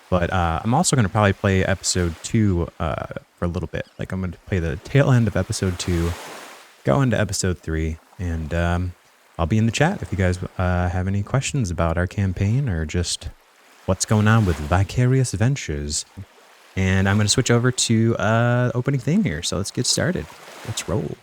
But I'm also going to probably play episode 2 for a little bit. Like, I'm going to play the tail end of episode 2, go into episode 3, and I'll be in the chat if you guys have any questions about our campaign or just what's going on with Vicarious Ventures. And I'm going to switch over to opening theme here. So let's get started. Let's roll.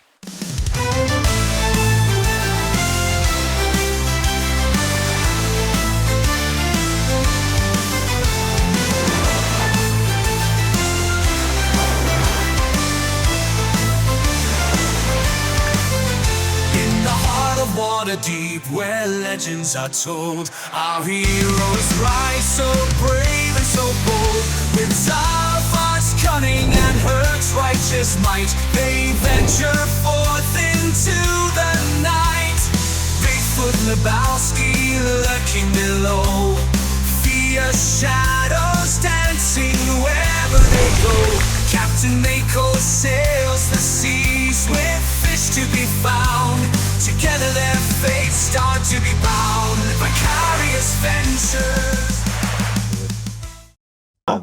Waterdeep, where legends are told, our heroes rise so brave and so bold. With Tzarafar's cunning and Hurk's righteous might, they venture forth into the night. Bigfoot, Lebowski lurking below, fear shadows dancing wherever they go. Captain Mako sails the seas with fish to be found. Together their fates start to be bound. Vicarious Ventures.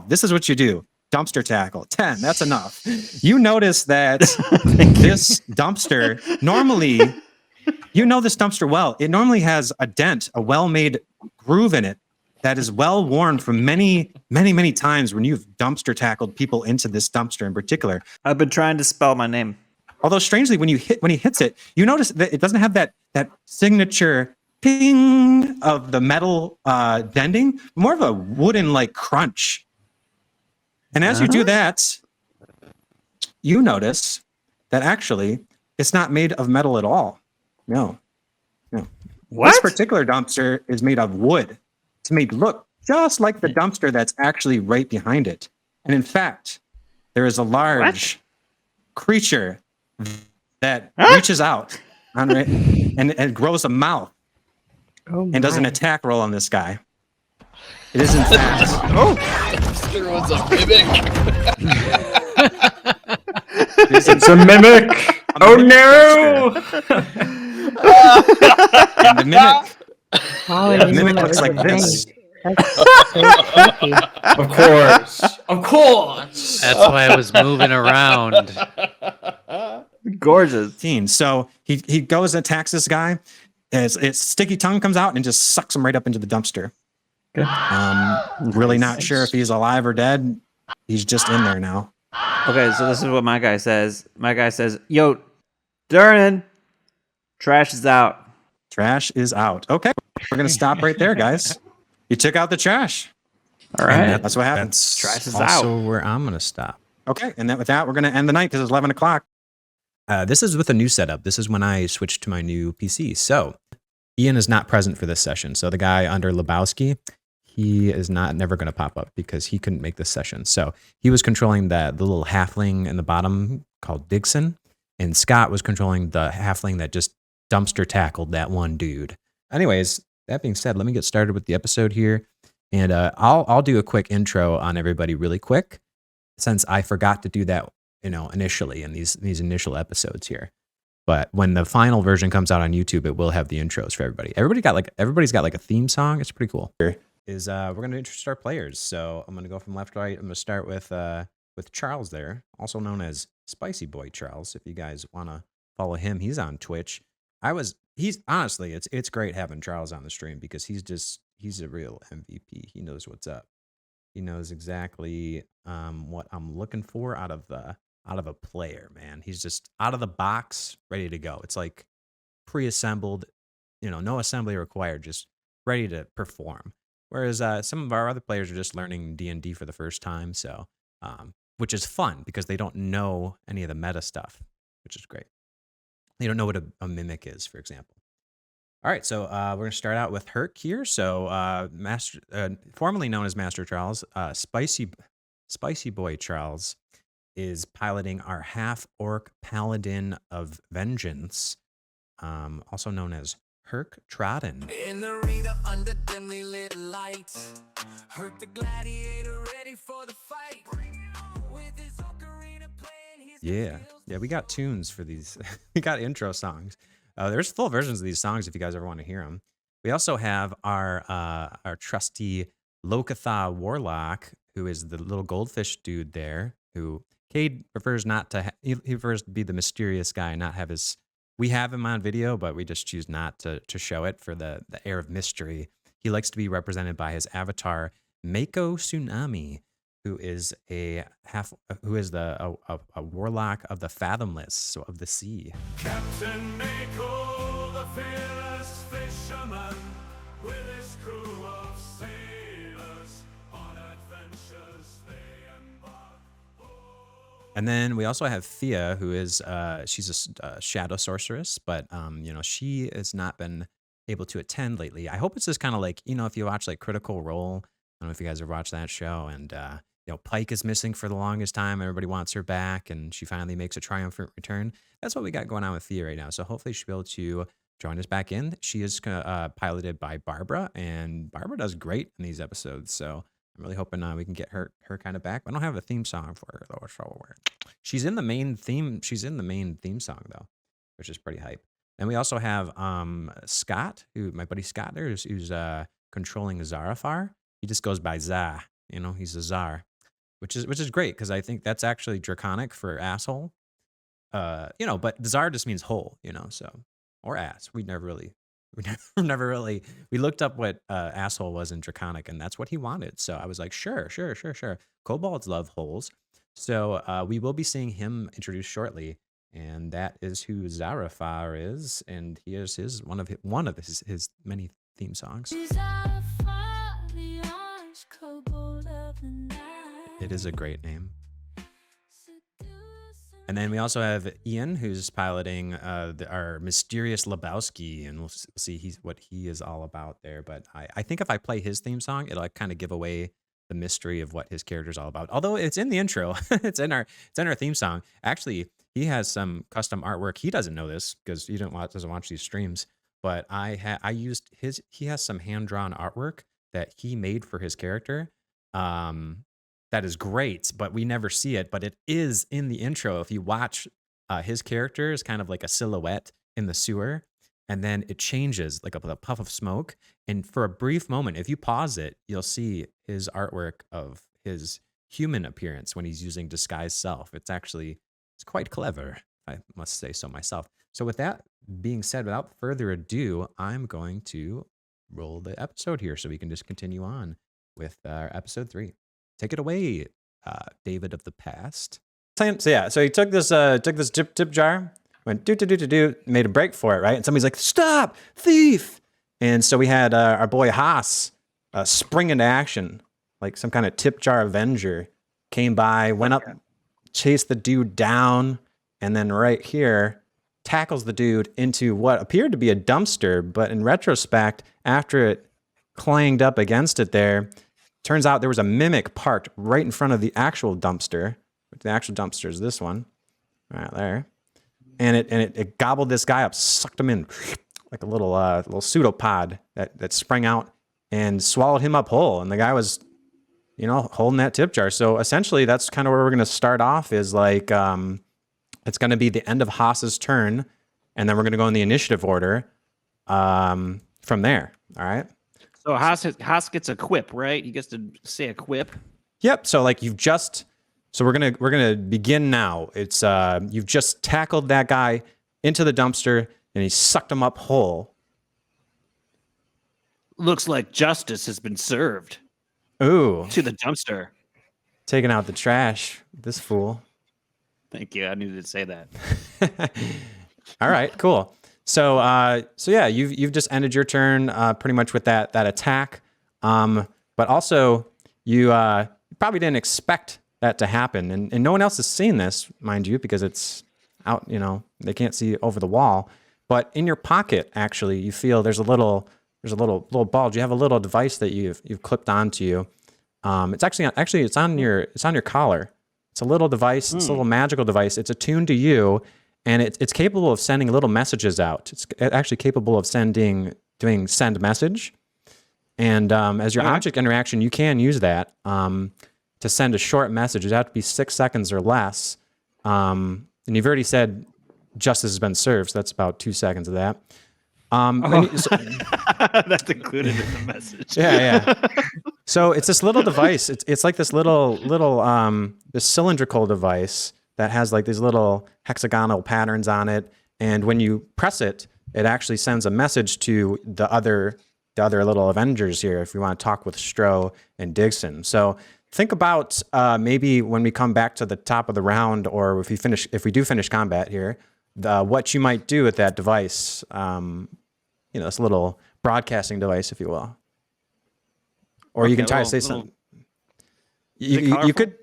This is what you do. Dumpster tackle. 10. That's enough. You notice that this dumpster normally, you know this dumpster well. It normally has a dent, a well-made groove in it that is well worn from many, many, many times when you've dumpster tackled people into this dumpster in particular. I've been trying to spell my name. Although strangely, when he hits it, you notice that it doesn't have that signature ping of the metal denting, more of a wooden like crunch. And as you do that, you notice that actually it's not made of metal at all. No. What? This particular dumpster is made of wood. It's made to look just like the dumpster that's actually right behind it. And in fact, there is a large creature that reaches out and grows a mouth and does an attack roll on this guy. It is in fact. There was a mimic. It's a mimic. Oh no! And the mimic looks like this. That's so creepy. Of course. That's why I was moving around. Gorgeous. So he goes and attacks this guy. His sticky tongue comes out and just sucks him right up into the dumpster. Okay. Really not sure if he's alive or dead. He's just in there now. Okay, so this is what my guy says. My guy says, "Yo, Durnan, trash is out." Trash is out. Okay, we're gonna stop right there, guys. You took out the trash. All right. That's what happens. Trash is Also out. where I'm gonna stop. Okay, and then with that, we're gonna end the night because it's 11 o'clock. This is with a new setup. This is when I switched to my new PC. So Ian is not present for this session. So the guy under Lebowski, he is never going to pop up because he couldn't make this session. So he was controlling the little halfling in the bottom called Digson, and Scott was controlling the halfling that just dumpster tackled that one dude. Anyways, that being said, let me get started with the episode here, and I'll do a quick intro on everybody really quick, since I forgot to do that, initially in these initial episodes here. But when the final version comes out on YouTube, it will have the intros for everybody. Everybody's got like a theme song. It's pretty cool. We're going to introduce our players. So I'm going to go from left to right. I'm going to start with Charles there, also known as Spicy Boy Charles. If you guys want to follow him, he's on Twitch. He's honestly, it's great having Charles on the stream because he's a real MVP. He knows what's up. He knows exactly what I'm looking for out of a player, man. He's just out of the box, ready to go. It's like pre-assembled, no assembly required, just ready to perform. Whereas some of our other players are just learning D&D for the first time, so which is fun because they don't know any of the meta stuff, which is great. They don't know what a mimic is, for example. All right, so we're going to start out with Hurk here. So formerly known as Master Charles, Spicy Boy Charles is piloting our half-orc Paladin of Vengeance, also known as Hurk Tradden. In the arena under dimly lit lights, Hurk the gladiator ready for the fight. With his ocarina playing his Yeah, we got tunes for these. We got intro songs. There's full versions of these songs if you guys ever want to hear them. We also have our trusty Lokatha Warlock, who is the little goldfish dude there, who Cade prefers not to. He prefers to be the mysterious guy, not have his. We have him on video, but we just choose not to show it for the air of mystery. He likes to be represented by his avatar, Mako Tsunami, who is a warlock of the fathomless, so of the sea. Captain Mako, the fearless fisherman, with his crew of sailors, on adventures they embark. And then we also have Fiahd, who is she's a shadow sorceress, but she has not been able to attend lately. I hope it's just kind of like, if you watch like Critical Role, I don't know if you guys have watched that show, and Pike is missing for the longest time. Everybody wants her back, and she finally makes a triumphant return. That's what we got going on with Fiahd right now. So hopefully she'll be able to join us back in. She is piloted by Barbara, and Barbara does great in these episodes. So I'm really hoping we can get her kind of back. I don't have a theme song for her though. So she's in the main theme. She's in the main theme song though, which is pretty hype. And we also have Scott, my buddy Scott there, who's controlling Tzarafar. He just goes by Za. He's a Czar, which is great because I think that's actually draconic for asshole. But Czar just means hole, so or ass. We looked up what asshole was in draconic, and that's what he wanted. So I was like, sure. Kobolds love holes, so we will be seeing him introduced shortly, and that is who Tzarafar is, and he is one of his many theme songs. It is a great name. And then we also have Ian, who's piloting our mysterious Lebowski, and we'll see what he is all about there. But I think if I play his theme song, it'll kind of give away the mystery of what his character's all about. Although it's in the intro, it's in our theme song. Actually, he has some custom artwork. He doesn't know this because he doesn't watch these streams. But I used his. He has some hand drawn artwork that he made for his character. That is great, but we never see it. But it is in the intro. If you watch, his character is kind of like a silhouette in the sewer, and then it changes like a puff of smoke. And for a brief moment, if you pause it, you'll see his artwork of his human appearance when he's using disguised self. It's quite clever, I must say so myself. So with that being said, without further ado, I'm going to roll the episode here so we can just continue on with our episode 3. Take it away, David of the past. So he took this tip jar, went do, made a break for it, right? And somebody's like, "Stop, thief!" And so we had our boy Haas spring into action, like some kind of tip jar avenger. Came by, went up, chased the dude down, and then right here tackles the dude into what appeared to be a dumpster, but in retrospect, after it clanged up against it there, turns out there was a mimic parked right in front of the actual dumpster. The actual dumpster is this one, right there, and it gobbled this guy up, sucked him in like a little pseudopod that sprang out and swallowed him up whole. And the guy was, holding that tip jar. So essentially, that's kind of where we're going to start off. Is like it's going to be the end of Haas's turn, and then we're going to go in the initiative order from there. All right. So Haas gets a quip, right? He gets to say a quip. Yep. So like so we're gonna begin now. It's you've just tackled that guy into the dumpster and he sucked him up whole. Looks like justice has been served. Ooh. To the dumpster. Taking out the trash. This fool. Thank you. I needed to say that. All right. Cool. So yeah, you've just ended your turn pretty much with that attack, but also you probably didn't expect that to happen, and no one else has seen this, mind you, because it's out. They can't see over the wall. But in your pocket, actually, you feel there's a little bulge. You have a little device that you've clipped onto you. It's it's on your collar. It's a little device. It's a little magical device. It's attuned to you. And it's capable of sending little messages out. It's actually capable of doing send message. And as your object interaction, you can use that to send a short message. It has to be 6 seconds or less. And you've already said justice has been served, so that's about 2 seconds of that. That's included in the message. Yeah. So it's this little device. It's like this little this cylindrical device that has like these little hexagonal patterns on it, and when you press it, it actually sends a message to the other little Avengers here. If you want to talk with Stro and Digson, so think about maybe when we come back to the top of the round, or if we do finish combat here, what you might do with that device. This little broadcasting device, if you will. Or you can try to say something. You could.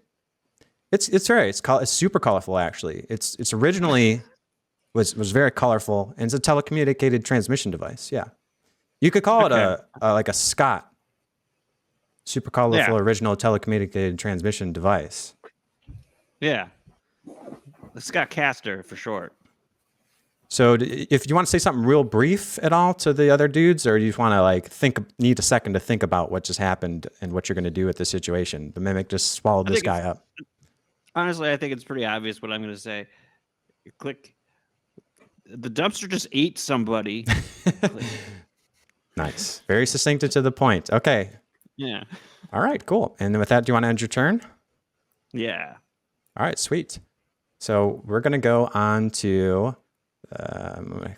It's right. It's super colorful actually. It's originally was very colorful, and it's a telecommunicated transmission device. Yeah, you could call it a like a Scott. Super colorful original telecommunicated transmission device. Yeah, the Scott Caster for short. So if you want to say something real brief at all to the other dudes, or you just want to need a second to think about what just happened and what you're going to do with the situation, the mimic just swallowed this guy up. Honestly, I think it's pretty obvious what I'm going to say. Click. The dumpster just ate somebody. Nice. Very succinct and to the point. Okay. Yeah. All right, cool. And with that, do you want to end your turn? Yeah. All right, sweet. So we're going to go on to...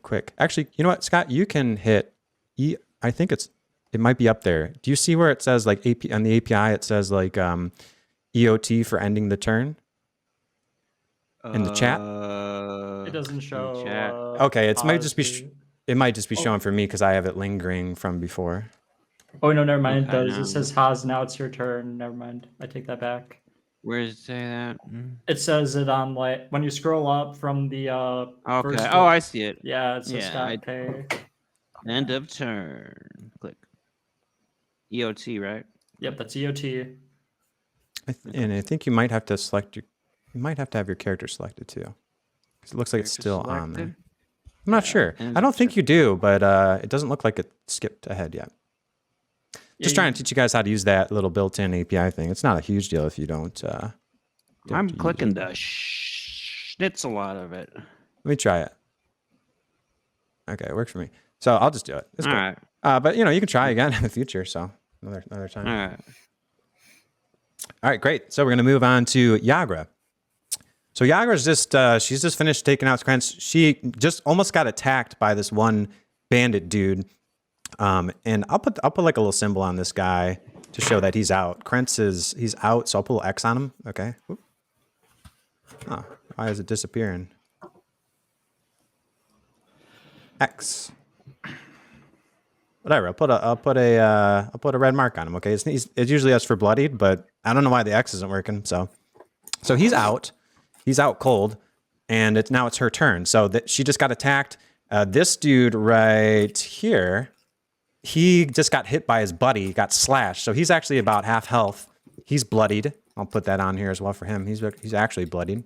quick. Actually, you know what, Scott? You can hit E. I think it might be up there. Do you see where it says like AP on the API? It says like EOT for ending the turn in the chat. It doesn't show. Okay, it might just be showing for me because I have it lingering from before. Oh no, never mind. It does. It says Haas. Now it's your turn. Never mind. I take that back. Where does it say that? It says it on like when you scroll up from the Okay. first Oh, I see it. Yeah, it says Scott pay. End of turn. Click. EOT, right? Yep, that's EOT. And I think you might have to have your character selected too. Because it looks like it's still on there. I'm not sure. I don't think you do, but it doesn't look like it skipped ahead yet. Just trying to teach you guys how to use that little built-in API thing. It's not a huge deal if you don't. I'm clicking the schnitzel out of it. Let me try it. Okay, it worked for me. So I'll just do it. It's All cool. right. But you can try again in the future. So another time. All right. All right, great. So we're gonna move on to Yagra. So Yagra's she's just finished taking out Krentz. She just almost got attacked by this one bandit dude. And I'll put like a little symbol on this guy to show that he's out. Krentz he's out, so I'll put an X on him. Okay. Oh, why is it disappearing? X. Whatever. I'll put a red mark on him. Okay. It's usually S for bloodied, but I don't know why the X isn't working. So he's out. He's out cold, and now it's her turn. So she just got attacked. This dude right here. He just got hit by his buddy, got slashed. So he's actually about half health. He's bloodied. I'll put that on here as well for him. He's actually bloodied.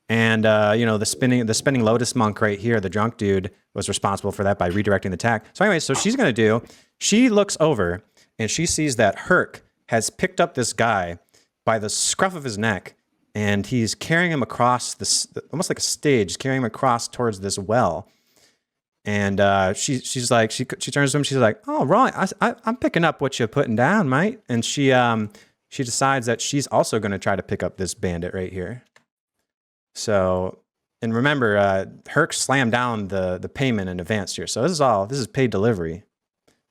And the spinning lotus monk right here, the drunk dude, was responsible for that by redirecting the attack. So anyway, so she looks over and she sees that Hurk has picked up this guy by the scruff of his neck, and he's carrying him across this, almost like a stage, carrying him across towards this well. And she's like, she turns to him. She's like, "Oh, right, I'm picking up what you're putting down, mate." And she decides that she's also going to try to pick up this bandit right here. So, and remember, Hurk slammed down the payment in advance here. So this is paid delivery.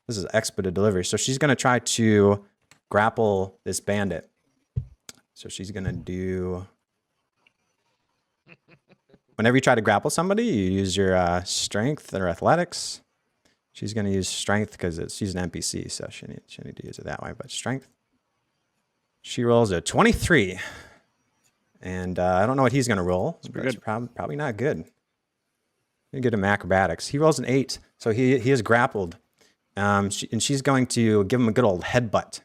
This is expedited delivery. So she's going to try to grapple this bandit. So she's going to do... Whenever you try to grapple somebody, you use your strength or athletics. She's going to use strength because she's an NPC, so she need to use it that way. But strength. She rolls a 23. And I don't know what he's going to roll. But it's probably not good. You get him acrobatics. He rolls an 8, so he is grappled. And she's going to give him a good old headbutt.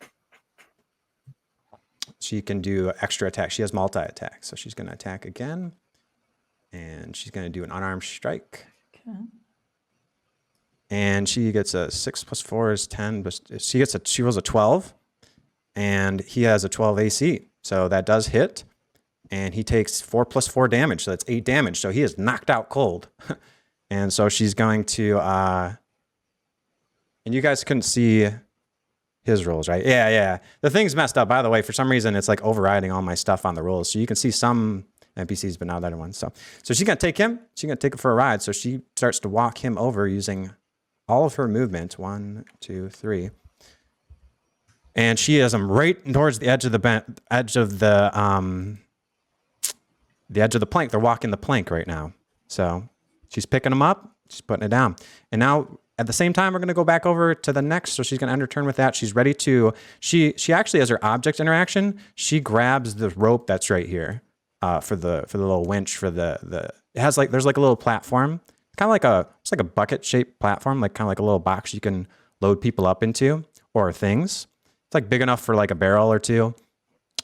She can do extra attack. She has multi-attack, so she's going to attack again. And she's going to do an unarmed strike. Okay. And she gets a 6 plus 4 is 10. But she rolls a 12. And he has a 12 AC. So that does hit. And he takes 4 plus 4 damage. So that's 8 damage. So he is knocked out cold. And so she's going to, and you guys couldn't see his rolls, right? Yeah. The thing's messed up, by the way. For some reason, it's like overriding all my stuff on the rolls. So you can see some NPCs, but not other ones. So she's going to take him. She's going to take him for a ride. So she starts to walk him over using all of her movement. 1, 2, 3. And she has him right towards the edge of the plank. They're walking the plank right now. So she's picking him up. She's putting it down. And now at the same time, we're going to go back over to the next. So she's going to end her turn with that. She's ready to, she actually has her object interaction. She grabs the rope that's right here for the little winch for it has like, there's like a little platform, kind of like it's like a bucket shaped platform, like kind of like a little box you can load people up into or things. It's like big enough for like a barrel or two,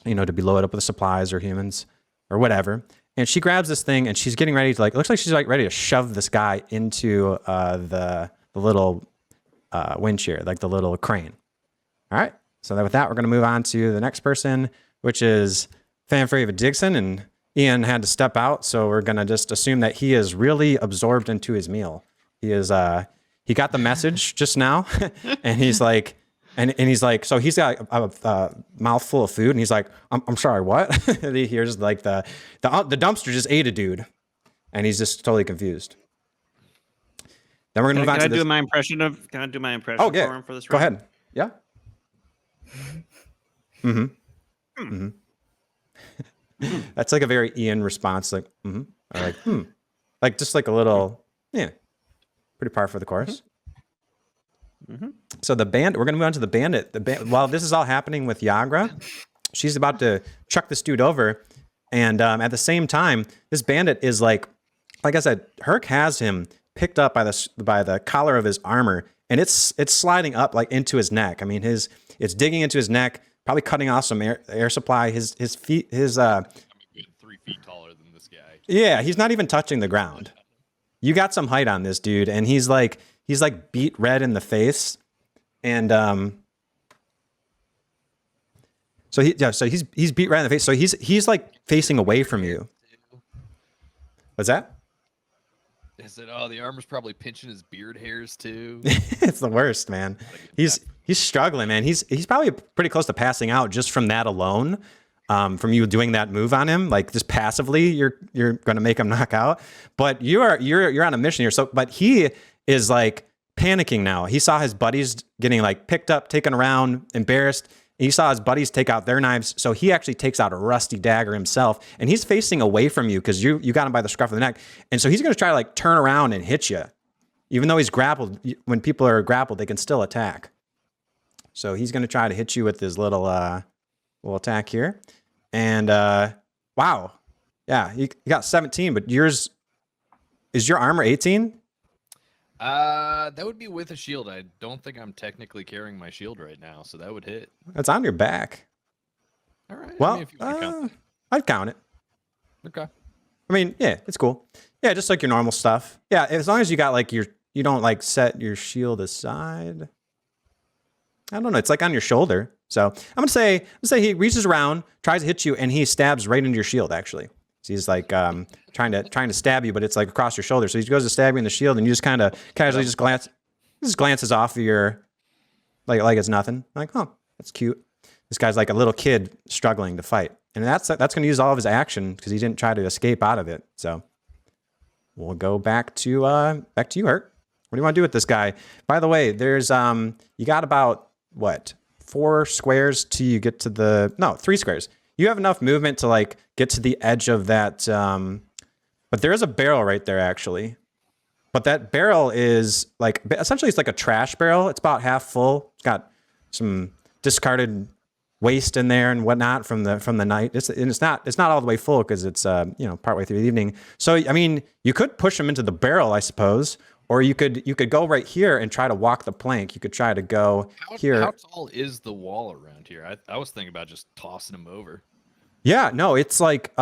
to be loaded up with supplies or humans or whatever. And she grabs this thing and she's getting ready to it looks like she's like ready to shove this guy into the little winch here, like the little crane. All right. So then with that, we're going to move on to the next person, which is Fanfrey Dixon. And Ian had to step out. So we're going to just assume that he is really absorbed into his meal. He is, he got the message just now and he's like, and he's like, so he's got a mouthful of food and he's like, I'm sorry, what? And he hears like the dumpster just ate a dude and he's just totally confused. Then we're gonna move on to this. Can I do my impression for him for this round? Go ahead. Yeah. That's like a very Ian response, like or like like just like a little pretty par for the course. So we're gonna move on to the bandit. While this is all happening with Yagra, she's about to chuck this dude over, and at the same time, this bandit is like I said, Hurk has him picked up by the collar of his armor, and it's sliding up like into his neck. I mean, it's digging into his neck, probably cutting off some air supply. His feet, I'm a good 3 feet taller than this guy. Yeah, he's not even touching the ground. You got some height on this dude, and he's like beat red in the face, and so he's beat red in the face. So he's like facing away from you. What's that? I said, the armor's probably pinching his beard hairs too. It's the worst, man. He's struggling, man. He's probably pretty close to passing out just from that alone. From you doing that move on him, like just passively, you're going to make him knock out. But you're on a mission here. But he is like panicking now. He saw his buddies getting like picked up, taken around, embarrassed. He saw his buddies take out their knives, so he actually takes out a rusty dagger himself, and he's facing away from you because you got him by the scruff of the neck, and so he's going to try to like turn around and hit you, even though he's grappled. When people are grappled, they can still attack. So he's going to try to hit you with his little attack here, and wow, yeah, you got 17, but is your armor 18? That would be with a shield. I don't think I'm technically carrying my shield right now, so that would hit. It's on your back. All right. Well, I mean, if you want to count I'd count it. Okay. I mean, yeah, it's cool. Yeah, just like your normal stuff. Yeah, as long as you got like you don't like set your shield aside. I don't know. It's like on your shoulder. So I'm gonna say he reaches around, tries to hit you, and he stabs right into your shield. Actually, so he's like trying to stab you, but it's like across your shoulder. So he goes to stab you in the shield, and you just kind of casually just glances off of your like it's nothing. Like, oh, that's cute. This guy's like a little kid struggling to fight, and that's going to use all of his action because he didn't try to escape out of it. So we'll go back to you, Hurk. What do you want to do with this guy? By the way, there's you got about what 4 squares till you get to 3 squares. You have enough movement to like get to the edge of that, but there is a barrel right there actually. But that barrel is like essentially it's like a trash barrel. It's about half full. It's got some discarded waste in there and whatnot from the night. It's not all the way full because it's partway through the evening. So I mean, you could push them into the barrel, I suppose, or you could go right here and try to walk the plank. You could try to go here. How tall is the wall around here? I was thinking about just tossing them over. Yeah, no, it's like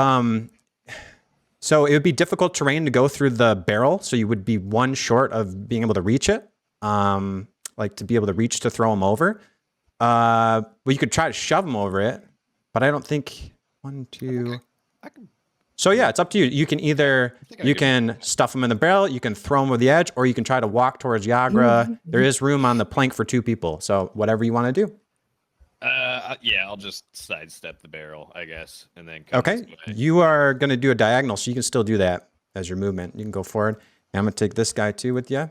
so it would be difficult terrain to go through the barrel. So you would be one short of being able to reach it, like to be able to reach to throw them over. Well, you could try to shove them over it, but I don't think 1, 2. So yeah, it's up to you. You can either stuff them in the barrel, you can throw them over the edge, or you can try to walk towards Yagra. There is room on the plank for 2 people, so whatever you want to do. Yeah, I'll just sidestep the barrel, I guess, and then come Okay, this way. you are going to do a diagonal, so you can still do that as your movement. You can go forward. And I'm going to take this guy too with you.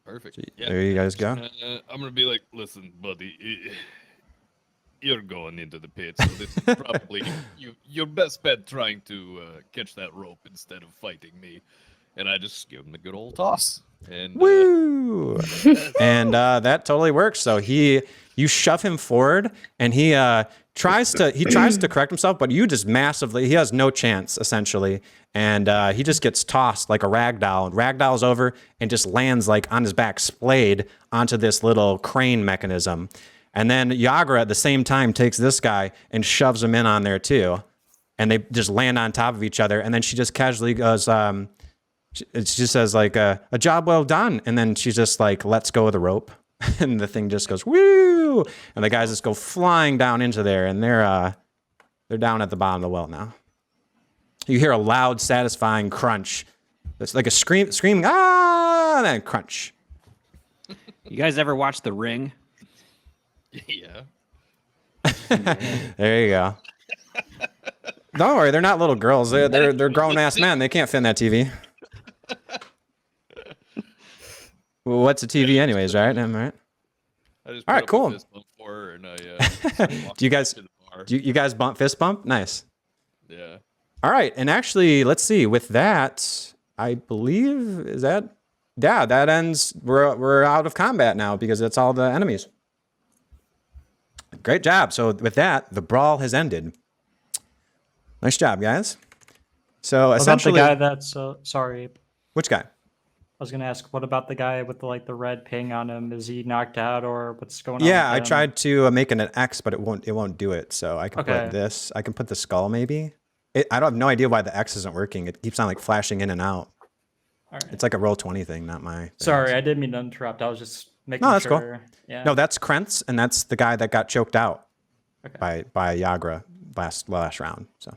Perfect. So Yeah. there you guys go. I'm gonna be like, listen, buddy, you're going into the pit, so this is probably your best bet trying to catch that rope instead of fighting me. And I just give him a good old toss. And Woo! And that totally works. So you shove him forward, and he tries to correct himself, but you just massively, he has no chance essentially, and he just gets tossed like a ragdoll. Ragdoll's over and just lands like on his back, splayed onto this little crane mechanism. And then Yagra at the same time takes this guy and shoves him in on there too, and they just land on top of each other. And then she just casually goes, she just says like a job well done, and then she just like lets go of the rope. And the thing just goes woo, and the guys just go flying down into there, and they're down at the bottom of the well now. You hear a loud, satisfying crunch. It's like a screaming and then crunch. You guys ever watch The Ring? yeah. There you go. Don't worry, they're not little girls. They're grown ass men. They can't fit in that TV. Well, what's a TV anyways, right? Am I right? I just All right, cool. Fist bump for her and I, Do you guys to the bar. you guys fist bump? Nice. Yeah. All right, and actually, let's see. With that, I believe that ends. We're out of combat now because that's all the enemies. Great job. So with that, the brawl has ended. Nice job, guys. So What about the essentially, guy that's sorry? which guy? I was gonna ask, what about the guy with the red ping on him? Is he knocked out or what's going on? Yeah, with I him? tried to make it an X, but it won't do it. So I can put this. I can put the skull maybe. I don't have no idea why the X isn't working. It keeps on like flashing in and out. All right. It's like a Roll20 thing, not my thing. Sorry, I didn't mean to interrupt. I was just making No, that's cool. sure. Yeah. No, that's Krentz, and that's the guy that got choked out Okay. by Yagra last round. So,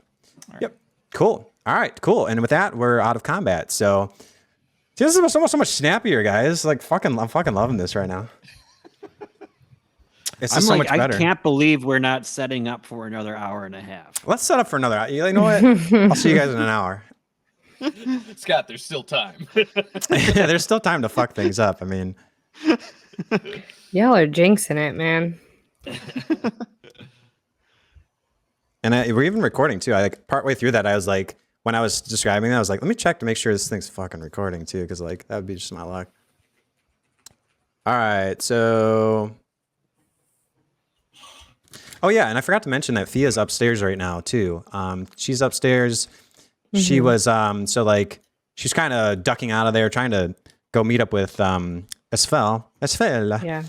right. Yep, cool. All right, cool. And with that, we're out of combat. So, see, this is so much snappier, guys. Like, I'm fucking loving this right now. It's just so much better. I can't believe we're not setting up for another hour and a half. Let's set up for another hour. You know what? I'll see you guys in an hour. Scott, there's still time. Yeah, there's still time to fuck things up. I mean, Y'all are jinxing it, man. and we're even recording too. I like partway through that, I was like, when I was describing that, I was like, let me check to make sure this thing's fucking recording too, because like that would be just my luck. All right, so. Oh yeah, and I forgot to mention that Fia's upstairs right now too. She's upstairs. Mm-hmm. She was so like she's kind of ducking out of there, trying to go meet up with Esfel. Yeah.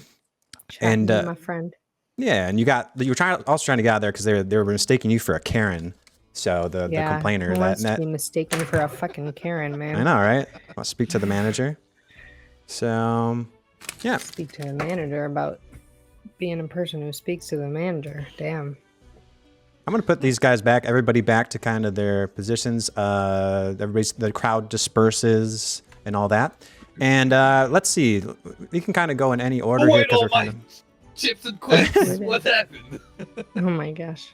And my friend. Yeah, and you were also trying to get out of there because they were mistaking you for a Karen. So the complainer who wants that to be mistaken for a fucking Karen, man. I know, right? I'll speak to the manager. So yeah. Speak to the manager about being a person who speaks to the manager. Damn. I'm gonna put these guys back, everybody back to kind of their positions. The crowd disperses and all that. And let's see, we can kind of go in any order here because we're kind of chips and quips. What happened? Oh my gosh.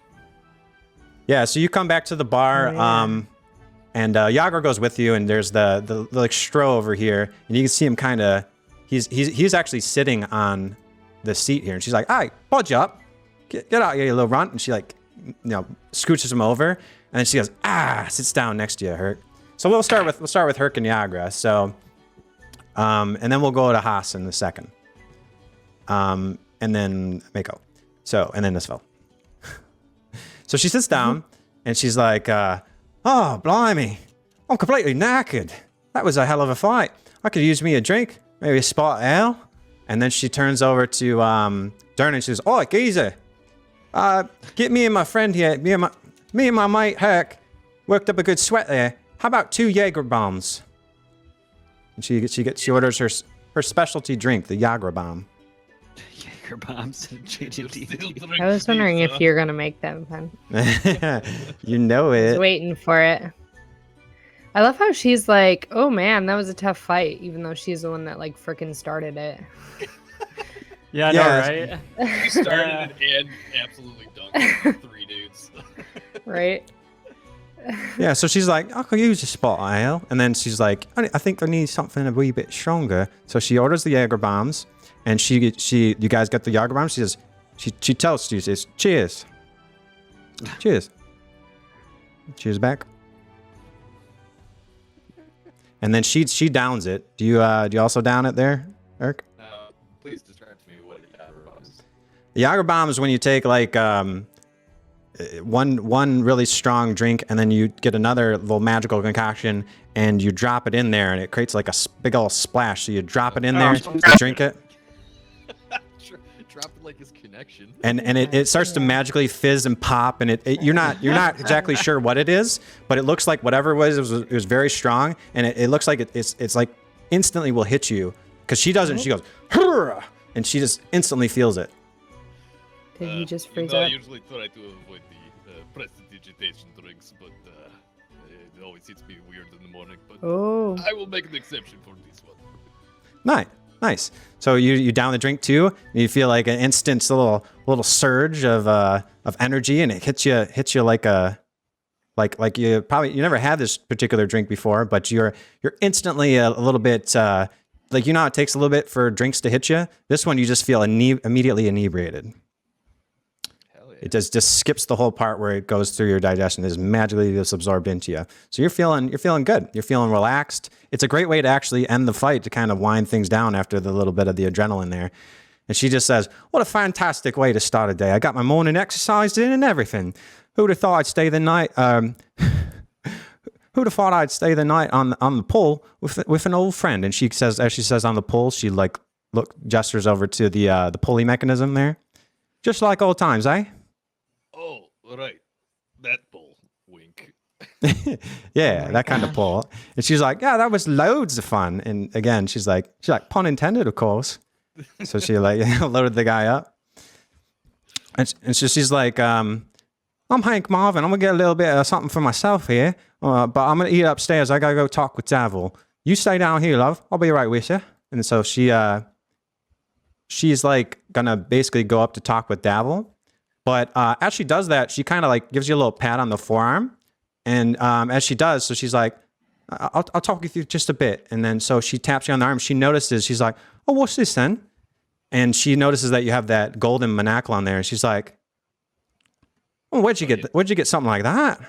Yeah. So you come back to the bar, and Yagar goes with you, and there's the like Stro over here, and you can see him kind of. He's actually sitting on the seat here, and she's like, "All right, budge up, get out here, you little runt," and she like, scooches him over, and then she goes, sits down next to you, Hurk. So we'll start with Hurk and Yagra. So, and then we'll go to Haas in a second. And then Mako. So, and then Nisvel. So she sits down, and she's like, "Oh, blimey, I'm completely knackered. That was a hell of a fight. I could use me a drink, maybe a spot of ale." And then she turns over to Dern, and she says, "Oh, geezer, get me and my friend here, me and my mate Hurk, worked up a good sweat there. How about 2 Jaeger bombs?" And she orders her specialty drink, the Jaeger bomb. Jaeger bombs. I was wondering if you're gonna make that fun. You know I was it. waiting for it. I love how she's like, oh man, that was a tough fight, even though she's the one that like frickin' started it. Yeah, I Yeah. know, right? You started it and absolutely dunked on 3 dudes. Right? Yeah, so she's like, I could use a spot ale. And then she's like, I think I need something a wee bit stronger. So she orders the Jaeger bombs, and you guys get the Jaeger bombs. She says, she tells you, she says, cheers. Cheers. Cheers back. And then she downs it. Do you also down it there, Hurk? Please describe to me what a Jaeger bomb is. The Jaeger bomb is when you take like one really strong drink, and then you get another little magical concoction, and you drop it in there, and it creates like a big old splash. So you drop it in there, you drink it, Drop it like his connection. and it starts to magically fizz and pop, and you're not exactly sure what it is, but it looks like whatever it was very strong, and it looks like it's like instantly will hit you, because she doesn't. She goes, "Hurrah!" and she just instantly feels it. Did you just freeze I up? usually try to avoid the prestidigitation drinks, but it always hits me weird in the morning. But Oh. I will make an exception for this one. Nice. So you down the drink too, and you feel like an instant little surge of energy, and it hits you like you never had this particular drink before, but you're instantly a little bit like, you know how it takes a little bit for drinks to hit you. This one you just feel immediately inebriated. Hell yeah. It just skips the whole part where it goes through your digestion. It's magically just absorbed into you. So you're feeling good. You're feeling relaxed. It's a great way to actually end the fight, to kind of wind things down after the little bit of the adrenaline there. And she just says, "What a fantastic way to start a day. I got my morning exercise in and everything. Who'd have thought I'd stay the night? Who'd have thought I'd stay the night on the pole with an old friend?" And she says, as she says on the pole, she like gestures over to the pulley mechanism there, just like old times, eh? Oh, right. That bull. Wink. Yeah, that kind of pull. And she's like, "Yeah, that was loads of fun." And again, she's like, pun intended, of course. So she like loaded the guy up, and so she's like, "I'm Hank Marvin. I'm gonna get a little bit of something for myself here, but I'm gonna eat upstairs. I gotta go talk with Davil. You stay down here, love. I'll be right with you." And so she's like gonna basically go up to talk with Davil, but as she does that, she kind of like gives you a little pat on the forearm, and as she does, so she's like, I'll talk with you just a bit." And then so she taps you on the arm. She notices, she's like, "Oh, what's this then?" And she notices that you have that golden monocle on there, and she's like, "Oh, where'd you get something like that?"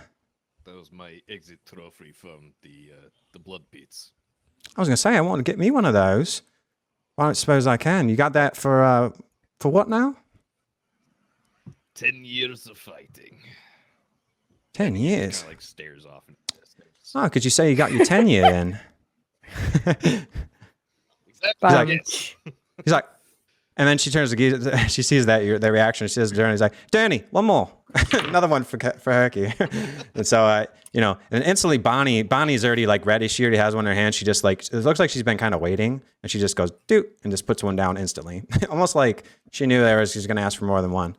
That was my exit trophy from the blood pits. I was gonna say, I want to get me one of those. Well, I don't suppose I can. You got that for what now? 10 years of fighting. 10 years. Kind of like stares off into the distance. Oh, could you say you got your 10 year in? Exactly. He's like, and then she turns to Geese, she sees that their reaction. She says to Danny, he's like, "Danny, one more." Another one for Herky. And so, and instantly Bonnie's already like ready. She already has one in her hand. She just like, it looks like she's been kind of waiting, and she just goes, "Doot," and just puts one down instantly. Almost like she knew she's going to ask for more than one.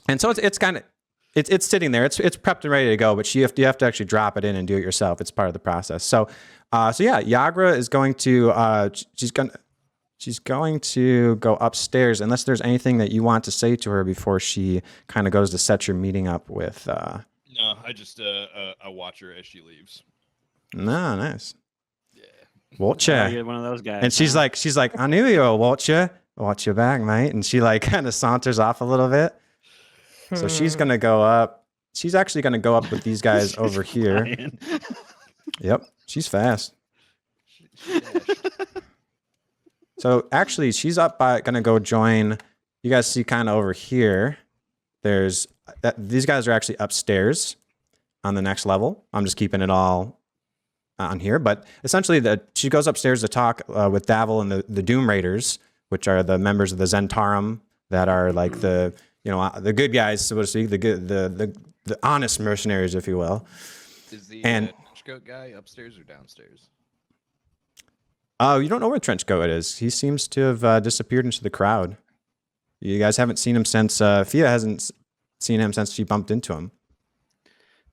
And so it's kind of, it's sitting there. It's prepped and ready to go, but you have to actually drop it in and do it yourself. It's part of the process. So yeah, Yagra is going to, she's going to go upstairs, unless there's anything that you want to say to her before she kind of goes to set your meeting up with. No, I just I watch her as she leaves. No, nice. Yeah. Watcher. You're one of those guys. And she's like, "I knew you were a watcher. Watch your back, mate." And she like kind of saunters off a little bit. So she's gonna go up. She's actually gonna go up with these guys over here. Yep, she's fast. So actually, she's up by gonna go join. You guys see kind of over here. These guys are actually upstairs on the next level. I'm just keeping it all on here, but essentially, she goes upstairs to talk with Davil and the Doom Raiders, which are the members of the Zentarum that are like the good guys, so to speak, the honest mercenaries, if you will. Is the Trenchcoat guy upstairs or downstairs? Oh, you don't know where Trenchcoat is. He seems to have disappeared into the crowd. You guys haven't seen him since Fiahd hasn't seen him since she bumped into him.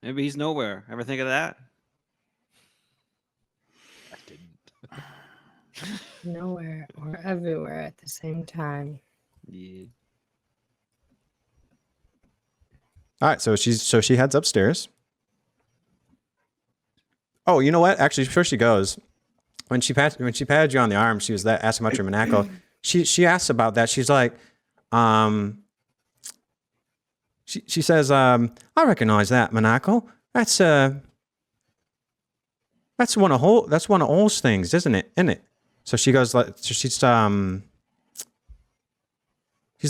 Maybe he's nowhere. Ever think of that? Nowhere or everywhere at the same time. Yeah. All right, so she heads upstairs. Oh, you know what? Actually, before she goes, when she patted you on the arm, she was asking about your monaco. She asks about that. She's like, she says, I recognize that monaco. That's one of All's things, isn't it? So she goes like, she's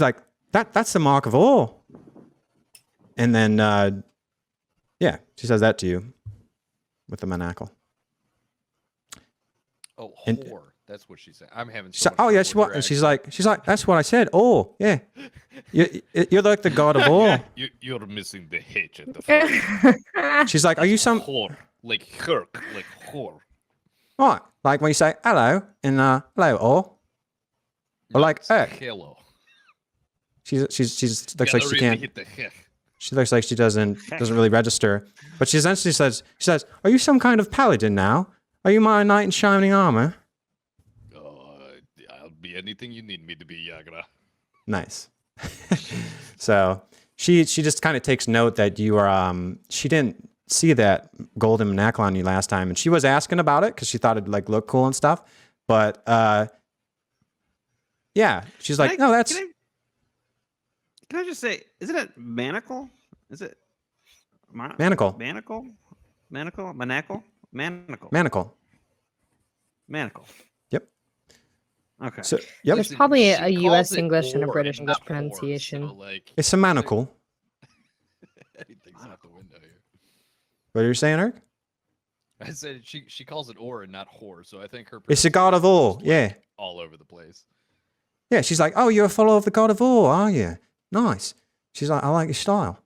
like, that's the mark of All. And then, yeah, she says that to you with the monacle. Oh, And- whore. That's what she said. I'm having. She's So like, oh yeah, she's like, that's what I said. Oh yeah, you're like the god of all. You're missing the H at the front. She's like, are you some Whore, like Hurk, like whore. right? Like when you say hello and hello all, or like it's Hurk. hello. She's looks like Gotta she really can't. hit the heck. She looks like she doesn't really register. But she essentially says, are you some kind of paladin now? Are you my knight in shining armor? I'll be anything you need me to be, Yagra. Nice. So she just kind of takes note that you are she didn't see that golden monacle on you last time, and she was asking about it because she thought it'd like look cool and stuff. But yeah, she's like, no, that's Can I just say, isn't it manacle? Is it manacle. Manacle? Manacle? Manacle? Manacle. Manacle. Manacle. Yep. Okay. So yep, There's probably a She US calls it English and a whore British not English whore, pronunciation. so, like, it's a manacle. anything's out the window here. What are you saying, Eric? I said she calls it or and not whore, so I think her. It's the god of all. pronunciation is, Yeah. all over the place. Yeah, she's like, oh, you're a follower of the god of all, are you? Nice. She's like, I like your style.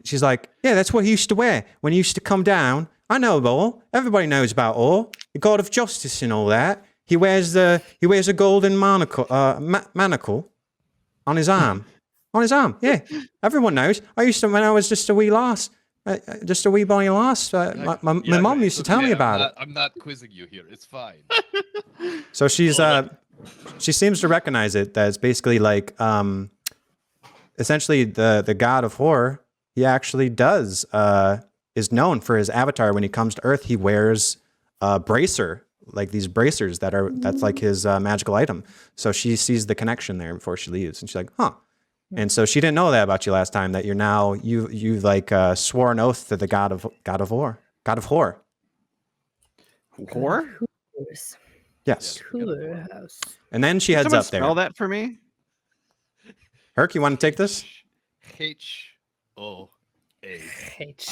She's like, yeah, that's what he used to wear when he used to come down. I know All. Everybody knows about All, the god of justice and all that. He wears a golden manacle on his arm. On his arm, yeah. Everyone knows. I used to when I was just a wee lass, just a wee bonny lass. My mom used to tell me about it. I'm not quizzing you here. It's fine. So she's she seems to recognize it. That it's basically like essentially the god of horror. He actually is known for his avatar. When he comes to Earth, he wears a bracer, like these bracers that's like his magical item. So she sees the connection there before she leaves, and she's like, huh. And so she didn't know that about you last time. That you're now you like swore an oath to the god of horror. Whore? Whores. Yes. Whore house. And then she heads Someone up there. spell that for me? Herc, you want to take this? HOA. H.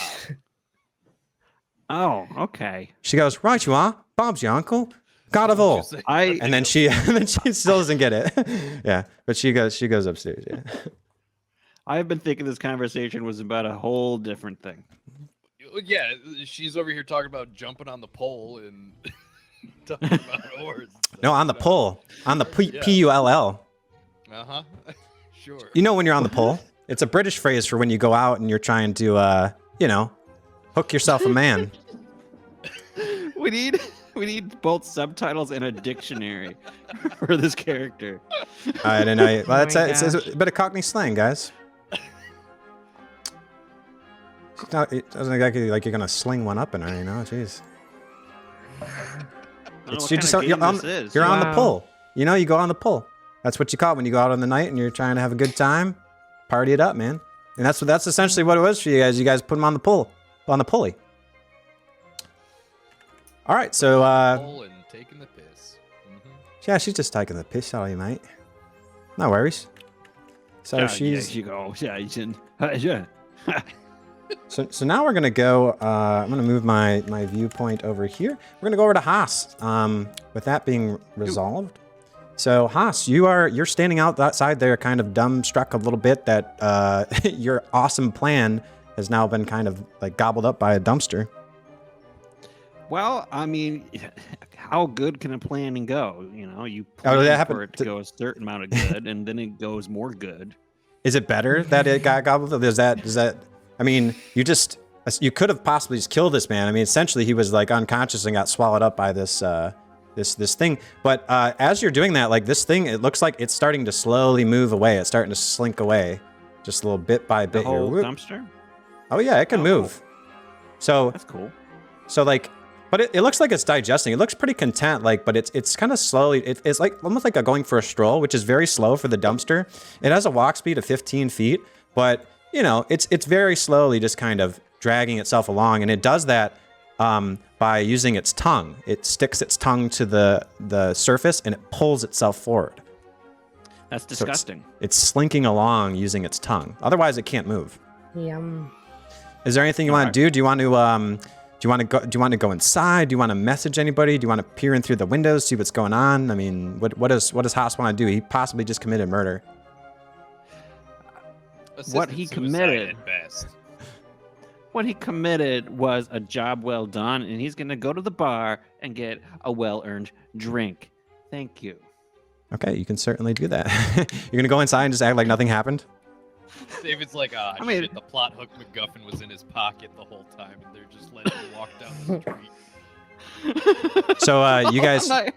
Oh, okay. She goes, right you are. Bob's your uncle. God of all. And then she still doesn't get it. Yeah. But she goes upstairs, yeah. I've been thinking this conversation was about a whole different thing. Yeah, she's over here talking about jumping on the pole and talking about oars. No, on the pole. On the P-U-L-L. Uh-huh. Sure. You know when you're on the pole? It's a British phrase for when you go out and you're trying to hook yourself a man. We need both subtitles and a dictionary for this character. I didn't know. Well, Oh my it's a bit of Cockney slang, guys. It doesn't exactly like you're gonna sling one up in her, Jeez. You're on the Wow. pole. You go on the pole. That's what you call it when you go out on the night and you're trying to have a good time. Party it up, man. And that's essentially what it was for you guys. You guys put them on the pulley. All right, so Pole and taking the piss. yeah, she's just taking the piss out of you, mate. No worries. So she's you go. Yeah, you can. Yeah. so now we're gonna go. I'm gonna move my viewpoint over here. We're gonna go over to Haas. With that being resolved, so Haas, you're standing outside there, kind of dumbstruck a little bit that your awesome plan has now been kind of like gobbled up by a dumpster. Well, I mean, how good can a plan go? You Oh, plan that happened for it to go a certain amount of good, and then it goes more good. Is it better that it got gobbled up? Does that? I mean, you could have possibly just killed this man. I mean, essentially, he was like unconscious and got swallowed up by this this thing. But as you're doing that, like this thing, it looks like it's starting to slowly move away. It's starting to slink away, just a little bit by The bit. whole Here. dumpster? Oh yeah, it can move. So That's cool. so like, but it looks like it's digesting. It looks pretty content, like, but it's kind of slowly. It's like almost like going for a stroll, which is very slow for the dumpster. It has a walk speed of 15 feet, but you know, it's very slowly just kind of dragging itself along, and it does that by using its tongue. It sticks its tongue to the surface and it pulls itself forward. That's So disgusting. it's slinking along using its tongue. Otherwise, it can't move. Yum. Is there anything you want to do? Do you want to go inside? Do you want to message anybody? Do you want to peer in through the windows, see what's going on? I mean, what does Haas want to do? He possibly just committed murder. What he Assisted suicide committed. at best. What he committed was a job well done, and he's going to go to the bar and get a well-earned drink. Thank you. Okay, you can certainly do that. You're gonna go inside and just act like nothing happened. David's like, ah, I mean- shit, the plot hook MacGuffin was in his pocket the whole time, and they're just letting him walk down the street. So you guys, I'm not-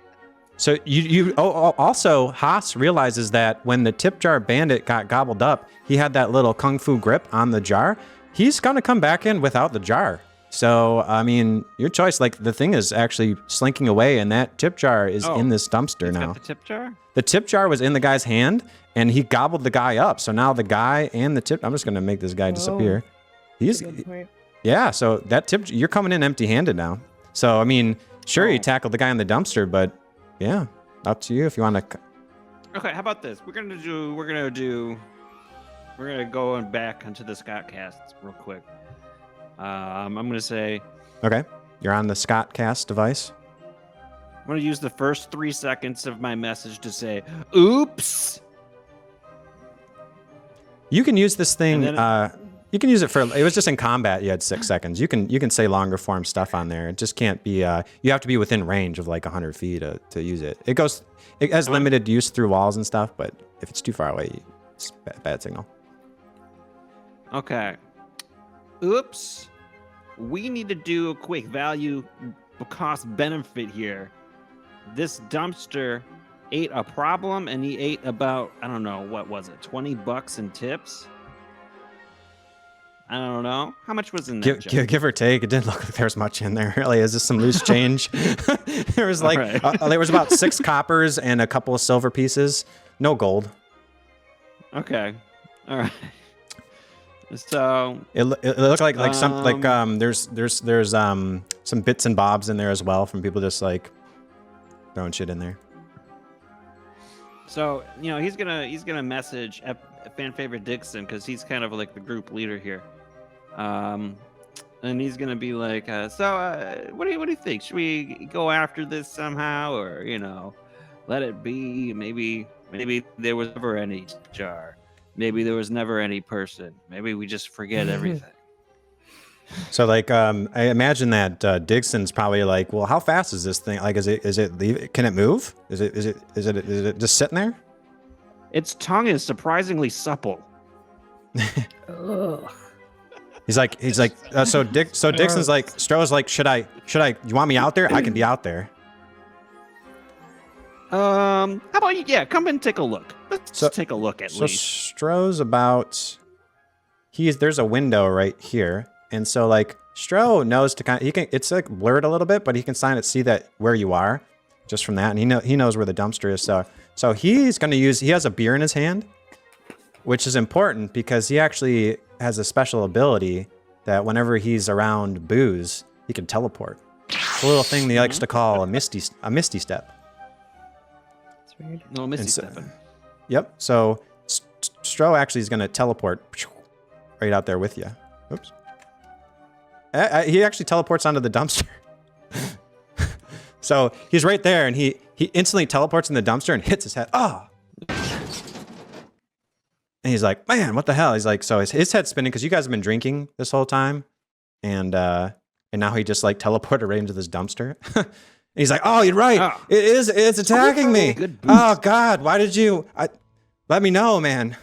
so you also Haas realizes that when the tip jar bandit got gobbled up, he had that little kung fu grip on the jar. He's gonna come back in without the jar. So I mean, your choice. Like the thing is actually slinking away, and that tip jar is in this dumpster He's now. got the tip jar? The tip jar was in the guy's hand, and he gobbled the guy up. So now the guy and the tip. I'm just gonna make this guy disappear. He's Good point. yeah. So that tip, you're coming in empty-handed now. So I mean, sure, you tackled the guy in the dumpster, but yeah, up to you if you want to. Okay, how about this? We're gonna go back onto the Scott casts real quick. I'm gonna say Okay, you're on the Scott cast device. I'm gonna use the first 3 seconds of my message to say, "Oops." You can use this thing. And then You can use it for. It was just in combat. You had 6 seconds. You can say longer form stuff on there. It just can't be. You have to be within range of like 100 feet to use it. It has limited use through walls and stuff, but if it's too far away, it's bad signal. Okay. Oops. We need to do a quick value cost benefit here. This dumpster ate a problem, and he ate about, I don't know, what was it, $20 in tips? I don't know. How much was in that jug? Give or take, it didn't look like there was much in there. Really, is this some loose change? There was like Right. there was about 6 coppers and a couple of silver pieces. No gold. Okay. All right. So It looked like some there's some bits and bobs in there as well from people just like throwing shit in there. So he's gonna message fan favorite Dixon because he's kind of like the group leader here, and he's gonna be like, what do you think? Should we go after this somehow, or let it be? Maybe there was never any jar. Maybe there was never any person. Maybe we just forget everything. So like I imagine that Digson's probably like, well, how fast is this thing? Like, can it move? Is it just sitting there? Its tongue is surprisingly supple. Ugh. He's like so Dixon's like, Stroh's like, should I you want me out there? I can be out there. How about you? Yeah, come and take a look. Let's take a look at So least. Stroh's about there's a window right here. And so like Stroh knows to it's like blurred a little bit, but he can see that where you are just from that. And he knows where the dumpster is. So he's going to he has a beer in his hand, which is important because he actually has a special ability that whenever he's around booze, he can teleport. It's a little thing he likes to call a misty step. That's weird. No, Missy And so- stepping. Yep. So Stroh actually is going to teleport right out there with you. Oops. He actually teleports onto the dumpster. So he's right there, and he instantly teleports in the dumpster and hits his head. Ah! And he's like, man, what the hell? He's like, so his head's spinning because you guys have been drinking this whole time, and now he just like teleported right into this dumpster. And he's like, oh, you're right. Ah. It's attacking me. Good boost. Oh God, why did you? Let me know, man.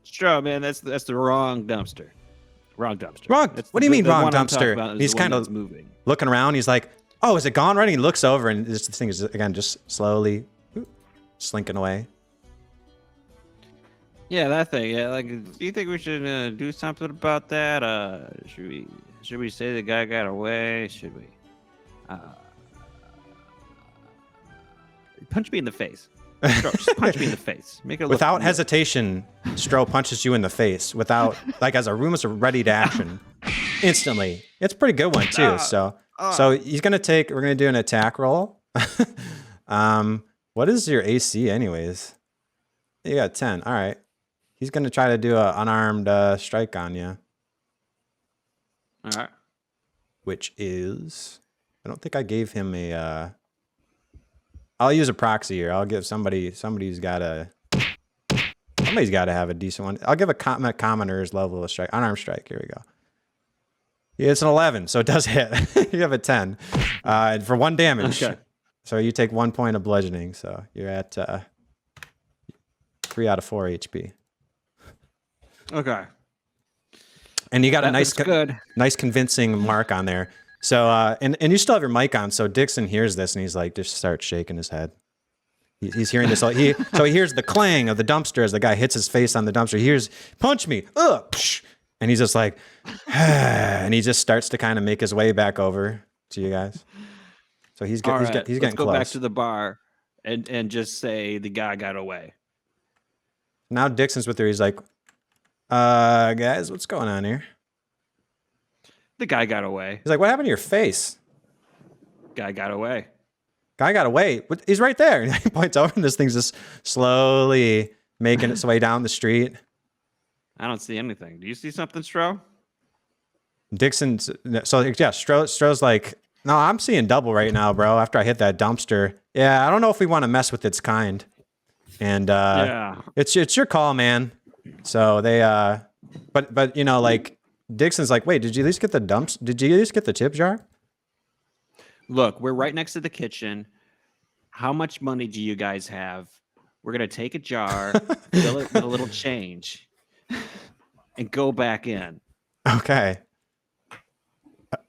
Straw, man, that's the wrong dumpster. Wrong dumpster. Wrong. That's What do you mean the wrong one I'm talking dumpster? about is He's the one kind of that's moving. looking around. He's like, Oh, is it gone already? He looks over and this thing is, again, just slowly slinking away. Yeah, that thing. Yeah, like, do you think we should do something about that? Should we say the guy got away? Should we? Punch me in the face. Stro, just punch me in the face. Make it look Without real. hesitation, Stro punches you in the face without, like, as a room is ready to action, instantly. It's a pretty good one too. So he's gonna take. We're gonna do an attack roll. What is your AC, anyways? You got 10. All right. He's gonna try to do an unarmed strike on you, All right. which is. I don't think I gave him a. I'll use a proxy here. I'll give somebody's got to have a decent one. I'll give a commoner's level of strike, unarmed strike. Here we go. Yeah, it's an 11, so it does hit. You have a 10, and for 1 damage. Okay. So you take 1 point of bludgeoning. So you're at 3 out of 4 HP. Okay. And you got a That looks good. nice convincing mark on there. So, and you still have your mic on. So Dixon hears this and he's like, just starts shaking his head. He's hearing this. So he hears the clang of the dumpster as the guy hits his face on the dumpster. He hears, punch me. Ugh. And he's just like, and he just starts to kind of make his way back over to you guys. So he's getting Let's go close. back to the bar and just say the guy got away. Now Dixon's with her. He's like, guys, what's going on here? The guy got away. He's like, what happened to your face? Guy got away. Guy got away. He's right there. And he points over and this thing's just slowly making its way down the street. I don't see anything. Do you see something, Stro? Dixon's, so yeah, Stro's like, no, I'm seeing double right now, bro, after I hit that dumpster. Yeah, I don't know if we want to mess with its kind. And Yeah. it's your call, man. So they, but you know, like, Dixon's like, wait, did you at least get the dumps? Did you at least get the tip jar? Look, we're right next to the kitchen. How much money do you guys have? We're going to take a jar, fill it with a little change, and go back in. Okay.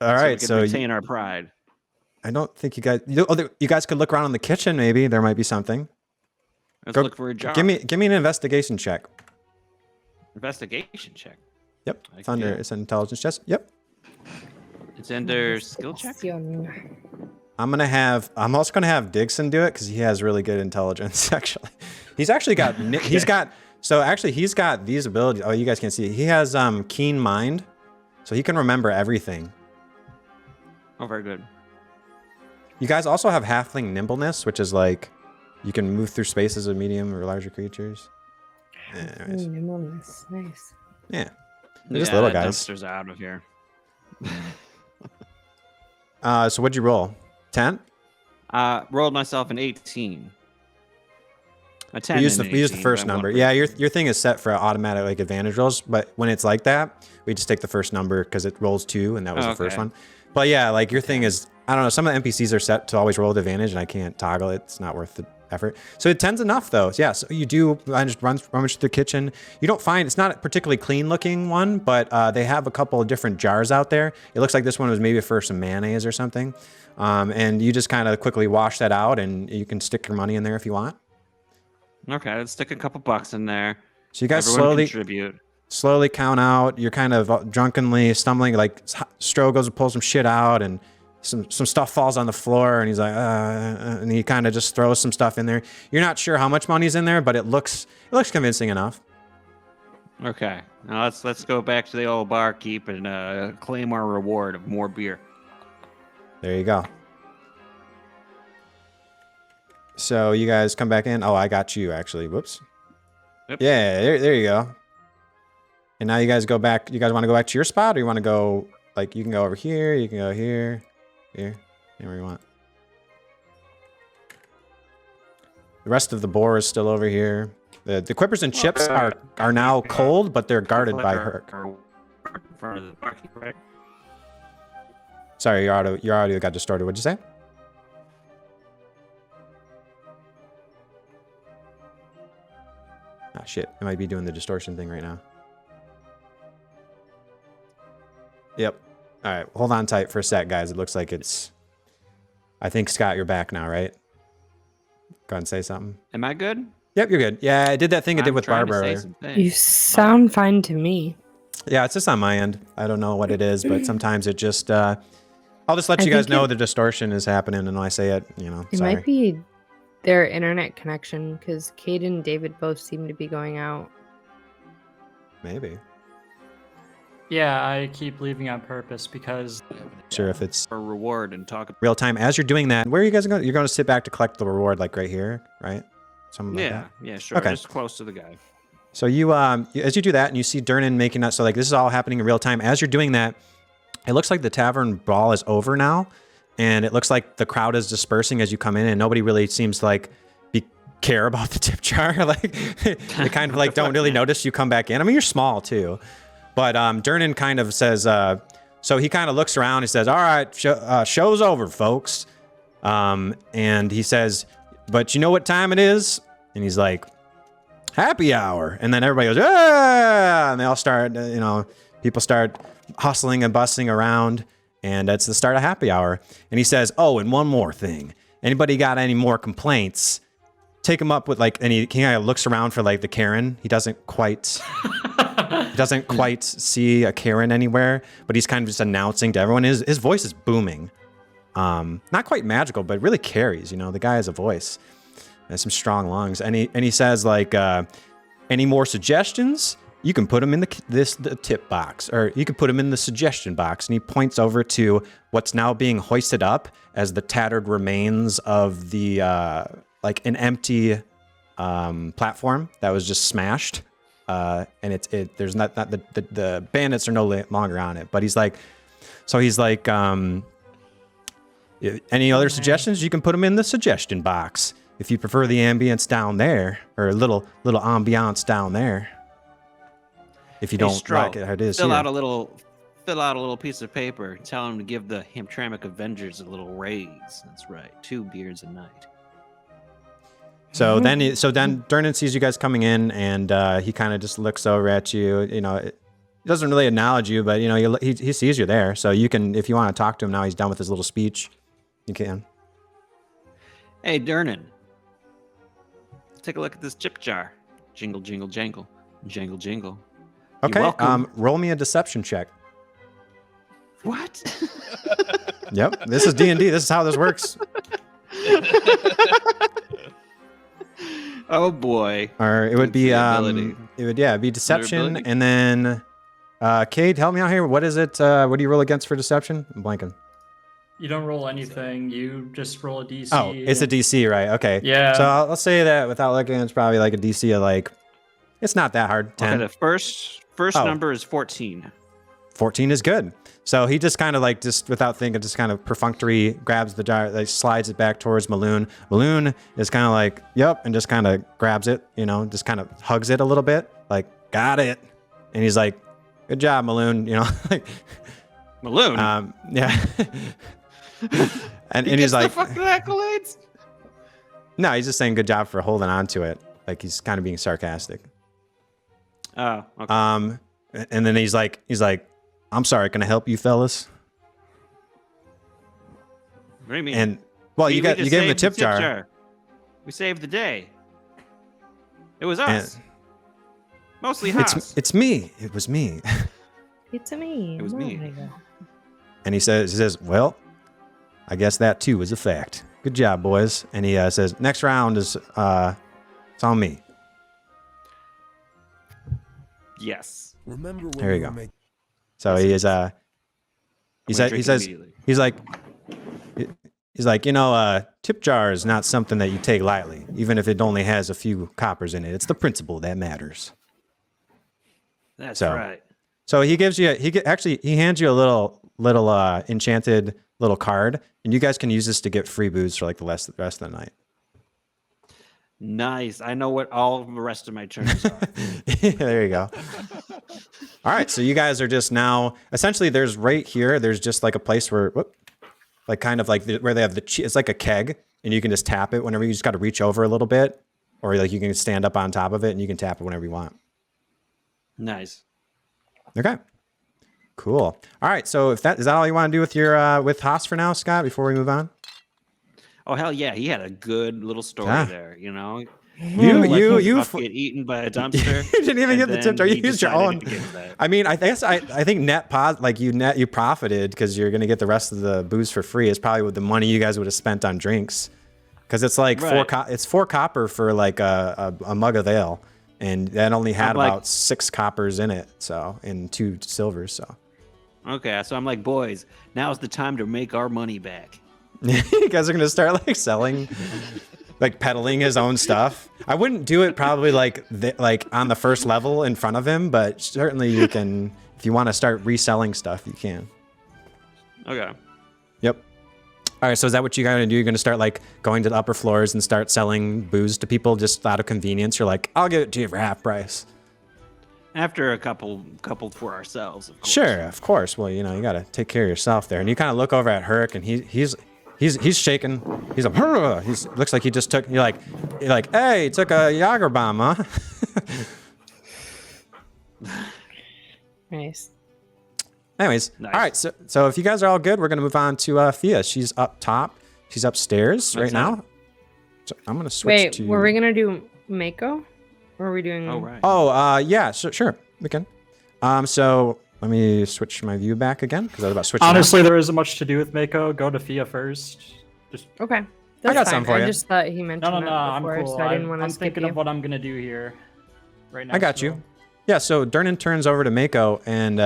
All right. So So we can retain our pride. I don't think you guys, you guys could look around in the kitchen. Maybe there might be something. Let's Go- look for a jar. Give me an investigation check. Investigation check. Yep. I It's under, can. it's an intelligence test. Yep. It's under skill check. I'm also gonna have Dixon do it because he has really good intelligence. Actually, he's got these abilities. Oh, you guys can't see it. He has keen mind, so he can remember everything. Oh, very good. You guys also have halfling nimbleness, which is like you can move through spaces of medium or larger creatures. Anyways. Nice. Yeah, they're just little guys. Dumpster's out of here. So what'd you roll? 10? Rolled myself an 18. A 10. We use and the an 18, first but I'm number. one Yeah, your thing is set for automatic like advantage rolls, but when it's like that, we just take the first number because it rolls 2, and that was the first Okay. one. But yeah, like your thing is, I don't know. Some of the NPCs are set to always roll with advantage, and I can't toggle it. It's not worth the effort. So 10's enough though. Yeah, so you do just rummage through the kitchen. You don't find, it's not a particularly clean looking one, but they have a couple of different jars out there. It looks like this one was maybe for some mayonnaise or something. And you just kind of quickly wash that out, and you can stick your money in there if you want. Okay, let's stick a couple bucks in there. So you guys Everyone contribute. slowly count out. You're kind of drunkenly stumbling, like Stro goes to pull some shit out, and some stuff falls on the floor, and he's like, and he kind of just throws some stuff in there. You're not sure how much money's in there, but it looks convincing enough. Okay, now let's go back to the old barkeep and claim our reward of more beer. There you go. So you guys come back in. Oh, I got you actually. Whoops. Yep. Yeah, there you go. And now you guys go back. You guys want to go back to your spot, or you want to go, like, you can go over here, you can go here, anywhere you want. The rest of the boar is still over here. The quippers and chips are now cold, but they're guarded by Hurk. In front of the barkeep, right? Sorry, your audio got distorted. What'd you say? Ah, shit. I might be doing the distortion thing right now. Yep. All right. Hold on tight for a sec, guys. It looks like it's I think Scott, you're back now, right? Go ahead and say something. Am I good? Yep, you're good. Yeah, I did that thing I did with trying to Barbara say earlier. some things. You sound fine to me. Yeah, it's just on my end. I don't know what it is, but sometimes it just. I'll just let you guys know the distortion is happening, and when I say it, you know. It Sorry. might be their internet connection because Kate and David both seem to be going out. Maybe. Yeah, I keep leaving on purpose because Sure, if it's For reward and talk. real time. As you're doing that, where are you guys going? You're going to sit back to collect the reward, like right here, right? Something like Yeah, that. yeah, sure. Okay. Just close to the guy. So as you do that, and you see Durnan making that, so like this is all happening in real time. As you're doing that, it looks like the tavern brawl is over now, and it looks like the crowd is dispersing as you come in, and nobody really seems to like care about the tip jar. Like they kind of like don't really notice you come back in. I mean, you're small too, but Durnan kind of says. So he kind of looks around. He says, "All right, show's over, folks," and he says, "But you know what time it is?" And he's like, "Happy hour." And then everybody goes, "Ah!" And they all start, people start hustling and bustling around. And it's the start of happy hour. And he says, "Oh, and one more thing. Anybody got any more complaints? Take them up with like," and he kind of looks around for like the Karen. He doesn't quite see a Karen anywhere, but he's kind of just announcing to everyone. His voice is booming. Not quite magical, but really carries, the guy has a voice. And some strong lungs, and he says like, "Any more suggestions? You can put them in the tip box, or you can put them in the suggestion box." And he points over to what's now being hoisted up as the tattered remains of the like an empty platform that was just smashed, and there's not the bandits are no longer on it. But he's like, "Any other suggestions? You can put them in the suggestion box. If you prefer the ambience down there, or a little ambiance down there. If you don't like it how it is Fill here." out a little piece of paper. Tell him to give the Hamtramck Avengers a little raise. That's right, 2 beers a night. So then Durnan sees you guys coming in, and he kind of just looks over at you. He doesn't really acknowledge you, but he sees you there. So you can, if you want to talk to him now, he's done with his little speech. You can. Hey, Durnan. Take a look at this chip jar. Jingle, jingle, jangle. Jangle, jingle. You're Okay. welcome. Roll me a deception check. What? Yep. This is D&D. This is how this works. Oh boy. Or it would be ability. be deception, ability? and then Cade, help me out here. What is it? What do you roll against for deception? I'm blanking. you don't roll anything. You just roll a DC. Oh, it's a DC, right? Okay. Yeah. So I'll say that without looking, it's probably like a DC of like, it's not that hard. 10. Okay, the first Oh. number is 14. 14 is good. So he just kind of like, just without thinking, just kind of perfunctory grabs the jar, like slides it back towards Maloon. Maloon is kind of like, yep, and just kind of grabs it, just kind of hugs it a little bit, like, got it. And he's like, good job, Maloon, like, Maloon? yeah. and He he's gets like, the fucking accolades? no, he's just saying good job for holding on to it. Like he's kind of being sarcastic. Oh, okay. And then he's like, I'm sorry, can I help you fellas? What do you mean? And well, you just gave him a saved the tip jar. We saved the day. It was us. And Mostly Haas. it's me. It was me. It's me. It was me. Mario. And he says, well, I guess that too is a fact. Good job, boys. And he says, next round is it's on me. Yes. Remember when There you we go. were making So he is I'm gonna drink he says immediately. he's like, tip jar is not something that you take lightly, even if it only has a few coppers in it. It's the principle that matters. That's So- right. So he gives you he hands you a little enchanted little card, and you guys can use this to get free booze for like the rest of the night. Nice. I know what all of the rest of my turns are. There you go. All right, so you guys are just now essentially there's right here. There's just like a place where, like kind of like where they have it's like a keg, and you can just tap it whenever you just got to reach over a little bit, or like you can stand up on top of it and you can tap it whenever you want. Nice. Okay. Cool. All right. So if is that all you want to do with your with Haas for now, Scott? Before we move on. Oh hell yeah, he had a good little story Yeah. there. You know, You get eaten by a dumpster. you didn't even and get the tip jar. You he used your decided own. to give that. I mean, I think you profited because you're gonna get the rest of the booze for free. It's probably with the money you guys would have spent on drinks, because it's like Right. it's 4 copper for like a mug of ale, and that only had I'm like- about 6 coppers in it, so and 2 silvers. So Okay, so I'm like, boys, now's the time to make our money back. you guys are gonna start like selling. Like peddling his own stuff. I wouldn't do it probably like on the first level in front of him, but certainly you can, if you want to start reselling stuff, you can. Okay. Yep. All right, so is that what you gotta do? You're gonna start like going to the upper floors and start selling booze to people just out of convenience? You're like, I'll give it to you for half price. After a couple for ourselves, of course. Sure, of course. Well, you know, you gotta take care of yourself there. And you kind of look over at Hurk, and he's shaking. He's like, looks like he just took. You're like, hey, he took a Jager bomb, huh? Nice. Anyways, Nice. all right. So if you guys are all good, we're gonna move on to Fiahd. She's up top. She's upstairs right now. So I'm gonna switch Wait, to. were we gonna do Mako? Or are we doing? Oh right. Oh, yeah, sure, we can. So let me switch my view back again because I was about switching. Honestly, there isn't much to do with Mako. Go to Fiahd first. Just Okay. I That's got fine. some for you. I just thought he mentioned no. that I'm before, cool. so I didn't want I'm to skip thinking you. of what I'm gonna do here. Right now. I got you. Yeah. So Durnan turns over to Mako, and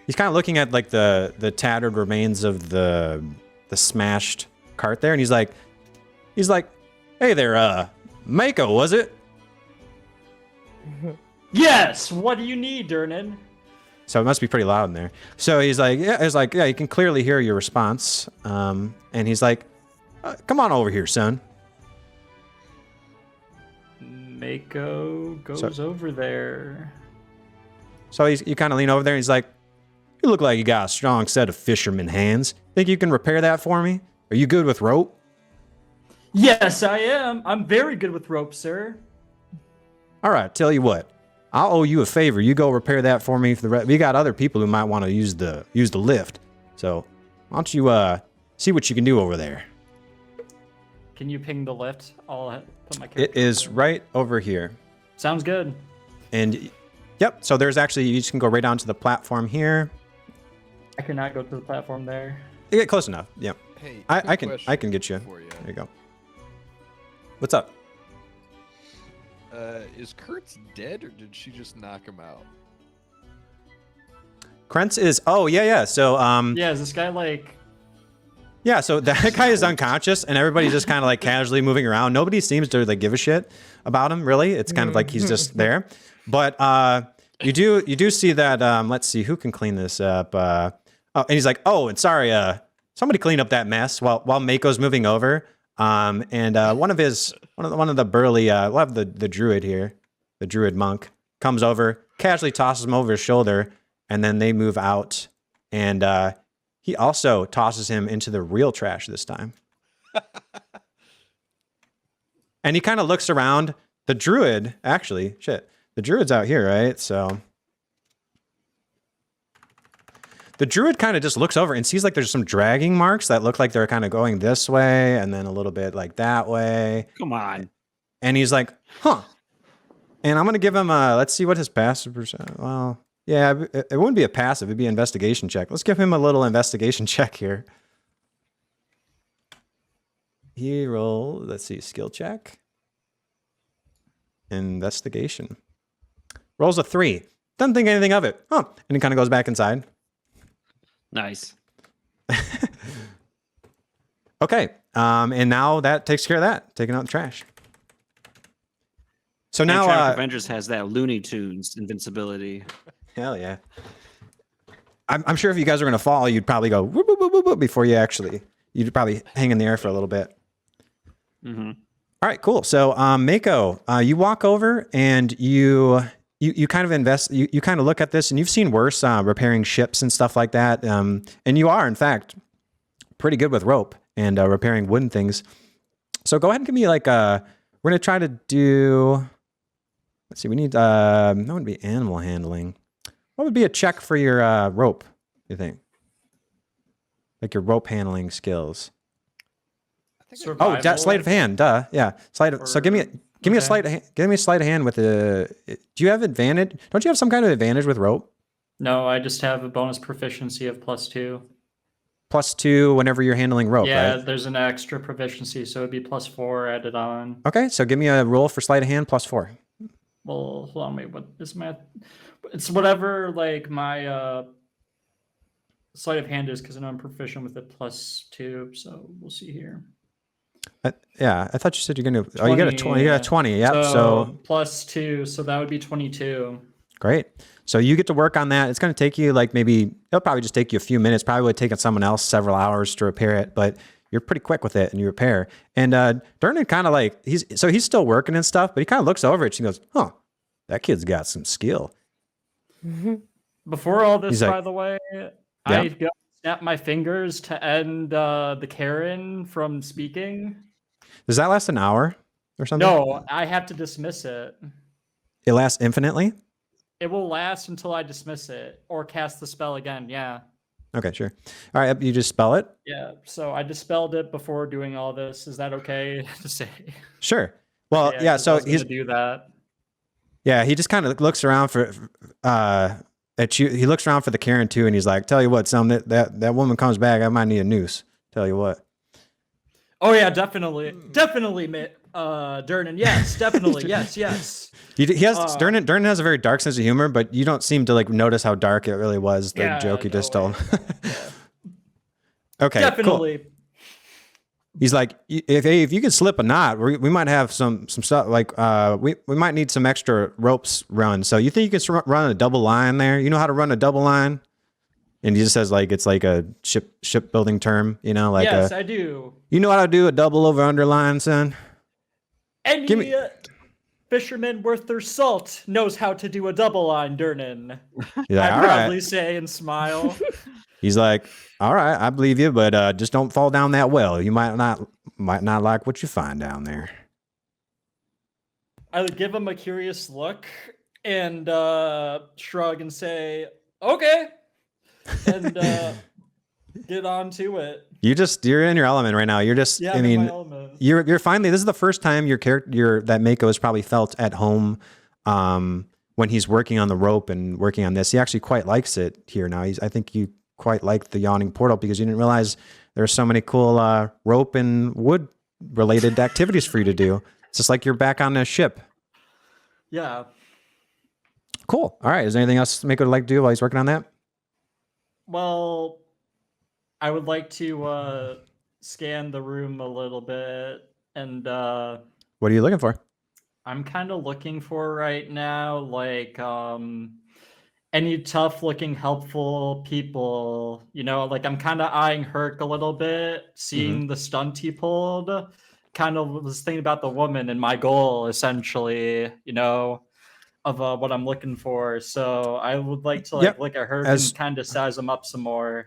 he's kind of looking at like the tattered remains of the smashed cart there, and he's like, hey there, Mako, was it? Yes. What do you need, Durnan? So it must be pretty loud in there. So he's like, yeah, you can clearly hear your response. And he's like, come on over here, son. Mako goes over there. So you kind of lean over there, and he's like, you look like you got a strong set of fisherman hands. Think you can repair that for me? Are you good with rope? Yes, I am. I'm very good with rope, sir. All right, tell you what. I'll owe you a favor. You go repair that for me. We got other people who might want to use the lift. So why don't you see what you can do over there? Can you ping the lift? I'll put my It character is there. right over here. Sounds good. And yep, so there's actually, you just can go right onto the platform here. I cannot go to the platform there. You get close enough. Yep. Hey, I quick can question get you. for you. There you go. What's up? Is Kurtz dead, or did she just knock him out? Krentz is, oh yeah. So Yeah, is this guy like... yeah, so that guy is unconscious, and everybody's just kind of like casually moving around. Nobody seems to like give a shit about him, really. It's kind of like he's just there. But you do see that. Let's see, who can clean this up? Oh, and he's like, oh, and sorry, somebody clean up that mess while Mako's moving over. And one of the burly, we'll have the druid here, the druid monk, comes over, casually tosses him over his shoulder, and then they move out, and he also tosses him into the real trash this time. And he kind of looks around. The druid, actually, the druid's out here, right? So the druid kind of just looks over and sees like there's some dragging marks that look like they're kind of going this way and then a little bit like that way. Come on. And he's like, huh. And I'm going to give him let's see what his passive percent. Well, yeah, it wouldn't be a passive. It'd be an investigation check. Let's give him a little investigation check here. He rolled, let's see, skill check. Investigation. Rolls a 3. Doesn't think anything of it. Huh. And he kind of goes back inside. Nice. Okay. And now that takes care of that. Taking out the trash. So now, Avengers has that Looney Tunes invincibility. hell yeah. I'm sure if you guys were going to fall, you'd probably go whoop, whoop, whoop, whoop, whoop before you'd probably hang in the air for a little bit. Mm-hmm. All right, cool. So, Mako, you walk over and you kind of invest, you kind of look at this, and you've seen worse repairing ships and stuff like that. And you are, in fact, pretty good with rope and repairing wooden things. So go ahead and give me like, we're going to try to do, let's see, we need, that would be animal handling. What would be a check for your rope, you think? Like your rope handling skills. I Survival. sleight of hand. Duh. Yeah. So give me a okay. sleight of hand with a. Do you have advantage? Don't you have some kind of advantage with rope? No, I just have a bonus proficiency of +2. +2 whenever you're handling rope, Yeah, right? there's an extra proficiency, so it'd be +4 added on. Okay, so give me a roll for sleight of hand +4. Well, hold on, wait, what is my? It's whatever like my sleight of hand is, because I know I'm proficient with it +2. So we'll see here. Yeah, I thought you said you're gonna. Oh, you got a 20. You got a 20. Yep. So +2, so that would be 22. great. So you get to work on that. It's going to take you like it'll probably just take you a few minutes. Probably would take someone else several hours to repair it, but you're pretty quick with it and you repair. And Durnan kind of like he's still working and stuff, but he kind of looks over it and he goes, "Huh, that kid's got some skill." Before all this, He's like, by the way, I go snap my fingers to end the Karen from speaking. Does that last an hour or something? No, I have to dismiss it. It lasts infinitely. It will last until I dismiss it or cast the spell again. Yeah. Okay, sure. All right, you just spell it. Yeah. So I dispelled it before doing all this. Is that okay to say? Sure. Well, yeah. 'cause I So was gonna do that. Yeah, he just kind of looks around for at you. He looks around for the Karen too, and he's like, "Tell you what, son, that woman comes back, I might need a noose. Tell you what." Oh yeah, definitely, Durnan. Yes, definitely, yes. He has Durnan has a very dark sense of humor, but you don't seem to like notice how dark it really was. The joke he just told. Okay, Definitely. Cool. He's like, if you can slip a knot, we might have some stuff like we might need some extra ropes run. So you think you can run a double line there? You know how to run a double line? And he just says like it's like a shipbuilding term, you know, like yes, I do. You know how to do a double over underline, son? Any fisherman worth their salt knows how to do a double line, Durnan. Like, I proudly say and smile. He's like, all right, I believe you, but just don't fall down that well. You might not like what you find down there. I would give him a curious look and shrug and say, okay, and get on to it. You're in your element right now. You're just, Yeah, I mean, in my element. you're finally, this is the first time that Mako has probably felt at home when he's working on the rope and working on this. He actually quite likes it here now. I think you quite like the Yawning Portal because you didn't realize there are so many cool rope and wood related activities for you to do. It's just like you're back on a ship. Yeah. Cool. All right. Is there anything else Mako would like to do while he's working on that? Well, I would like to scan the room a little bit, and What are you looking for? I'm kind of looking for right now, like any tough-looking, helpful people. You know, like I'm kind of eyeing Hurk a little bit, seeing the stunt he pulled. Kind of was thinking about the woman and my goal, essentially. You know, of what I'm looking for. So I would like to look at Hurk and kind of size him up some more.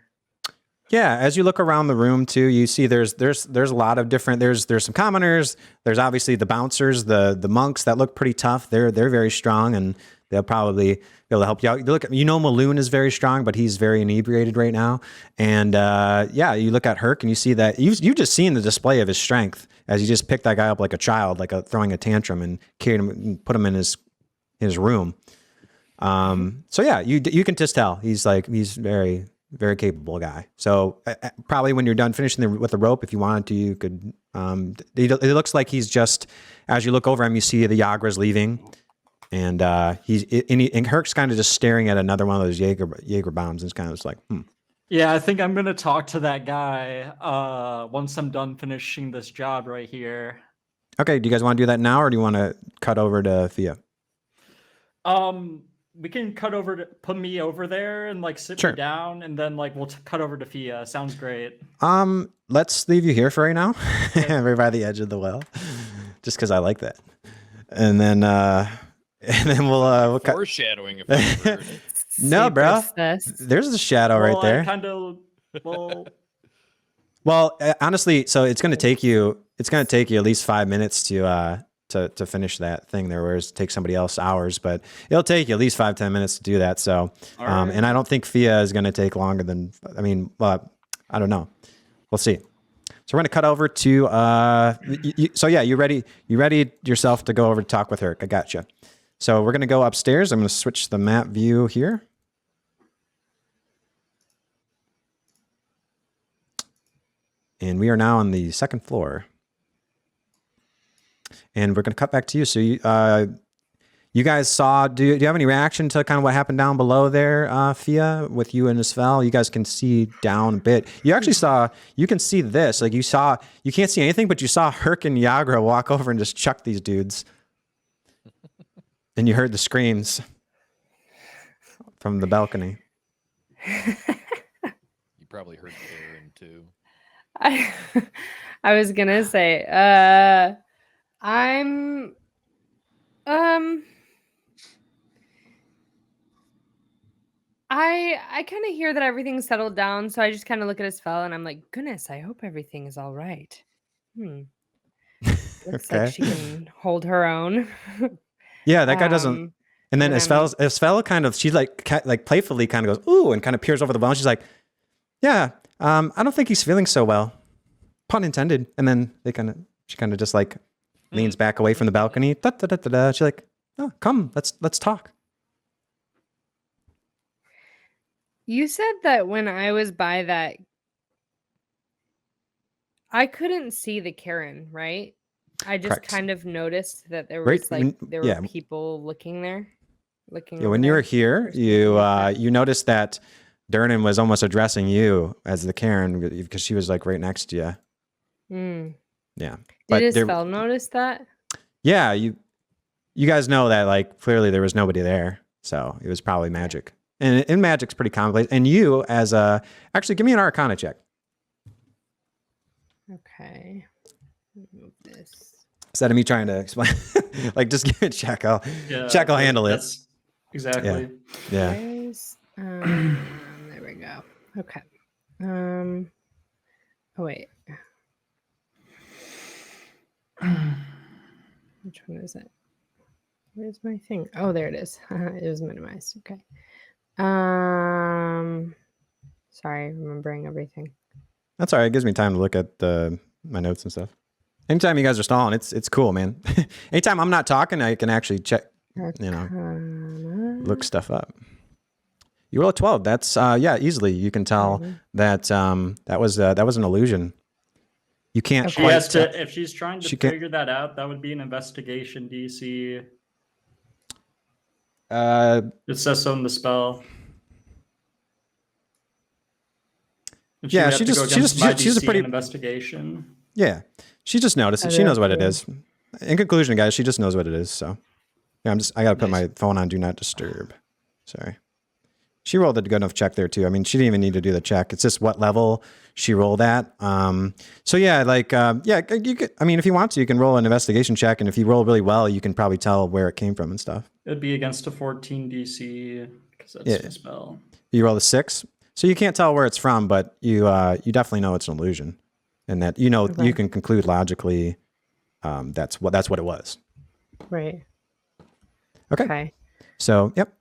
Yeah, as you look around the room too, you see there's a lot of different. There's some commoners. There's obviously the bouncers, the monks that look pretty tough. They're very strong and they'll probably be able to help you out. You know, Maloon is very strong, but he's very inebriated right now. And you look at Hurk and you see that you've just seen the display of his strength as he just picked that guy up like a child, throwing a tantrum and carried him and put him in his room. So yeah, you can just tell he's very, very capable guy. So probably when you're done finishing with the rope, if you wanted to, you could. It looks like he's just, as you look over him, you see the Yagra's leaving, and Hurk's kind of just staring at another one of those Jaeger bombs, and it's kind of just like, Yeah, I think I'm gonna talk to that guy once I'm done finishing this job right here. Okay, do you guys want to do that now, or do you want to cut over to Fiahd? We can cut over to put me over there and sit me down, and then we'll cut over to Fiahd. Sounds great. Let's leave you here for right now. We're by the edge of the well, just because I like that. And then we'll cut. Foreshadowing. If I've heard. No, bro. There's a shadow right there. Well, honestly, so it's going to take you at least 5 minutes to finish that thing there, whereas it takes somebody else hours, but it'll take you at least 5-10 minutes to do that. So, right. And I don't think Fiahd is going to take longer than, I don't know. We'll see. So we're gonna cut over to so yeah, you ready yourself to go over to talk with Hurk. I gotcha. So we're gonna go upstairs. I'm gonna switch the map view here. And we are now on the second floor. And we're gonna cut back to you. So you guys saw, do you have any reaction to kind of what happened down below there, Fiahd, with you and Isfel? You guys can see down a bit. You actually saw, you can see this. Like you can't see anything, but you saw Hurk and Yagra walk over and just chuck these dudes. And you heard the screams from the balcony. You probably heard Karen too. I was gonna say, I'm I kind of hear that everything's settled down, so I just kind of look at his fell and I'm like, goodness, I hope everything is all right. Looks Okay. like she can hold her own. Yeah, that guy doesn't. And then and Isfel kind of, she like playfully kind of goes, ooh, and kind of peers over the wall. And she's like, yeah, I don't think he's feeling so well. Pun intended. And then she kind of just like leans back away from the balcony. Da, da, da, da, da. She's like, oh, come, let's talk. You said that when I was by that, I couldn't see the Karen, right? I just Correct. kind of noticed that there Right, was like there were yeah. people looking there. Yeah, when you were here, you noticed that Durnan was almost addressing you as the Karen because she was like right next to you. Yeah. Did his spell notice that? Yeah, you guys know that like clearly there was nobody there, so it was probably magic. And magic's pretty commonplace. And you as a actually give me an Arcana check. Okay. Move this. Instead of me trying to explain, like just give me a check. I'll handle it. Exactly. Yeah. There we go. Okay. Oh wait. Which one is it? Where's my thing? Oh, there it is. It was minimized. Okay. Sorry, remembering everything. That's all right. It gives me time to look at my notes and stuff. Anytime you guys are stalling, it's cool, man. Anytime I'm not talking, I can actually check, look stuff up. You roll a 12. That's yeah, easily you can tell that that was an illusion. You can't. She has to, if she's trying to figure that out, that would be an investigation DC. It says so in the spell. Yeah, she's a pretty investigation. Yeah, she just noticed it. She knows what it is. In conclusion, guys, she just knows what it is. So yeah, I gotta put my phone on do not disturb. Sorry. She rolled a good enough check there too. I mean, she didn't even need to do the check. It's just what level she rolled at. So yeah, like yeah, you could. I mean, if you want to, you can roll an investigation check, and if you roll really well, you can probably tell where it came from and stuff. It'd be against a 14 DC because that's the spell. You roll a 6, so you can't tell where it's from, but you definitely know it's an illusion, and that you can conclude logically that's what it was. Right. Okay. So yep.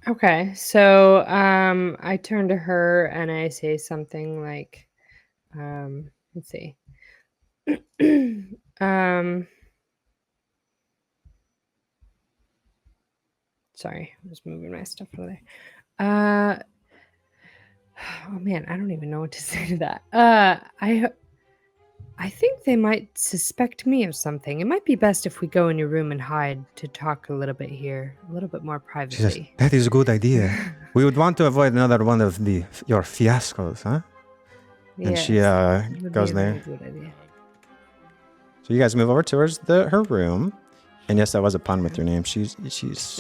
Okay, so I turn to her and I say something like, let's see. Sorry, I'm just moving my stuff over there. Oh man, I don't even know what to say to that. I think they might suspect me of something. It might be best if we go in your room and hide to talk a little bit here, a little bit more privately. She says, that is a good idea. We would want to avoid another one of your fiascos, huh? And she goes there. Good idea. So you guys move over towards her room. And yes, that was a pun with your name. She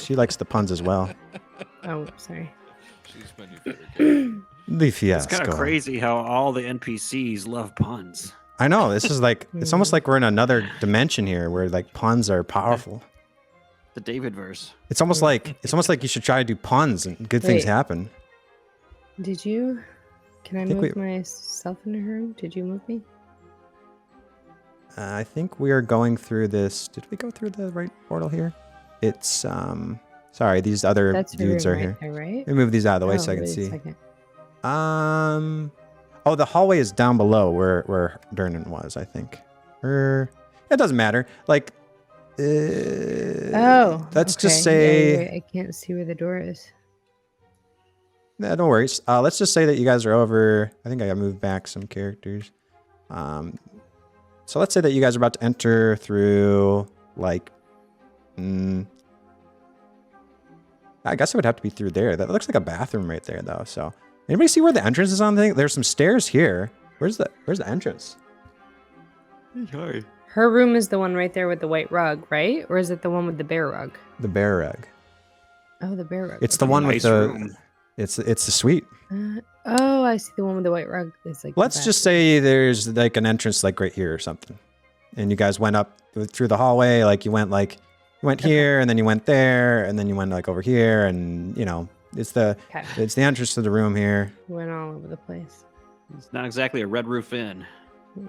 likes the puns as well. Oh, sorry. She's my new favorite character. The fiasco. It's kind of crazy how all the NPCs love puns. I know. This is like, it's almost like we're in another dimension here where like puns are powerful. The David verse. It's almost like you should try to do puns and good things happen. Can I move myself into her room? Did you move me? I think we are going through this. Did we go through the right portal here? It's, sorry, these other dudes are here. There, right? Let me move these out of the way so I can see. Oh, the hallway is down below where Durnan was, I think. Or it doesn't matter. Like, let's just say. Yeah, you're right. I can't see where the door is. Yeah, no worries. Let's just say that you guys are over. I think I gotta move back some characters. So let's say that you guys are about to enter through, like, I guess it would have to be through there. That looks like a bathroom right there, though. So, anybody see where the entrance is on the thing? There's some stairs here. Where's the entrance? Sorry. Her room is the one right there with the white rug, right? Or is it the one with the bear rug? The bear rug. Oh, the bear rug. It's the one with Nice the. room. It's the suite. Oh, I see the one with the white rug. It's like. Let's just say there's like an entrance like right here or something, and you guys went up through the hallway. Like you went here, and then you went there, and then you went like over here, and it's the entrance to the room here. Went all over the place. It's not exactly a Red Roof Inn.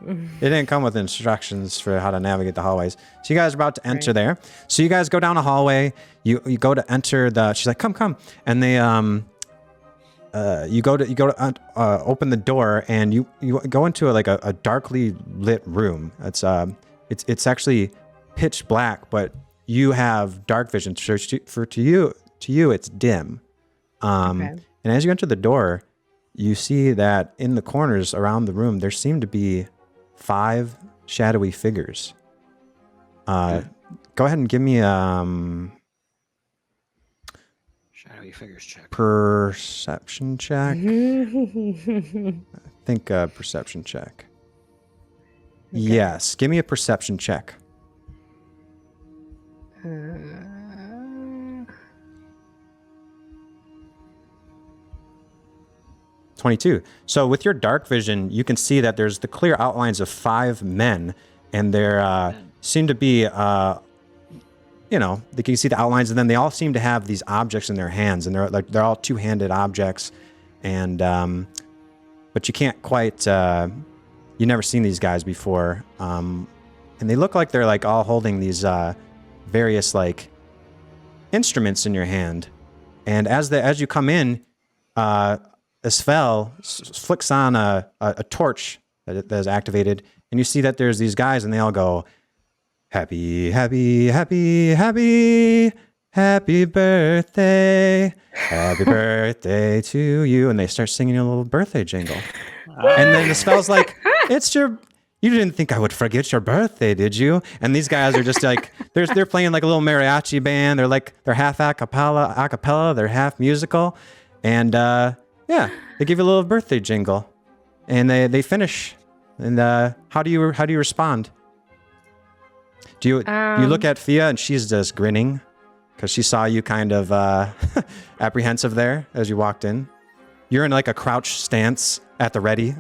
It didn't come with instructions for how to navigate the hallways. So you guys are about to enter there. So you guys go down a hallway. You go to enter the. She's like, come, and they you go to open the door, and you go into a darkly lit room. It's actually pitch black, but you have dark vision. So to you it's dim. And as you enter the door, you see that in the corners around the room there seem to be 5 shadowy figures. Go ahead and give me Shadowy figures check. perception check. I think perception check. Okay. Yes, give me a perception check. 22. So with your dark vision, you can see that there's the clear outlines of 5 men, and there seem to be, they can see the outlines, and then they all seem to have these objects in their hands, and they're all two-handed objects, and but you can't quite, you've never seen these guys before, and they look like they're like all holding these various like instruments in your hand, and as you come in, Esfel flicks on a torch that is activated, and you see that there's these guys, and they all go, happy, happy, happy, happy, happy birthday to you, and they start singing a little birthday jingle. And then Esfel's like, you didn't think I would forget your birthday, did you? And these guys are just like, they're playing like a little mariachi band. They're half a cappella, they're half musical, and yeah, they give you a little birthday jingle, and they finish. And how do you respond? Do you look at Fia and she's just grinning because she saw you kind of apprehensive there as you walked in? You're in like a crouch stance at the ready.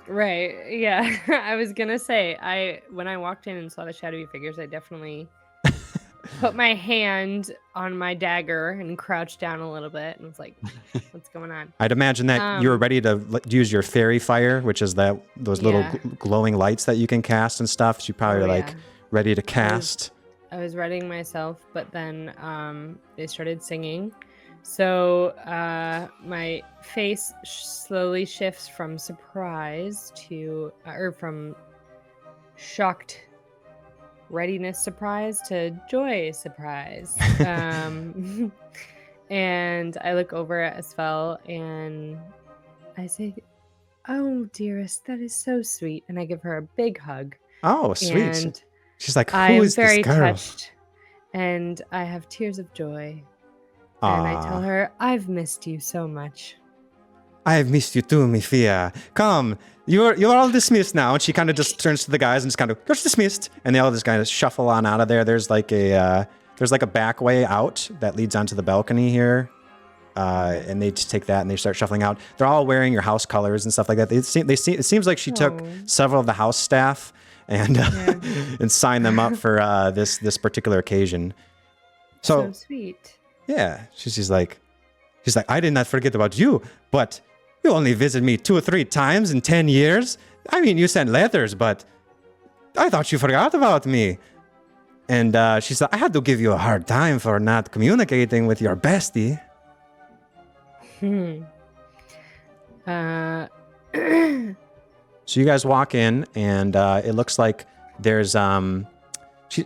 Right. Yeah. I was gonna say when I walked in and saw the shadowy figures, I definitely put my hand on my dagger and crouched down a little bit and was like, what's going on? I'd imagine that you were ready to use your fairy fire, which is those little glowing lights that you can cast and stuff. So you probably ready to cast. I was readying myself, but then they started singing. So my face slowly shifts from surprise to, or from shocked readiness surprise to joy surprise. And I look over at Esfel and I say, oh, dearest, that is so sweet. And I give her a big hug. Oh, sweet. And she's like, I who am is very this girl? touched. And I have tears of joy. Aww. And I tell her, I've missed you so much. I have missed you too, mi Fia. Come, you're all dismissed now. And she kind of just turns to the guys and just kind of, you're dismissed. And they all just kind of shuffle on out of there. There's like a back way out that leads onto the balcony here. And they just take that and they start shuffling out. They're all wearing your house colors and stuff like that. It seems like she took several of the house staff and and signed them up for this particular occasion. So sweet. Yeah, she's like, I did not forget about you, but you only visit me 2 or 3 times in 10 years. I mean, you sent letters, but I thought you forgot about me. And she's like, I had to give you a hard time for not communicating with your bestie. So you guys walk in, and it looks like there's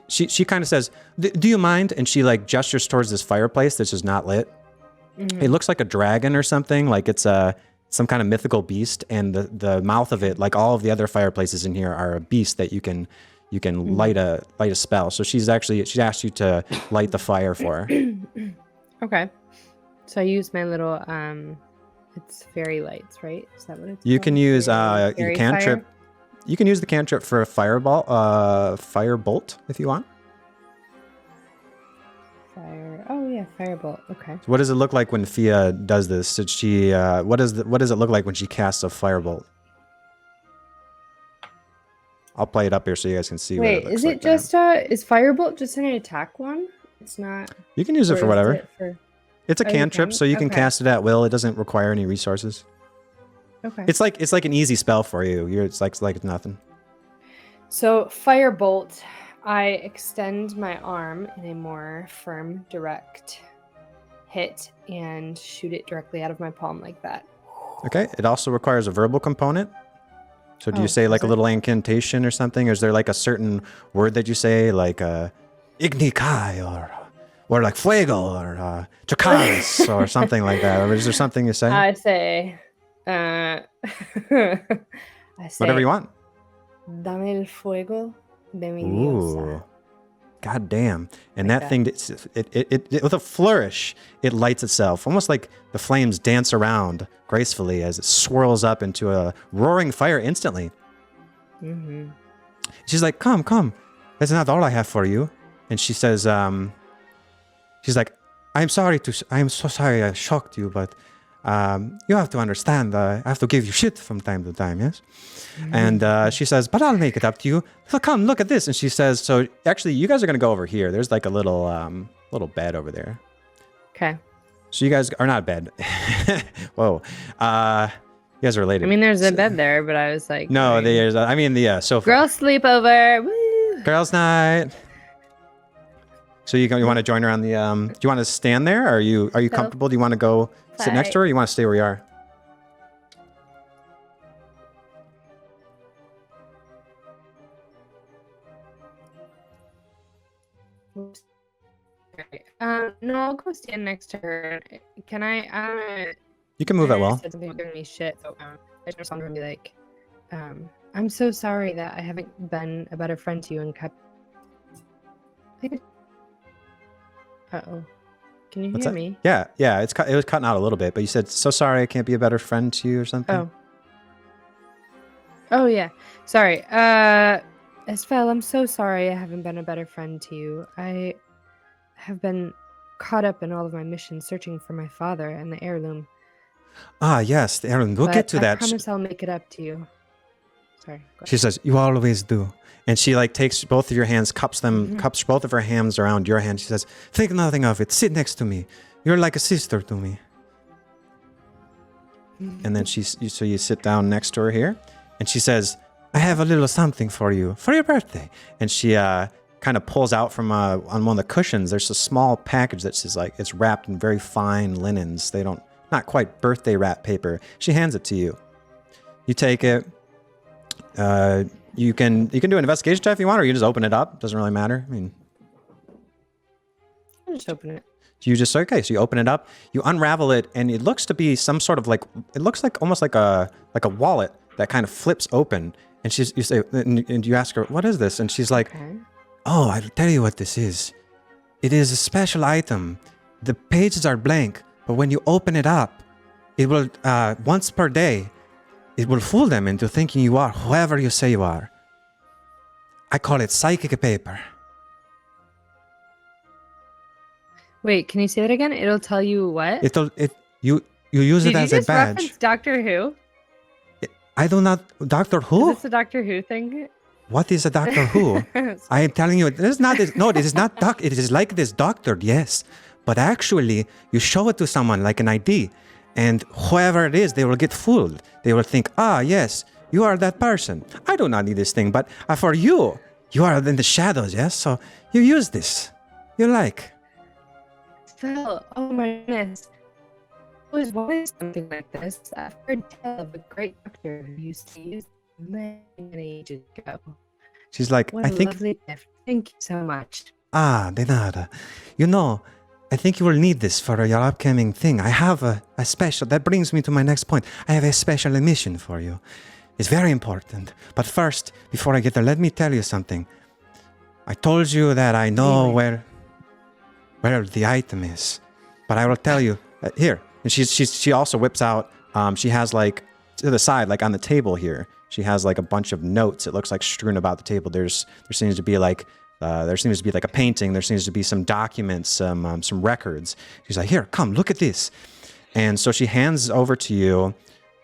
she kind of says, "Do you mind?" And she like gestures towards this fireplace that's just not lit. It looks like a dragon or something, like it's some kind of mythical beast, and the mouth of it, like all of the other fireplaces in here, are a beast that you can light a spell. So she's asked you to light the fire for her. Okay. So I use my little it's fairy lights, right? Is that what it's You called? can use Fairy cantrip. fire? You can use the cantrip for a firebolt if you want. Fire. Oh yeah, firebolt. Okay. So what does it look like when Fiahd does this? Did she what does it look like when she casts a firebolt? I'll play it up here so you guys can see. Wait, what it looks is like it just is firebolt just an attack one? It's not. You can use it or for is whatever. it for- It's a Oh, you cantrip, can? so you can Okay. cast it at will. It doesn't require any resources. Okay. It's like an easy spell for you. It's like nothing. So firebolt, I extend my arm in a more firm, direct hit and shoot it directly out of my palm like that. Okay. It also requires a verbal component. So do Oh, you say like does a it? little incantation or something? Or is there like a certain word that you say, like Igni Kai or like Fuego or Chakaris or something like that? Or is there something you say? I say, I say, Whatever you want. Dame el fuego de mi diosa. Ooh. God damn. And Like that thing, it with a flourish, it lights itself. Almost like the flames dance around gracefully as it swirls up into a roaring fire instantly. Mm-hmm. She's like, come. That's not all I have for you. And she says, she's like, I am so sorry I shocked you, but you have to understand, I have to give you shit from time to time, yes? And she says, but I'll make it up to you. So come, look at this. And she says, so actually, you guys are going to go over here. There's like a little bed over there. Okay. So you guys are not bed. Whoa. You guys are related. I mean, there's a bed there, but I was like, no, alright. there's, the sofa. Girl sleepover. Woo! Girls' night. So you want to join her on the, do you want to stand there? Or are you comfortable? Do you want to go sit next to her, or you want to stay where you are? Oops. Alright. No, I'll go stand next to her. Can I? You can move that well. Said something giving me shit. So, I just want to be like, I'm so sorry that I haven't been a better friend to you and kept. Uh-oh. Can you What's hear that? me? Yeah. It was cutting out a little bit, but you said, so sorry I can't be a better friend to you or something. Oh. Oh yeah. Sorry. Esfel, I'm so sorry I haven't been a better friend to you. I have been caught up in all of my missions searching for my father and the heirloom. Ah, yes, the heirloom. We'll get to I that. promise I'll make it up to you. Sorry. Go She says, you always do. And she like takes both of your hands, cups both of her hands around your hand. She says, think nothing of it. Sit next to me. You're like a sister to me. And then so you sit down next to her here. And she says, I have a little something for you for your birthday. And she kind of pulls out from on one of the cushions. There's a small package that says like it's wrapped in very fine linens. Not quite birthday wrap paper. She hands it to you. You take it. You can do an investigation check if you want, or you just open it up. Doesn't really matter. I mean, I'll just open it. so you open it up, you unravel it, and it looks to be some sort of like, it looks like almost like a wallet that kind of flips open. And you say, and you ask her, what is this? And she's like, Okay. oh, I'll tell you what this is. It is a special item. The pages are blank, but when you open it up, it will, once per day, it will fool them into thinking you are whoever you say you are. I call it psychic paper. Wait, can you say that again? It'll tell you what? You use it Did you as a just badge. reference Doctor Who? I do not, Doctor Who? Is this a Doctor Who thing? What is a Doctor Who? I am telling you, this is not, no, it is not, it is like this doctor, yes. But actually, you show it to someone like an ID, and whoever it is, they will get fooled. They will think, ah, yes, you are that person. I do not need this thing, but for you, you are in the shadows, yes? So you use this. You like. Phil, oh my goodness. always wanted something like this. I've heard tell of a great doctor who used to use many, many ages ago. She's like, What I a think, lovely gift. Thank you so much. de nada. You know, I think you will need this for your upcoming thing. I have a special, that brings me to my next point. I have a special mission for you. It's very important. But first, before I get there, let me tell you something. I told you that I know where the item is, but I will tell you here. And she also whips out. She has like to the side, like on the table here. She has like a bunch of notes. It looks like strewn about the table. There seems to be like a painting. There seems to be some documents, some records. She's like, here, come, look at this. And so she hands over to you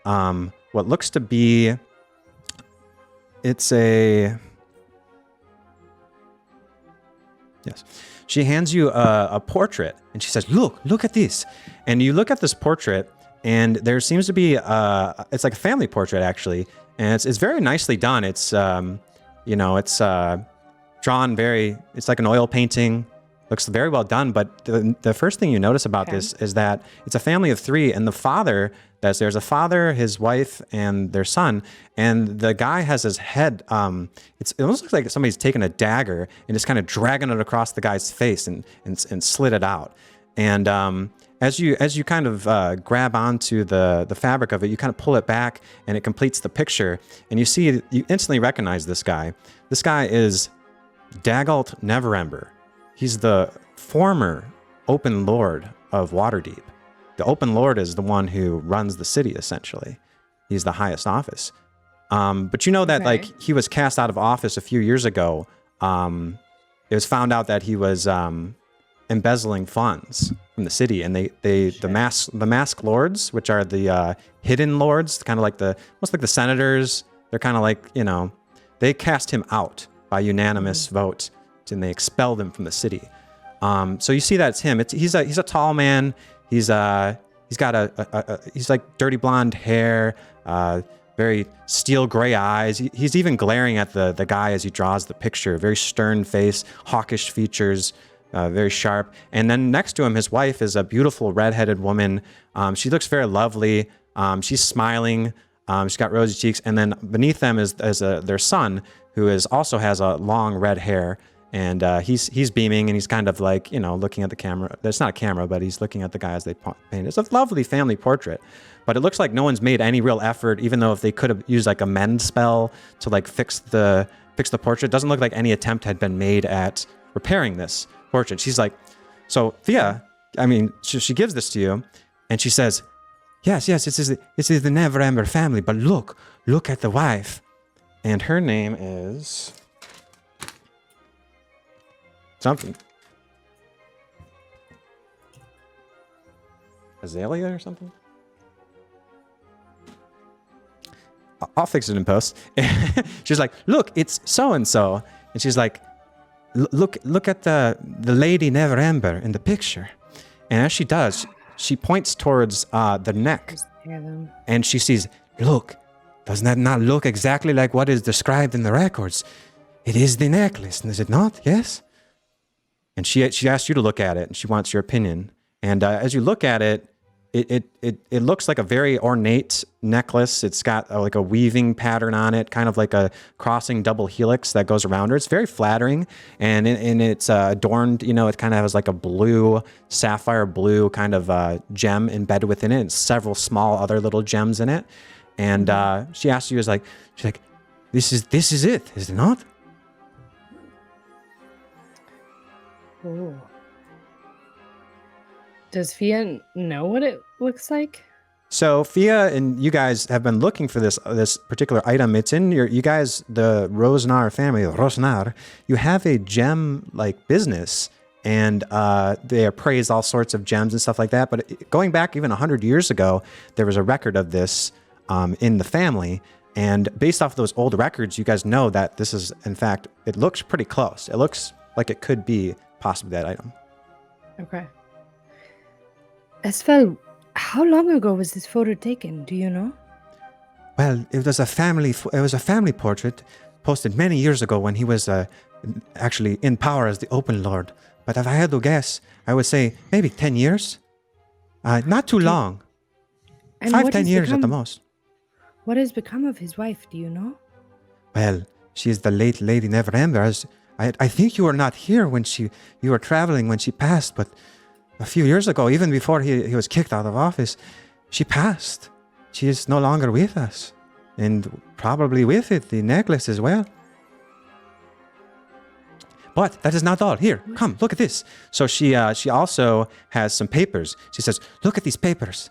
what looks to be. It's a. Yes. She hands you a portrait, and she says, look at this. And you look at this portrait, and there seems to be, it's like a family portrait, actually. And it's very nicely done. It's, it's drawn it's like an oil painting. Looks very well done. But the first thing you notice about this is that it's a family of 3, and the father, there's a father, his wife, and their son. And the guy has his head, it almost looks like somebody's taken a dagger and just kind of dragging it across the guy's face and slid it out. And as you kind of grab onto the fabric of it, you kind of pull it back, and it completes the picture. And you instantly recognize this guy. This guy is Dagalt Neverember. He's the former Open Lord of Waterdeep. The Open Lord is the one who runs the city, essentially. He's the highest office. But you know that like he was cast out of office a few years ago. It was found out that he was embezzling funds from the city, and the masked lords, which are the hidden lords, kind of like almost like the senators. They're kind of like, they cast him out by unanimous vote, and they expelled him from the city. So you see that it's him. He's a tall man. He's got he's like dirty blonde hair, very steel gray eyes. He's even glaring at the guy as he draws the picture. Very stern face, hawkish features, very sharp. And then next to him, his wife is a beautiful redheaded woman. She looks very lovely. She's smiling. She's got rosy cheeks. And then beneath them is their son, who also has a long red hair. And he's beaming, and he's kind of like, looking at the camera. It's not a camera, but he's looking at the guy as they paint. It's a lovely family portrait, but it looks like no one's made any real effort, even though if they could have used like a mend spell to like fix the portrait. It doesn't look like any attempt had been made at repairing this portrait. She's like, so Fiahd, she gives this to you, and she says, yes, this is the Neverember family, but look at the wife, and her name is something. Azalea or something? I'll fix it in post. She's like, look, it's so-and-so. And she's like, look at the lady Neverember in the picture. And as she does, she points towards the neck. And she sees, look, doesn't that not look exactly like what is described in the records? It is the necklace, is it not? Yes? And she asked you to look at it, and she wants your opinion. And as you look at it, it looks like a very ornate necklace. It's got like a weaving pattern on it, kind of like a crossing double helix that goes around her. It's very flattering, and it's adorned. It kind of has like a blue, sapphire blue kind of gem embedded within it, and several small other little gems in it. And she asked you, she's like, this is it, is it not? Oh. Does Fiahd know what it looks like? So Fiahd and you guys have been looking for this particular item. It's in you guys, the Rosznar family, Rosznar. You have a gem like business, and they appraise all sorts of gems and stuff like that. But going back even 100 years ago, there was a record of this in the family. And based off of those old records, you guys know that this is, in fact, it looks pretty close. It looks like it could be possibly that item. Okay. Esfel, how long ago was this photo taken? Do you know? Well, it was a family portrait posted many years ago when he was actually in power as the Open Lord. But if I had to guess, I would say maybe 10 years. Not too long. And 5-10 years at the most. What has become of his wife? Do you know? Well, she is the late Lady Neverember. I think you were not here when you were traveling when she passed, but a few years ago, even before he was kicked out of office, she passed. She is no longer with us. And probably with it, the necklace as well. But that is not all. Here, come, look at this. So she also has some papers. She says, look at these papers.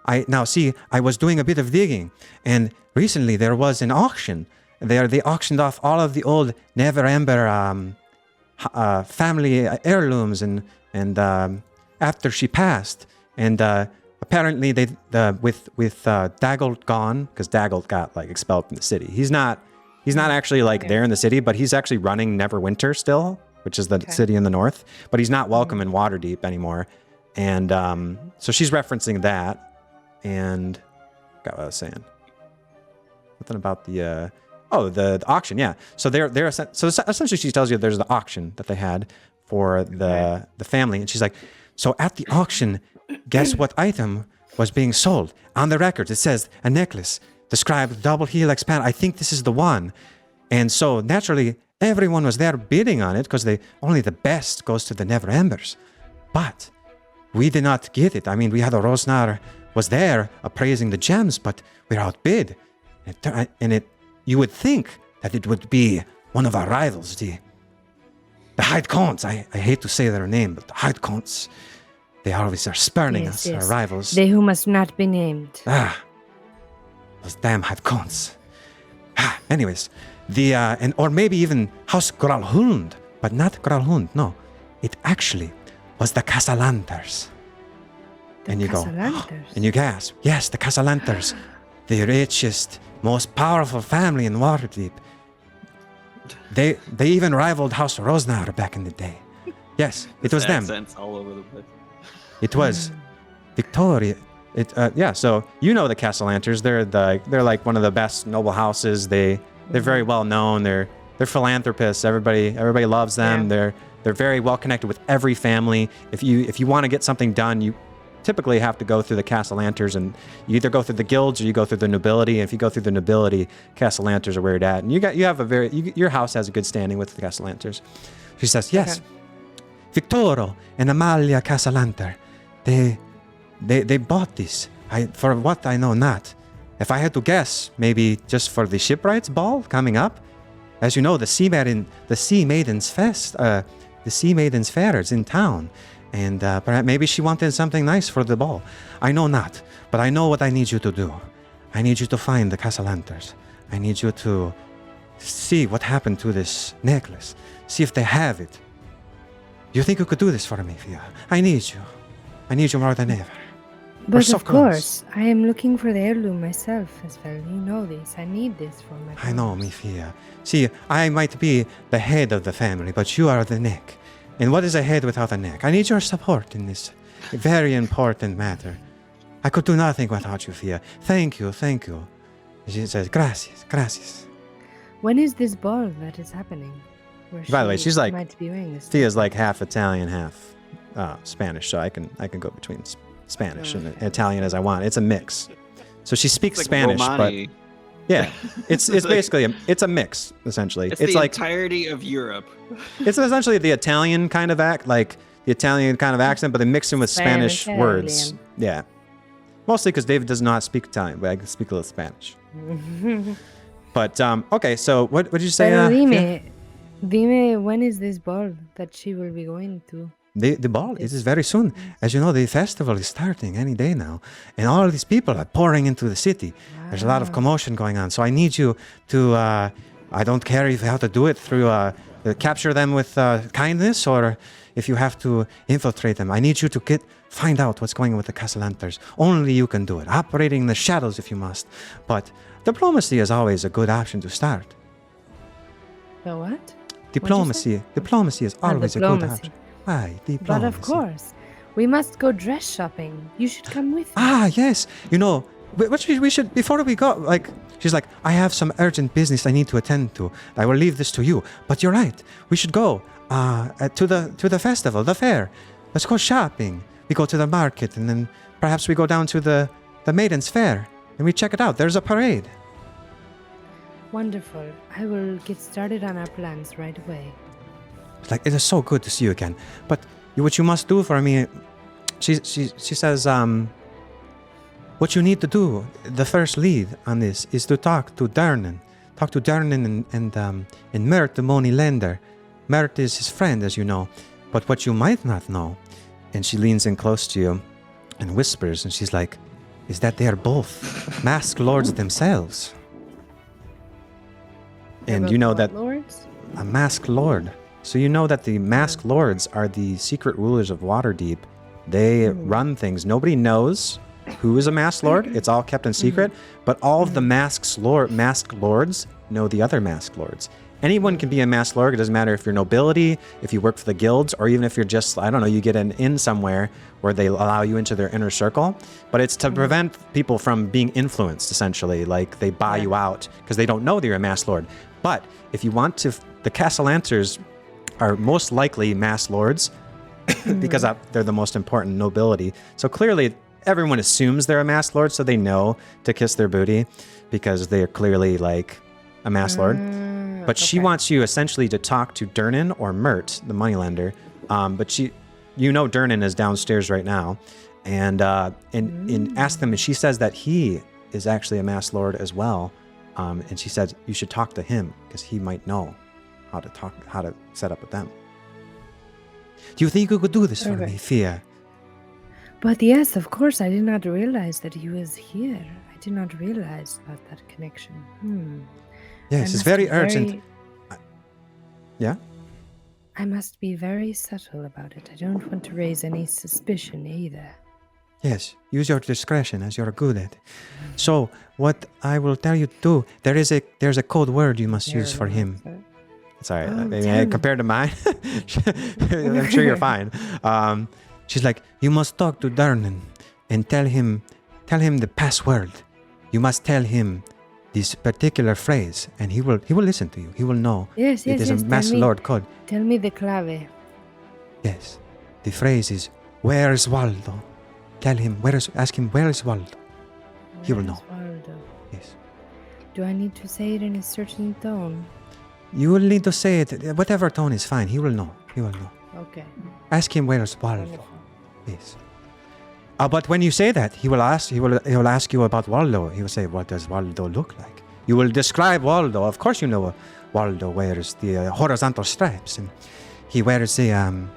I was doing a bit of digging, and recently there was an auction. They auctioned off all of the old Neverember family heirlooms, and after she passed, and apparently with Daggold gone, because Daggold got like expelled from the city. He's not actually like there in the city, but he's actually running Neverwinter still, which is the city in the north. But he's not welcome in Waterdeep anymore, and so she's referencing that. And got what I was saying. Something about the auction, yeah. So so essentially she tells you there's the auction that they had for the family, and she's like, so at the auction, guess what item was being sold? On the record, it says a necklace described double helix pan. I think this is the one. And so naturally, everyone was there bidding on it because only the best goes to the Neverembers. But we did not get it. I mean, we had a Rosznar was there appraising the gems, but we're outbid. You would think that it would be one of our rivals, the Hyde Counts. I hate to say their name, but the Hyde Counts, they always are spurning us, our rivals. They who must not be named. Those damn Hyde Counts. Anyways, or maybe even House Gralhund, but not Gralhund, no. It actually was the Casalanters. And you go, and you gasp, yes, the Casalanters, the richest, most powerful family in Waterdeep. They even rivaled House Rosznar back in the day. Yes, it was them. Accents all over the place. It was Victoria. So you know the Castellanters. They're like one of the best noble houses. They're very well known. They're philanthropists. Everybody loves them. Yeah. They're very well connected with every family. If you want to get something done, you typically have to go through the Castellanters, and you either go through the guilds or you go through the nobility. And if you go through the nobility, Castellanters are where you're at. And your house has a good standing with the Castellanters. She says, yes, Victoro and Amalia Casalanter, they bought this. For what I know not. If I had to guess, maybe just for the shipwrights ball coming up. As you know, the Sea Maidens Fair is in town. And perhaps maybe she wanted something nice for the ball. I know not, but I know what I need you to do. I need you to find the Casalanters. I need you to see what happened to this necklace. See if they have it. Do you think you could do this for me, Fiahd? I need you. I need you more than ever. But so of course, I am looking for the heirloom myself as well. You know this. I need this for my I know, me, Fiahd. See, I might be the head of the family, but you are the neck. And what is a head without a neck? I need your support in this very important matter. I could do nothing without you, Fiahd. Thank you. She says, gracias. When is this ball that is happening? By the way, she's like, might be wearing this. Fia's like half Italian, half Spanish, so I can go between Spanish and Italian as I want. It's a mix. So she speaks Like Spanish, Romani. but yeah, it's basically it's a mix essentially. It's the like entirety of Europe. It's essentially the Italian kind of accent, but they mix in with Spanish words. Yeah, mostly because David does not speak Italian, but I can speak a little Spanish. But okay, so what did you say? Dime, when is this ball that she will be going to? The ball, it is very soon. As you know, the festival is starting any day now. And all of these people are pouring into the city. Wow. There's a lot of commotion going on. So I need you to, I don't care if you have to do it through, capture them with kindness, or if you have to infiltrate them. I need you to find out what's going on with the Casalanters. Only you can do it. Operating in the shadows if you must. But diplomacy is always a good option to start. The what? Diplomacy is always a good option. Aye, diplomacy. But of course, we must go dress shopping. You should come with me. Ah, yes. You know, we should, before we go, like, she's like, I have some urgent business I need to attend to. I will leave this to you. But you're right. We should go to the festival, the fair. Let's go shopping. We go to the market, and then perhaps we go down to the the Maiden's Fair, and we check it out. There's a parade. Wonderful. I will get started on our plans right away. It's like, it is so good to see you again. But what you must do for me, she says, what you need to do, the first lead on this, is to talk to Dernan. Talk to Dernan and Mert, the money lender. Mert is his friend, as you know. But what you might not know, and she leans in close to you and whispers, and she's like, is that they are both masked lords themselves. And you know that Lords? a masked lord. So you know that the masked lords are the secret rulers of Waterdeep. They run things. Nobody knows who is a masked lord. It's all kept in secret. But all of the masked lords know the other masked lords. Anyone can be a masked lord. It doesn't matter if you're nobility, if you work for the guilds, or even if you're just, I don't know, you get an inn somewhere where they allow you into their inner circle. But it's to prevent people from being influenced, essentially. Like, they buy you out because they don't know that you're a masked lord. But if you want to, the Castellanters are most likely masked lords because they're the most important nobility. So clearly, everyone assumes they're a masked lord, so they know to kiss their booty because they're clearly like a masked lord. But she wants you essentially to talk to Dernan or Mert, the moneylender. But you know Dernan is downstairs right now, and ask them. And she says that he is actually a masked lord as well. And she said you should talk to him because he might know how to set up with them. Do you think you could do this for me, Fiahd? But yes, of course, I did not realize that he was here. I did not realize about that connection. Yes, it's very urgent. Yeah? I must be very subtle about it. I don't want to raise any suspicion either. Yes, use your discretion as you're good at. So, what I will tell you to do, there's a code word you must use for him. Sorry, compared to mine, I'm sure you're fine. She's like, you must talk to Dernan and tell him the password. You must tell him this particular phrase, and he will listen to you. He will know. Yes, it is a Master Lord code. Tell me the clave. Yes, the phrase is, "Where's Waldo?" Tell him ask him where is Waldo. He will know. Waldo? Yes. Do I need to say it in a certain tone? You will need to say it. Whatever tone is fine. He will know. He will know. Okay. Ask him where's Waldo. Wonderful. Yes. But when you say that, he will ask you about Waldo. He will say, what does Waldo look like? You will describe Waldo. Of course you know Waldo wears the horizontal stripes, and he wears the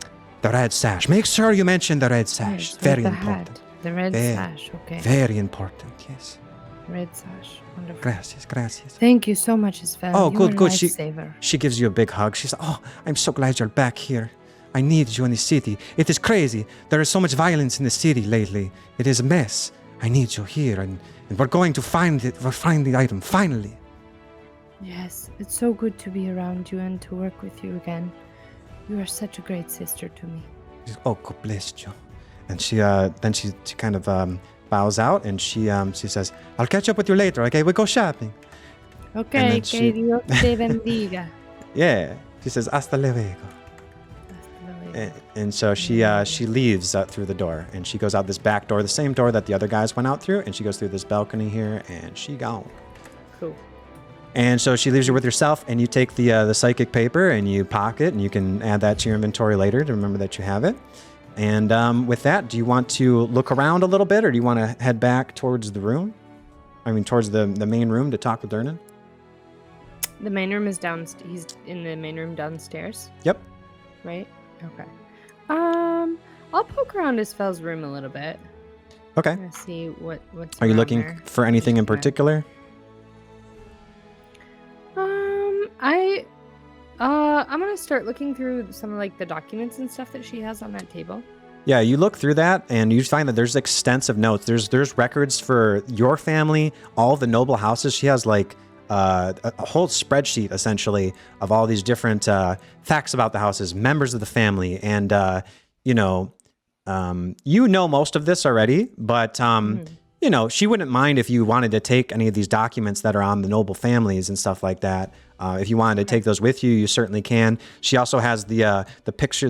red sash. Make sure you mention the red sash. Yes, very the important. hat. The red sash, okay. Very important, yes. Red sash, wonderful. Gracias. Thank you so much, Isfel. Oh, You are good. a lifesaver. She gives you a big hug. She's like, oh, I'm so glad you're back here. I need you in the city. It is crazy. There is so much violence in the city lately. It is a mess. I need you here, and we're going to find it. We'll find the item, finally. Yes, it's so good to be around you and to work with you again. You are such a great sister to me. Oh, God bless you. And she kind of bows out, and she says, I'll catch up with you later, okay? We go shopping. Okay, que Dios te bendiga. Yeah. She says, hasta luego. And so she leaves through the door, and she goes out this back door, the same door that the other guys went out through, and she goes through this balcony here, and she gone. Cool. And so she leaves you with yourself, and you take the psychic paper and you pocket, and you can add that to your inventory later to remember that you have it. And with that, do you want to look around a little bit, or do you want to head back towards the room? I mean, towards the main room to talk with Dernan? The main room is downstairs. He's in the main room downstairs. Yep. Right? Okay. I'll poke around Isfel's room a little bit. Okay. To see what's Are you around looking there. for anything in particular? I'm gonna start looking through some of like the documents and stuff that she has on that table. Yeah, you look through that and you find that there's extensive notes. There's records for your family, all the noble houses. She has like a whole spreadsheet essentially of all these different facts about the houses, members of the family, and you know most of this already, but she wouldn't mind if you wanted to take any of these documents that are on the noble families and stuff like that. If you wanted to take those with you, you certainly can. She also has the picture,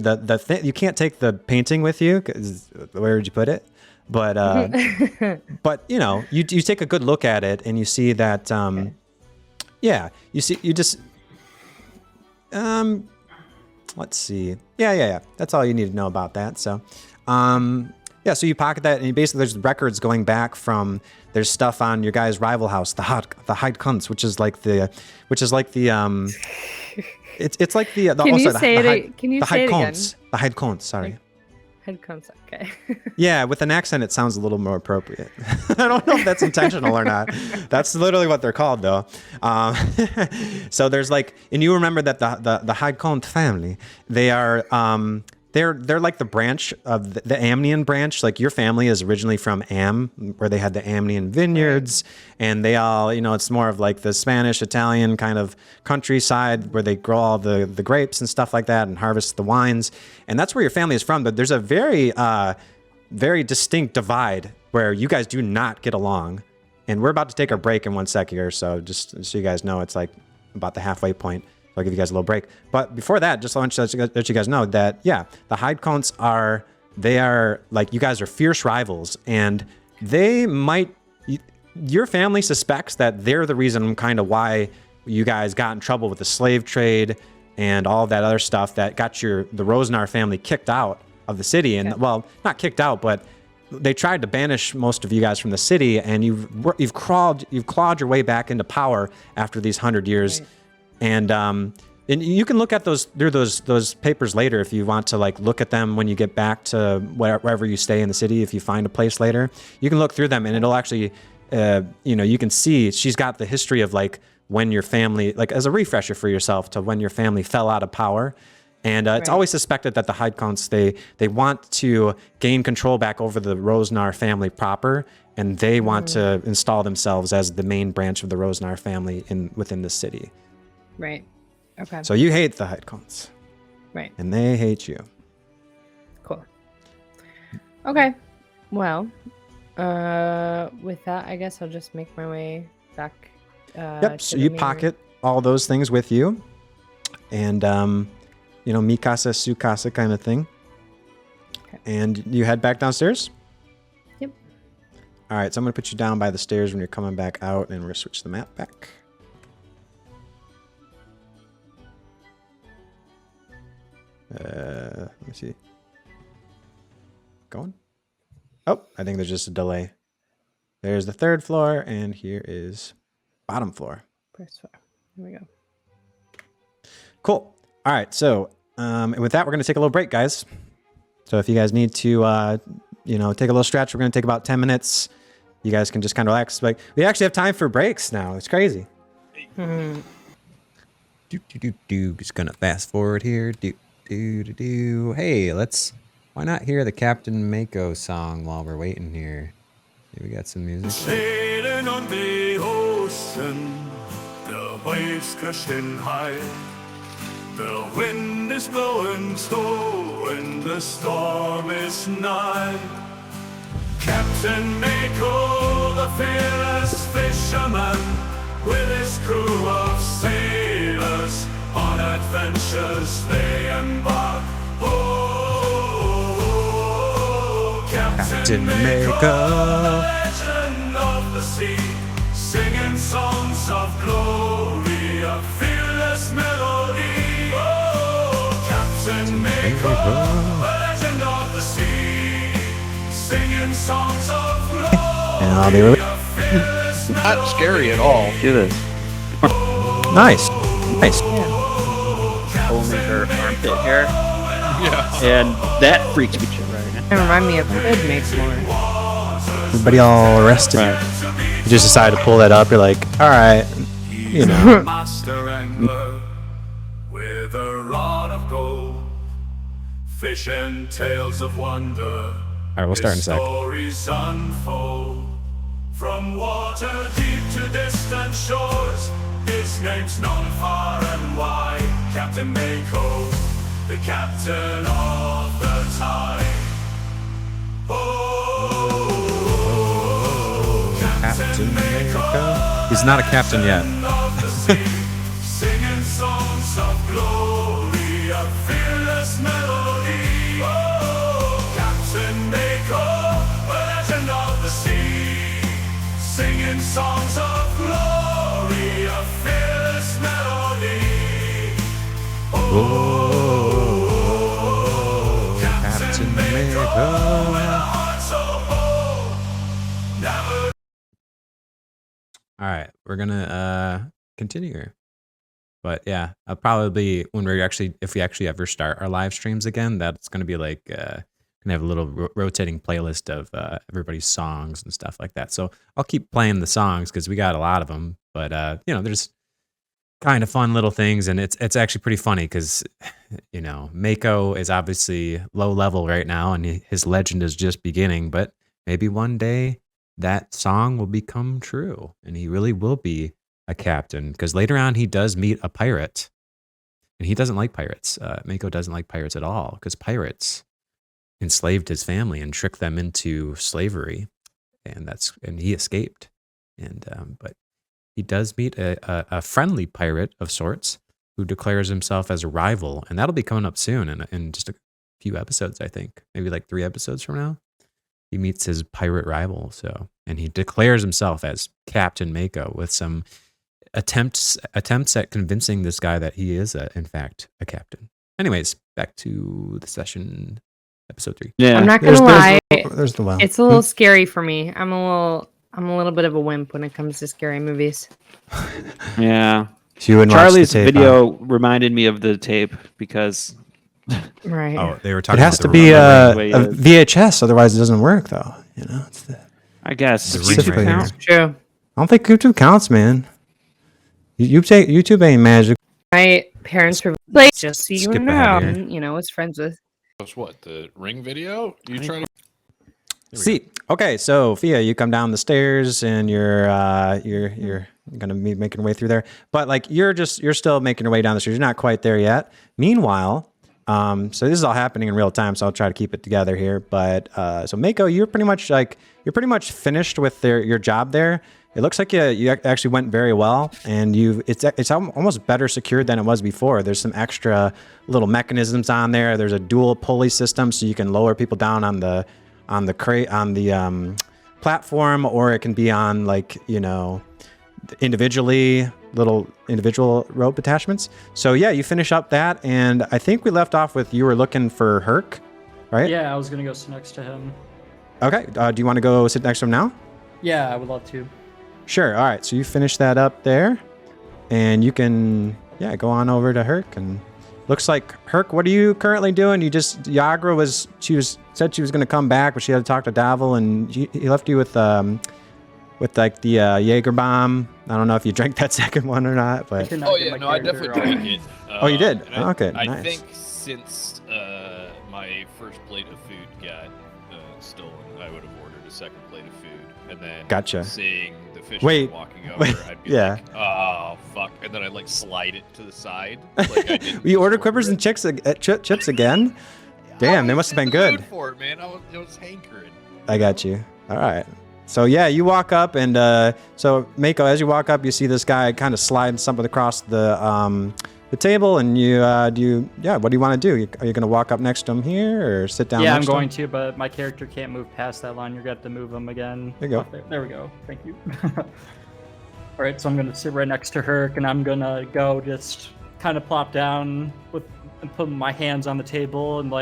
you can't take the painting with you, 'cause where would you put it? But but you know, you take a good look at it and you see that let's see. Yeah. That's all you need to know about that. So so you pocket that, and basically there's records going back from, there's stuff on your guy's rival house, the Hyde Kunz, which is like the it's like the Can you say it? Can you say it again? The Hyde Kunz, sorry. Hyde Kunz, okay. Yeah, with an accent, it sounds a little more appropriate. I don't know if that's intentional or not. That's literally what they're called, though. So there's like, and you remember that the Hyde Kunz family, they are they're like the branch of the Amnian branch. Like your family is originally from Am, where they had the Amnian vineyards, and they all, you know, it's more of like the Spanish, Italian kind of countryside where they grow all the grapes and stuff like that and harvest the wines. And that's where your family is from. But there's a very, very distinct divide where you guys do not get along. And we're about to take a break in 1 second here. So just so you guys know, it's like about the halfway point. I'll give you guys a little break. But before that, just want to let you guys know that, yeah, the Hyde Kunz are like, you guys are fierce rivals, and they might, your family suspects that they're the reason kind of why you guys got in trouble with the slave trade and all of that other stuff that got the Rosznar family kicked out of the city. And well, not kicked out, but they tried to banish most of you guys from the city, and you've clawed your way back into power after these 100 years. Right. And you can look at those papers later if you want to, like, look at them when you get back to wherever you stay in the city. If you find a place later, you can look through them, and it'll actually, you can see she's got the history of, like, when your family, like, as a refresher for yourself, to when your family fell out of power. And it's always suspected that the Hyde Kunz, they want to gain control back over the Rosznar family proper, and they want to install themselves as the main branch of the Rosznar family within the city. Right. Okay. So you hate the Hyde Kunz. Right. And they hate you. Cool. Okay. Well, with that, I guess I'll just make my way back. Yep. So you pocket all those things with you, and mikasa, sukasa kind of thing. Okay. And you head back downstairs. Yep. All right. So I'm gonna put you down by the stairs when you're coming back out, and we're gonna switch the map back. Let me see. Going? Oh, I think there's just a delay. There's the 3rd floor, and here is bottom floor. First floor. Here we go. Cool. All right. So, and with that, we're going to take a little break, guys. So if you guys need to, take a little stretch, we're going to take about 10 minutes. You guys can just kind of relax. Like, we actually have time for breaks now. It's crazy. Just going to fast forward here. Hey, why not hear the Captain Mako song while we're waiting here? We got some music. Sailing on the ocean, the waves crashing high. The wind is blowing slow and the storm is nigh. Captain Mako, the fearless fisherman, with his crew of sailors, on adventures they embark. Oh, Captain Mako, legend of the sea, singing songs of glory, a fearless melody. Oh, Captain Mako, legend of the sea, singing songs of glory, a fearless melody. Not scary at all. Do this. Nice. Only her armpit hair. Yeah. And that freaks me right now. It reminds me of Hood makes more. Everybody all rested. Right. You just decide to pull that up. You're like, all right, you know. Master angler with a rod of gold, fishing tales of wonder. All right, we'll start in a sec. Stories unfold from water deep to distant shores. His name's known far and wide. Captain Mako, the captain of the tide. Oh, Captain Mako. He's not a captain yet. Singing songs of glory, a fearless melody. Oh, Captain Mako, singing songs of glory, a fearless melody. Oh, Captain Mako, with a heart so bold, never. All right, we're gonna continue here. But yeah, I'll probably when we're actually if we actually ever start our live streams again, that's gonna be like gonna have a little rotating playlist of everybody's songs and stuff like that. So I'll keep playing the songs because we got a lot of them. But you know, there's kind of fun little things, and it's actually pretty funny because you know Mako is obviously low level right now, and his legend is just beginning. But maybe one day that song will become true, and he really will be a captain. Because later on, he does meet a pirate, and he doesn't like pirates. Mako doesn't like pirates at all because pirates enslaved his family and tricked them into slavery, and he escaped. And but he does meet a friendly pirate of sorts who declares himself as a rival, and that'll be coming up soon in just a few episodes, I think, maybe like 3 episodes from now. He meets his pirate rival, and he declares himself as Captain Mako with some attempts at convincing this guy that he is in fact a captain. Anyways, back to the session, episode 3. Yeah. I'm not gonna lie. There's the well. It's a little scary for me. I'm a little bit of a wimp when it comes to scary movies. Yeah. So you wouldn't watch the Charlie's tape, video reminded me of the tape because Right. Oh, they were It talking. has about to be a way of- VHS, otherwise it doesn't work, though. You know, I guess The does ring YouTube right count? True. I don't think YouTube counts, man. YouTube ain't magic. My parents were like, just so you Skip know, ahead here. and, was friends with. That's what, the ring video? You trying to... See, okay, so Fia, you come down the stairs and you're gonna be making your way through there, but like you're still making your way down the stairs. You're not quite there yet. Meanwhile, so this is all happening in real time, so I'll try to keep it together here. But so Mako, you're pretty much finished with your job there. It looks like you actually went very well, and it's almost better secured than it was before. There's some extra little mechanisms on there. There's a dual pulley system, so you can lower people down on the platform, or it can be on little individual rope attachments. So yeah, you finish up that, and I think we left off with you were looking for Hurk, right? Yeah, I was gonna go sit next to him. Okay. Do you want to go sit next to him now? Yeah, I would love to. Sure. All right. So you finish that up there, and you can go on over to Hurk. And looks like Hurk, what are you currently doing? Yagra said she was going to come back, but she had to talk to Davil, and he left you with the Jaeger bomb. I don't know if you drank that second one or not, but Oh yeah, no, I definitely drank it. Oh, you did? And Okay, I nice. think since my first plate of food got stolen, I would have ordered a second plate of food, and then Gotcha. seeing the fish Wait, walking over, I'd be yeah. like, oh fuck, and then I'd like slide it to the side. Like I didn't you just ordered Quippers order and chips again? Damn, they must have been in the mood good. for it, man. I was hankering. I got you. All right. So yeah, you walk up, and so Mako, as you walk up, you see this guy kind of sliding something across the table, and what do you want to do? Are you going to walk up next to him here, or sit down? Yeah, I'm next to him? going to, but my character can't move past that line. You're going to have to move him again. There you go. Oh, there we go. Thank you. All right, so I'm going to sit right next to Hurk, and I'm going to go just kind of plop down and put my hands on the table, and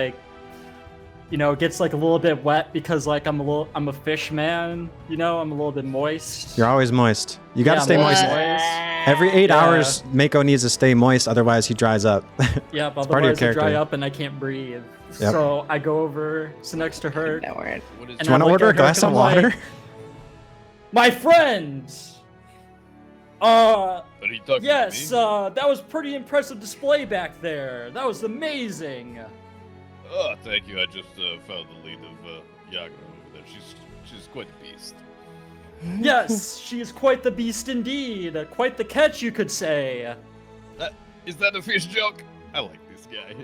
it gets like a little bit wet because I'm a fish man, I'm a little bit moist. You're always moist. You got to Yeah, stay I'm moist. always Every 8 Yeah. hours, Mako needs to stay moist, otherwise he dries up. Yeah, but It's part of your otherwise I dry character. up and I can't breathe. Yep. So I go over, sit next to her. That word. What is And Do you want I to look order a at Hurk glass and of I'm water? like, my friend! Are you talking Yes, to me? that was pretty impressive display back there. That was amazing. Oh, thank you. I just found the lead of Yagra over there. She's quite a beast. Yes, she is quite the beast indeed. Quite the catch, you could say. Is that a fish joke? I like this guy.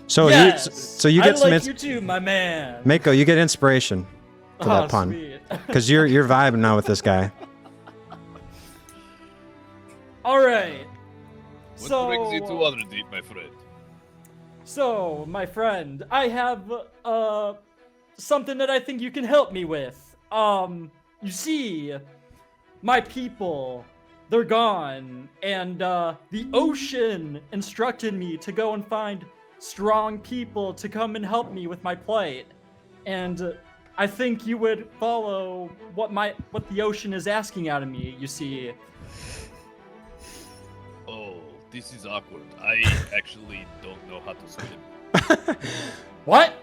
So Yes, you I get some like you too, my man. Mako, you get inspiration for Oh, that pun, sweet. because you're vibing now with this guy. All right. What brings you to Waterdeep, my friend? So, my friend, I have something that I think you can help me with. You see, my people, they're gone, and the ocean instructed me to go and find strong people to come and help me with my plight. And I think you would follow what the ocean is asking out of me, you see. Oh, this is awkward. I actually don't know how to swim. What?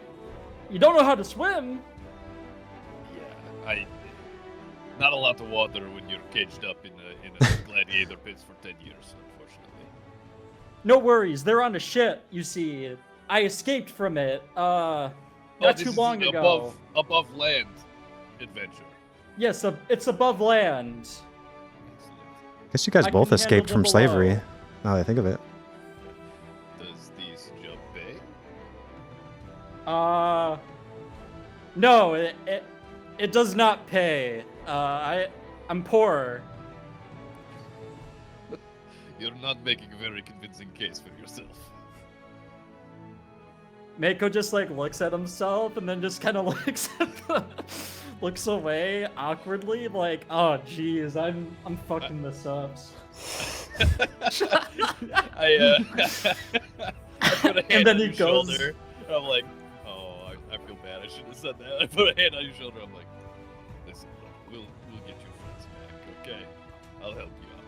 You don't know how to swim? Yeah, not a lot of water when you're caged up in a gladiator pits for 10 years, unfortunately. No worries, they're on a ship, you see. I escaped from it, not too long ago. Above land adventure. Yes, it's above land. I guess you guys I both can escaped handle from the slavery. below. Now that I think of it. Does this job pay? No, it does not pay. I'm poor. You're not making a very convincing case for yourself. Mako just like looks at himself and then just kind of looks away awkwardly, like, oh geez, I'm fucking this up. I put a hand And then on he your goes- shoulder. And I'm like, oh, I feel bad. I should have said that. I put a hand on your shoulder. I'm like, listen, we'll get your friends back, okay? I'll help you out.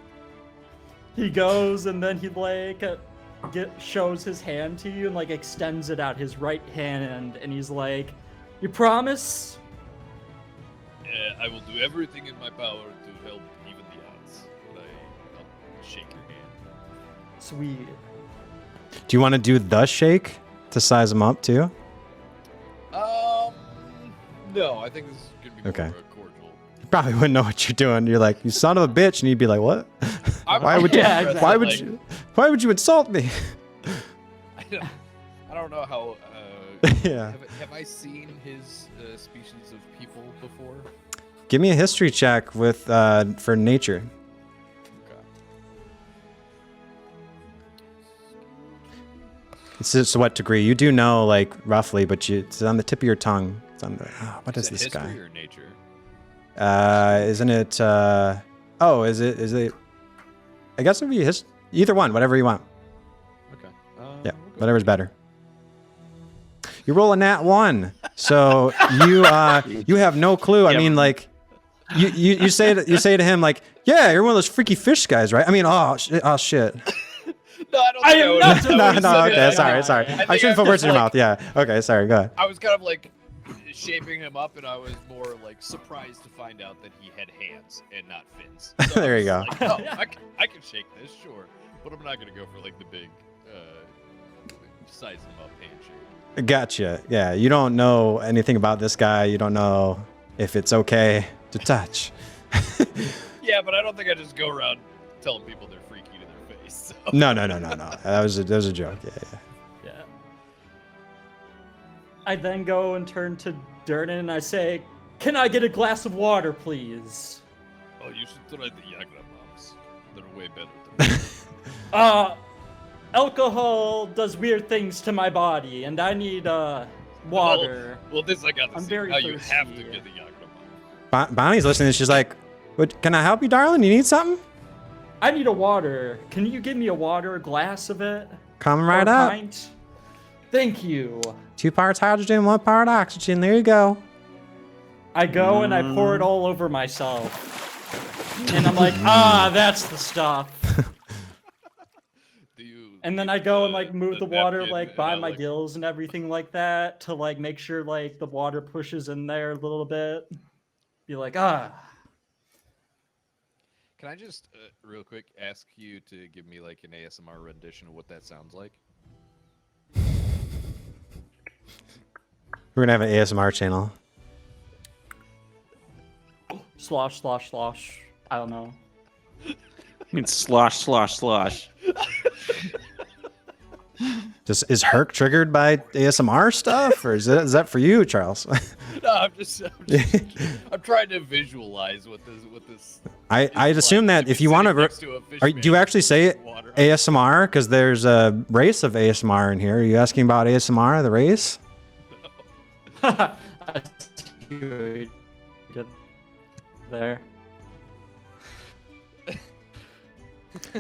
He goes and then he like shows his hand to you and like extends it out, his right hand, and he's like, "You promise?" Yeah, I will do everything in my power to help even the odds. But I'll shake your hand. Sweet. Do you want to do the shake to size them up too? No, I think this is gonna be Okay. more of a cordial. You probably wouldn't know what you're doing. You're like, you son of a bitch, and he'd be like, what? Why would you? Yeah, Why would exactly. you? Why would you insult me? I don't know how. Yeah. Have I seen his species of people before? Give me a history check with for nature. Okay. It's just what degree? You do know, like roughly, but it's on the tip of your tongue. It's on the. What is it this history guy? or nature? Isn't it? Oh, is it? I guess it would be either one, whatever you want. Okay. Yeah, we'll go whatever's better. You roll a nat 1, so you have no clue. I mean, like, you say to him like, yeah, you're one of those freaky fish guys, right? I mean, oh shit. No, I don't I think am would not have- doing No, this. no, Okay, okay, okay. sorry. think I shouldn't I'm put words in your just, mouth. Yeah. Okay, sorry. Go ahead. I was kind of like shaping him up, and I was more like surprised to find out that he had hands and not fins. So There I you was go. Like, oh, I can shake this, sure, but I'm not gonna go for like the big size him up handshake. Gotcha. Yeah, you don't know anything about this guy. You don't know if it's okay to touch. Yeah, but I don't think I just go around telling people they're freaky to their face. So. No. That was a joke. Yeah. Yeah. I then go and turn to Durnan and I say, "Can I get a glass of water, please?" Oh, you should try the Yagra bombs. They're way better than Alcohol does weird things to my body, and I need water. Well, this I got to I'm see very how you have to thirsty. get the Yagra bomb. Bonnie's listening. And she's like, "Can I help you, darling? You need something? I need a water. Can you give me a water, a glass of it? Come Or right a up. pint? Thank you." 2 parts hydrogen, 1 part oxygen. There you go." I go and I pour it all over myself. And I'm like, that's the stuff. Do you? And then I go and like move the water napkin like and by I, my like, gills and everything like that to like make sure like the water pushes in there a little bit. Be like, Can I just real quick ask you to give me like an ASMR rendition of what that sounds like? We're gonna have an ASMR channel. slosh, slosh, slosh. I don't know. I mean, slosh, slosh, slosh. Just is Hurk triggered by ASMR stuff, or is that for you, Charles? No, I'm trying to visualize what this. I'd assume that if you want to, do you actually say water. ASMR? Because there's a race of ASMR in here. Are you asking about ASMR, the race? there.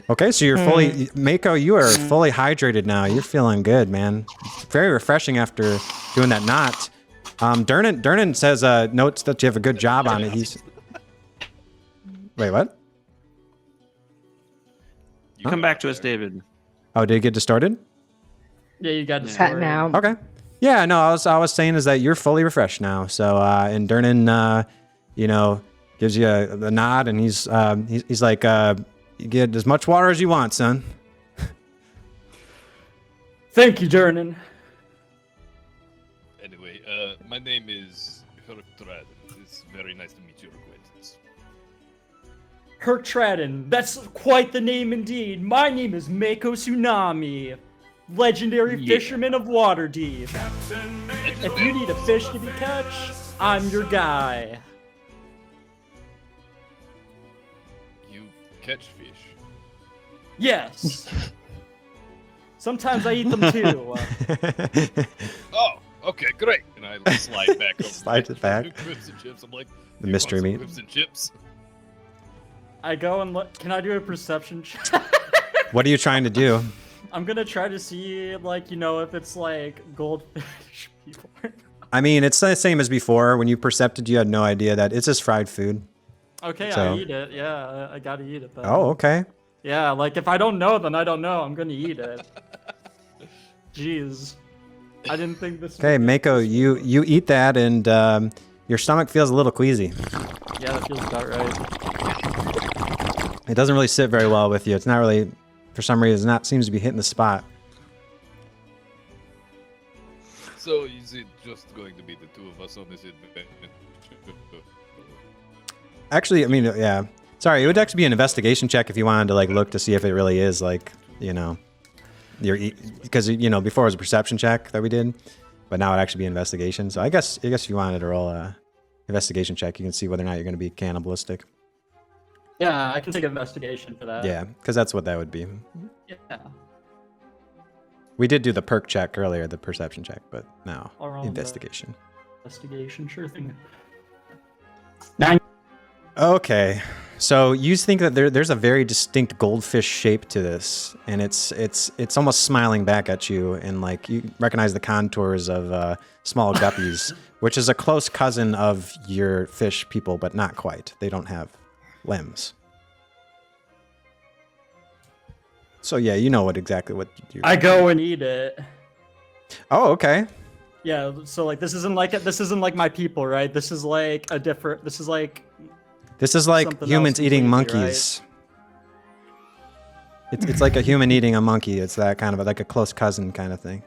Okay, so you're fully, Mako, you are fully hydrated now. You're feeling good, man. Very refreshing after doing that knot. Durnan says, notes that you have a good job on it. He's, wait, what? You come back to us, David. Oh, did it get distorted? Yeah, you got Cut now. Okay. Yeah, no, I was saying is that you're fully refreshed now. So, and Durnan, you know, gives you a nod, and he's like, you get as much water as you want, son. Thank you, Durnan. Anyway, my name is Hurk Tradden. It's very nice to meet your acquaintance. Hurk Tradden. That's quite the name indeed. My name is Mako Tsunami, legendary fisherman of Waterdeep. If you need a fish to be catch, I'm your guy. You catch fish. Yes. Sometimes I eat them too. Oh, okay, great. And I slide back over. Slide it back. Whips and chips. I'm like, The "You mystery want some meat. Whips and chips. I go and look. Can I do a perception check? What are you trying to do? I'm gonna try to see, like, you know, if it's like goldfish people. I mean, it's the same as before. When you percepted, you had no idea that it's just fried food. Okay, So- I eat it. Yeah, I gotta eat it. Then. Oh, okay. Yeah, like if I don't know, then I don't know. I'm gonna eat it. Jeez, I didn't think this. Okay, would be Mako, this you eat that, and your stomach feels a little queasy. Yeah, that feels about right. It doesn't really sit very well with you. It's not really, for some reason, not seems to be hitting the spot. So is it just going to be the two of us on this adventure? Actually, I mean, yeah. Sorry, it would actually be an investigation check if you wanted to like look to see if it really is like, you know, because you know before it was a perception check that we did, but now it'd actually be an investigation. So I guess if you wanted to roll a investigation check, you can see whether or not you're going to be cannibalistic. Yeah, I can take investigation for that. Yeah, because that's what that would be. Yeah. We did do the perk check earlier, the perception check, but now I'll roll investigation. Investigation, sure thing. Okay, so you think that there's a very distinct goldfish shape to this, and it's almost smiling back at you, and like you recognize the contours of small guppies, which is a close cousin of your fish people, but not quite. They don't have limbs. So yeah, you know exactly what you. I go and eat it. Oh, okay. Yeah, so like this isn't like my people, right? This is like a different. This is like something humans else eating completely, monkeys. It's like a human eating a monkey. It's that kind of like a close cousin kind of thing.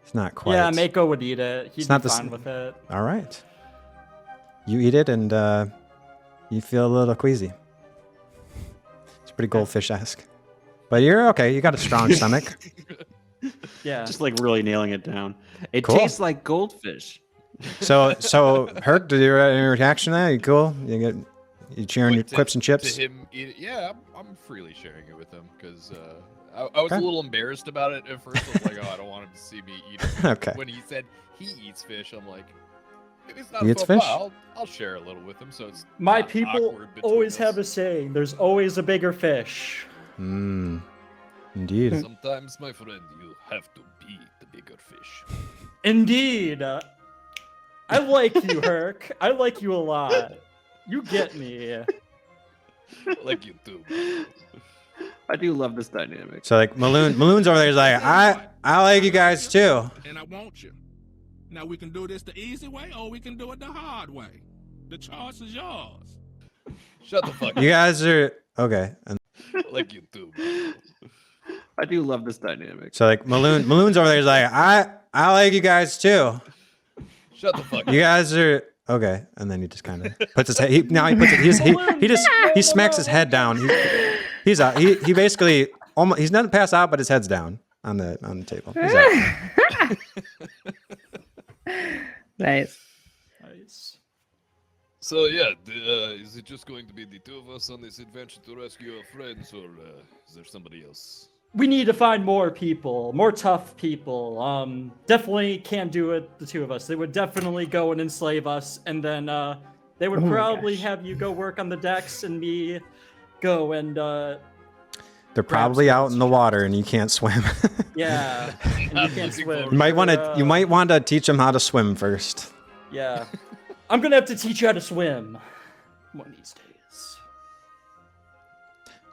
It's not quite. Yeah, Mako would eat it. He'd not be the fine with it. All right. You eat it and you feel a little queasy. It's pretty goldfish-esque. But you're okay. You got a strong stomach. Yeah. Just like really nailing it down. It Cool. tastes like goldfish. So Hurk, did you have any reaction to that? You cool? You cheering your Wait, quips and chips? To him, yeah, I'm freely sharing it with him because I was a little embarrassed about it at first. I was like, oh, I don't want him to see me eat it. Okay. When he said he eats fish, I'm like, if he's not He eats football, fish? I'll share a little with him. So it's My not people awkward between always us. have a saying, there's always a bigger fish. Mmm. Indeed. Sometimes, my friend, you have to be the bigger fish. Indeed. I like you, Hurk. I like you a lot. You get me. Like you do. I do love this dynamic. So like Maloon's over there. He's like, I like you guys too. And I want you. Now we can do this the easy way or we can do it the hard way. The choice is yours. Shut the fuck up. You guys are okay. And Like you do. I do love this dynamic. so like Maloon's over there. He's like, I like you guys too. Shut the fuck up. You guys are okay. And then he just kind of puts his head. He smacks his head down. He basically almost he's not passed out, but his head's down on the table. He's out. Nice. Nice. So yeah, is it just going to be the two of us on this adventure to rescue our friends, or is there somebody else? We need to find more people, more tough people. Definitely can't do it, the two of us. They would definitely go and enslave us and then They would Oh my probably gosh. have you go work on the decks and me go and They're probably out in the water and you can't swim. yeah, and you can't looking swim. forward You might want to. You're, You might want to teach them how to swim first. Yeah, I'm gonna have to teach you how to swim one of these days.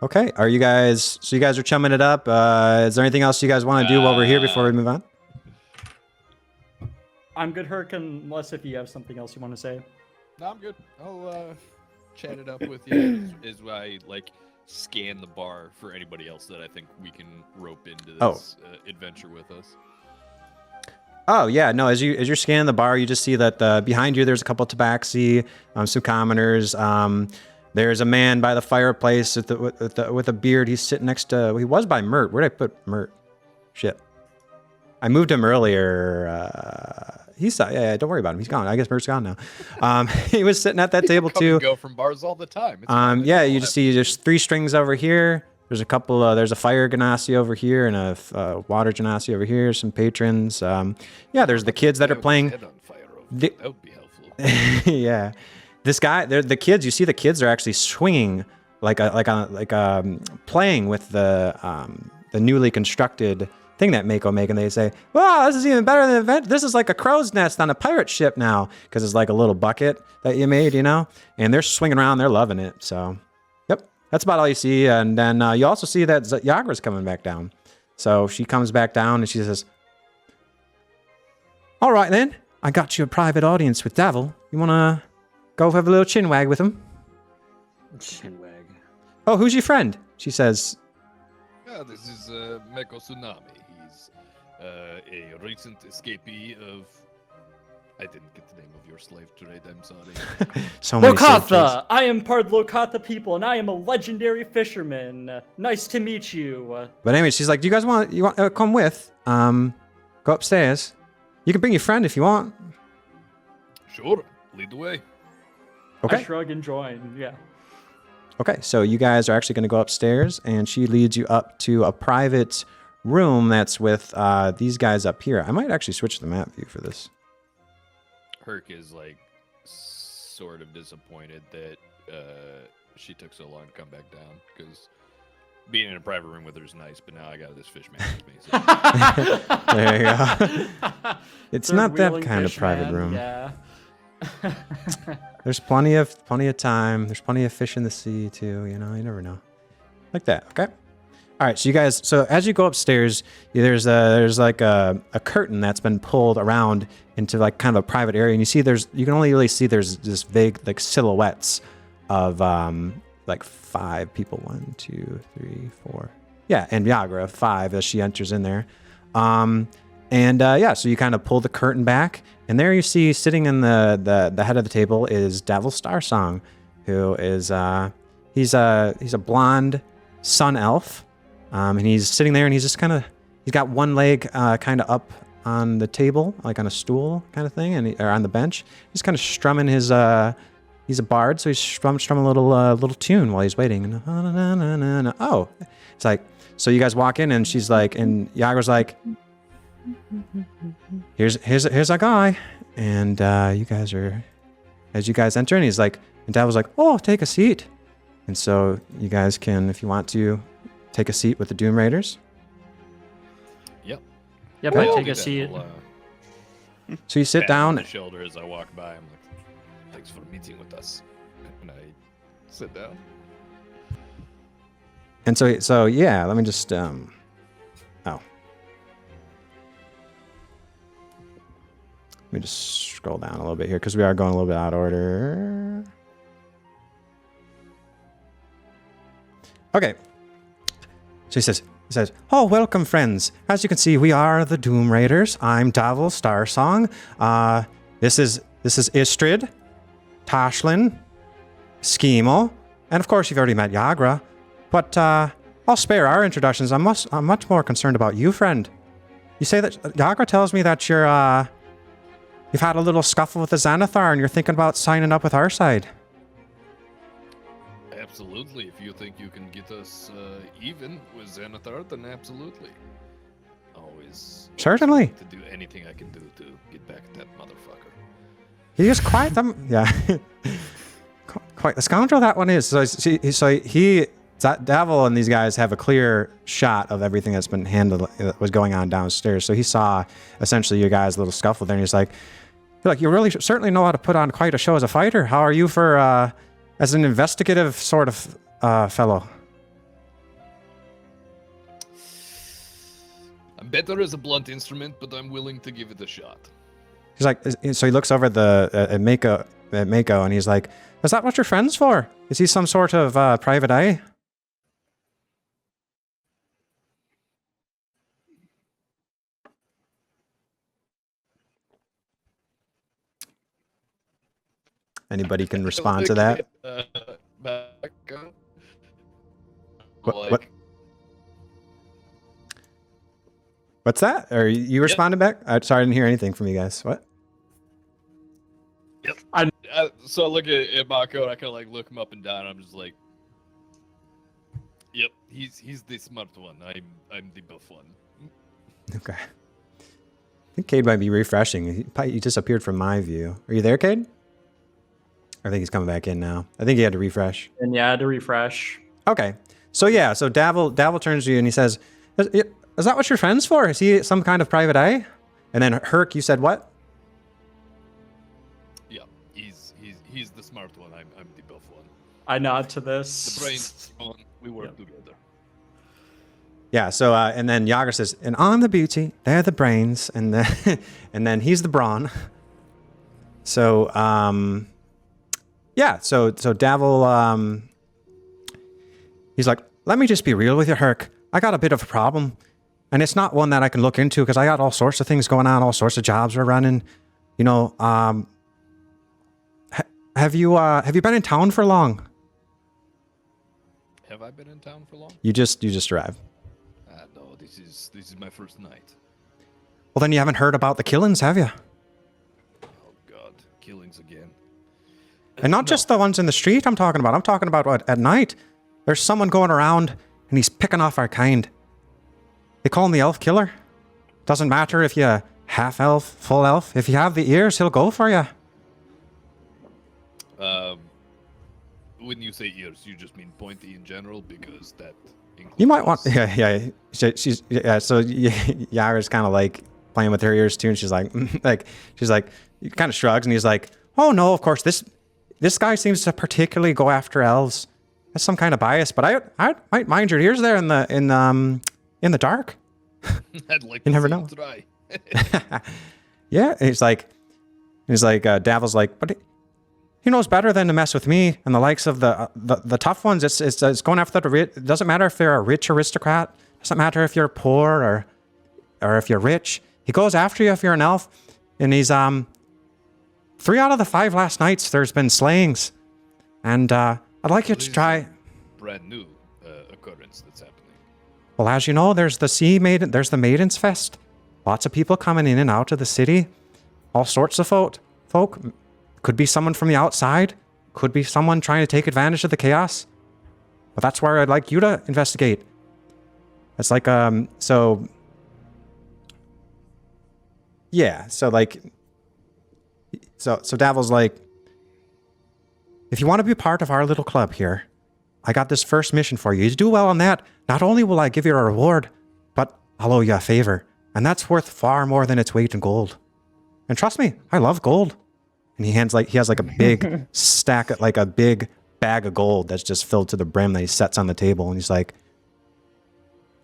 Okay. Are you guys? So you guys are chumming it up. Is there anything else you guys want to do while we're here before we move on? I'm good, Hurk, unless if you have something else you want to say. No, I'm good. I'll chat it up with you. Is I like scan the bar for anybody else that I think we can rope into this adventure with us. Oh yeah, no. As you're scanning the bar, you just see that behind you there's a couple of tabaxi, some commoners. There's a man by the fireplace with a beard. He's sitting next to. He was by Mert. Where'd I put Mert? Shit. I moved him earlier. He's yeah. Don't worry about him. He's gone. I guess Mert's gone now. He was sitting at that table Come too. and go from bars all the time. It's fine. Yeah. It's You all just see there's 3 strings over here. There's a couple. There's a fire genasi over here and a water genasi over here. Some patrons. Yeah. There's the kids that are playing. Head on fire over The- there. That would be helpful. Yeah, this guy, the kids. You see, the kids are actually swinging playing with the newly constructed thing that Mako make, and they say, "Wow, this is even better than the event. This is like a crow's nest on a pirate ship now," because it's like a little bucket that you made, you know. And they're swinging around, they're loving it. So, yep, that's about all you see. And then you also see that Yagra's coming back down. So she comes back down and she says, "All right then, I got you a private audience with Davil. You wanna go have a little chinwag with him?" Chinwag. "Oh, who's your friend?" she says. Yeah, this is Meko Tsunami. He's a recent escapee of. I didn't get the name of your slave trade. I'm sorry. So many slave trades. Lokatha! I am part Lokatha people, and I am a legendary fisherman. Nice to meet you. But anyway, she's like, "Do you guys want come with? Go upstairs. You can bring your friend if you want." Sure, lead the way. Okay. I shrug and join, yeah. Okay, so you guys are actually going to go upstairs, and she leads you up to a private room that's with these guys up here. I might actually switch the map view for this. Hurk is like sort of disappointed that she took so long to come back down because being in a private room with her is nice, but now I got this fish man with me. So. There you go. It's not that kind of private room. Yeah. There's plenty of time. There's plenty of fish in the sea too. You know, you never know. Like that. Okay. All right. So you guys. So as you go upstairs, there's like a curtain that's been pulled around into like kind of a private area, and you see you can only really see there's this vague like silhouettes of like 5 people. 1, 2, 3, 4. Yeah, and Yagra 5 as she enters in there. Yeah, so you kind of pull the curtain back, and there you see sitting in the head of the table is Davil Starsong, who is he's a blonde sun elf, and he's sitting there, and he's got one leg kind of up on the table, like on a stool kind of thing, or on the bench. He's kind of strumming his he's a bard, so he's strumming a little tune while he's waiting. And oh, it's like, so you guys walk in, and she's like, and Yagra's like, here's our guy, and you guys enter, and he's like, and Dad was like, "Oh, take a seat," and so you guys can, if you want to, take a seat with the Doom Raiders. Yep, I'll I take do a that. seat. I'll, So you sit pat him on down. the shoulder as I walk by. I'm like, "Thanks for meeting with us," and I sit down. And so yeah, let me just Let me just scroll down a little bit here because we are going a little bit out of order. Okay. So he says, "Oh, welcome, friends. As you can see, we are the Doom Raiders. I'm Davil Starsong. This is Istrid, Tashlin, Schemo, and of course you've already met Yagra. But I'll spare our introductions. I'm much more concerned about you, friend. You say that Yagra tells me that you've had a little scuffle with the Xanathar and you're thinking about signing up with our side." Absolutely. If you think you can get us even with Xanathar, then absolutely. Always. Certainly. To do anything I can do to get back at that motherfucker. He is quite yeah. quite the scoundrel that one is. Davil and these guys have a clear shot of everything that's been handled, that was going on downstairs. So he saw essentially you guys' little scuffle there, and he's like, you really certainly know how to put on quite a show as a fighter. How are you for, as an investigative sort of fellow? I'm better as a blunt instrument, but I'm willing to give it a shot. He's like, so he looks over at Mako, and he's like, is that what your friend's for? Is he some sort of private eye? Anybody can respond to that? What's that? Are you responding back? Sorry, I didn't hear anything from you guys. What? Yep. So I look at Mako and I kind of like look him up and down. I'm just like, yep, he's the smart one. I'm the buff one. Okay. I think Cade might be refreshing. He disappeared from my view. Are you there, Cade? I think he's coming back in now. I think he had to refresh. And yeah, I had to refresh. Okay. So yeah, so Davil turns to you and he says, is that what your friend's for? Is he some kind of private eye? And then Hurk, you said what? Yeah, he's the smart one. I'm the buff one. I nod to this. The brains on. We work together. Yeah. So and then Yager says, and I'm the beauty, they're the brains, and then and then he's the brawn. So yeah. So Davil he's like, let me just be real with you, Hurk. I got a bit of a problem. And it's not one that I can look into because I got all sorts of things going on, all sorts of jobs we're running. You know, have you been in town for long? Have I been in town for long? You just arrived. No, this is my first night. Well, then you haven't heard about the killings, have you? Oh God, killings again. And not just the ones in the street I'm talking about. I'm talking about what, at night. There's someone going around and he's picking off our kind. They call him the elf killer. Doesn't matter if you're half elf, full elf. If you have the ears, he'll go for you. When you say ears, you just mean pointy in general, because that includes... You might want... Yeah. So Yara's kind of like playing with her ears too, and she's like, he kind of shrugs, and he's like, oh no, of course, this guy seems to particularly go after elves. That's some kind of bias, but I might mind your ears there in the dark. I'd like you never to know. Try. Yeah, he's like, Davil's like, but he knows better than to mess with me and the likes of the tough ones. It's going after the rich. It doesn't matter if they're a rich aristocrat. It doesn't matter if you're poor or if you're rich. He goes after you if you're an elf. And he's 3 out of the 5 last nights there's been slayings, and I'd like you to try. Brand new occurrence that's happening. Well, as you know, there's there's the Maidens Fest. Lots of people coming in and out of the city. All sorts of folk. Could be someone from the outside. Could be someone trying to take advantage of the chaos. But that's where I'd like you to investigate. It's like, so... Yeah, so like... So Davil's like, if you want to be part of our little club here, I got this first mission for you. You do well on that, not only will I give you a reward, but I'll owe you a favor. And that's worth far more than its weight in gold. And trust me, I love gold. And he has like a big stack, like a big bag of gold that's just filled to the brim that he sets on the table. And he's like,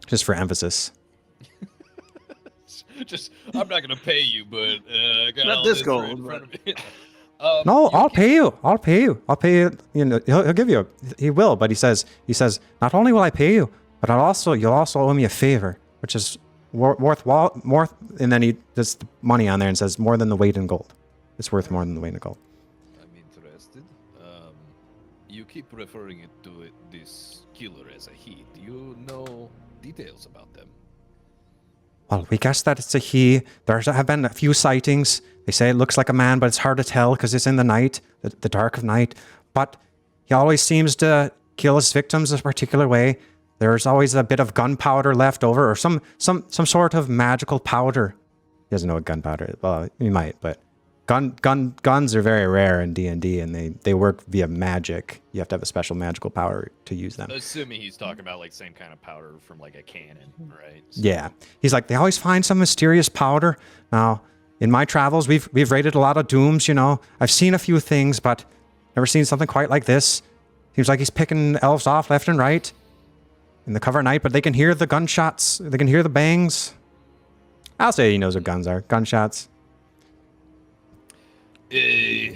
just for emphasis. I'm not gonna pay you, but I got Not all this gold. gold, Right in front but- of me. No, I'll pay you. I'll pay you. You know, he'll give you. He will, but he says, not only will I pay you, but you'll also owe me a favor, which is worth more. And then he does the money on there and says more than the weight in gold. It's worth more than the weight in gold. I'm interested. You keep referring this killer as a he. Do you know details about them? Well, we guess that it's a he. There have been a few sightings. They say it looks like a man, but it's hard to tell because it's in the night, the dark of night. But he always seems to kill his victims a particular way. There's always a bit of gunpowder left over, or some sort of magical powder. He doesn't know what gunpowder is. Well, he might, but guns are very rare in D&D, and they work via magic. You have to have a special magical power to use them. Assuming he's talking about like same kind of powder from like a cannon, right? So, Yeah. He's like, they always find some mysterious powder. Now, in my travels, we've raided a lot of dooms, you know. I've seen a few things, but never seen something quite like this. Seems like he's picking elves off left and right in the cover of night, but they can hear the gunshots. They can hear the bangs. I'll say he knows what guns are. Gunshots. do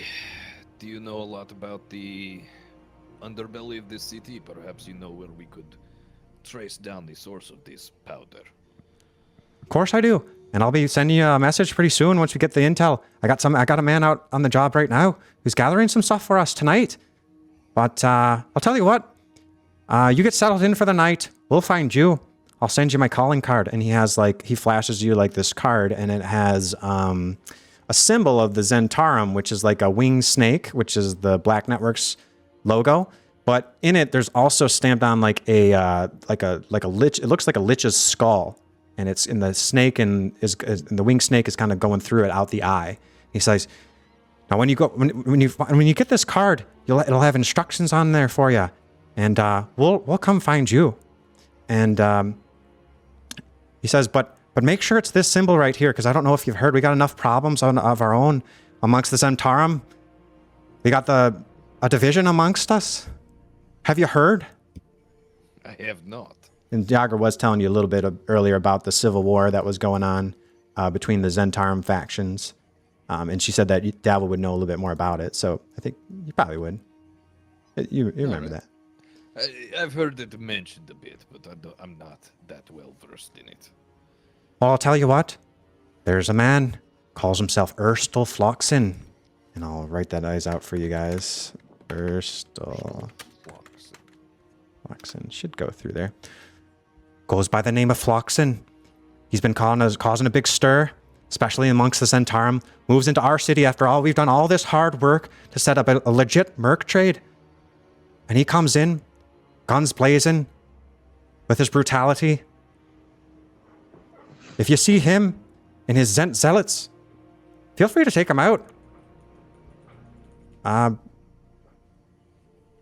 you know a lot about the underbelly of this city? Perhaps you know where we could trace down the source of this powder. Of course I do. And I'll be sending you a message pretty soon once we get the intel. I got a man out on the job right now who's gathering some stuff for us tonight. But I'll tell you what. You get settled in for the night. We'll find you. I'll send you my calling card. And he flashes you like this card, and it has a symbol of the Zentarum, which is like a winged snake, which is the Black Network's logo. But in it, there's also stamped on like a lich. It looks like a lich's skull. And it's in the snake, and the winged snake is kind of going through it out the eye. He says, "Now, when you get this card, it'll have instructions on there for you, and we'll come find you." And he says, "But make sure it's this symbol right here, because I don't know if you've heard, we got enough problems of our own amongst the Zentarum. We got a division amongst us. Have you heard?" I have not. And Jagger was telling you a little bit earlier about the civil war that was going on between the Zentarum factions. And she said that Davil would know a little bit more about it. So I think you probably would. You remember that. I've heard it mentioned a bit, but I'm not that well versed in it. Well, I'll tell you what. There's a man, calls himself Erstal Floxin. And I'll write that eyes out for you guys. Erstal Floxin should go through there. Goes by the name of Floxin. He's been causing a big stir, especially amongst the Zentarum. Moves into our city after all. We've done all this hard work to set up a legit merc trade. And he comes in, guns blazing, with his brutality. If you see him and his zealots, feel free to take him out.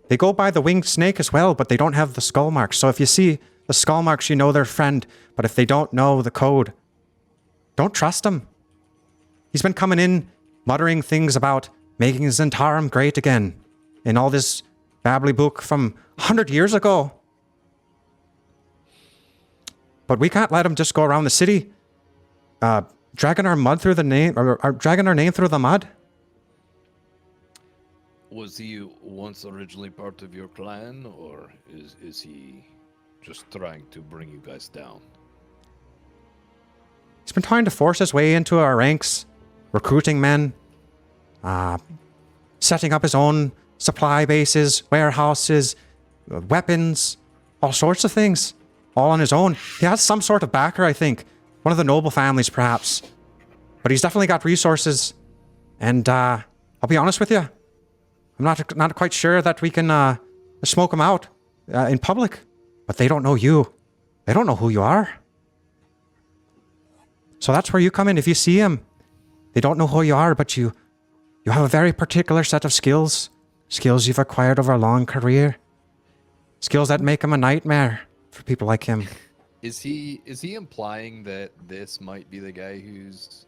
They go by the winged snake as well, but they don't have the skull marks. So if you see the skull marks, you know their friend. But if they don't know the code, don't trust him. He's been coming in, muttering things about making Zentarum great again. And all this babbly book from 100 years ago. But we can't let him just go around the city, dragging our name through the mud. Was he once originally part of your clan, or is he just trying to bring you guys down? He's been trying to force his way into our ranks, recruiting men, setting up his own supply bases, warehouses, weapons, all sorts of things, all on his own. He has some sort of backer, I think. One of the noble families, perhaps. But he's definitely got resources. And I'll be honest with you. I'm not quite sure that we can smoke him out in public. But they don't know you. They don't know who you are. So that's where you come in. If you see him, they don't know who you are, but you have a very particular set of skills. Skills you've acquired over a long career. Skills that make him a nightmare for people like him. Is he implying that this might be the guy who's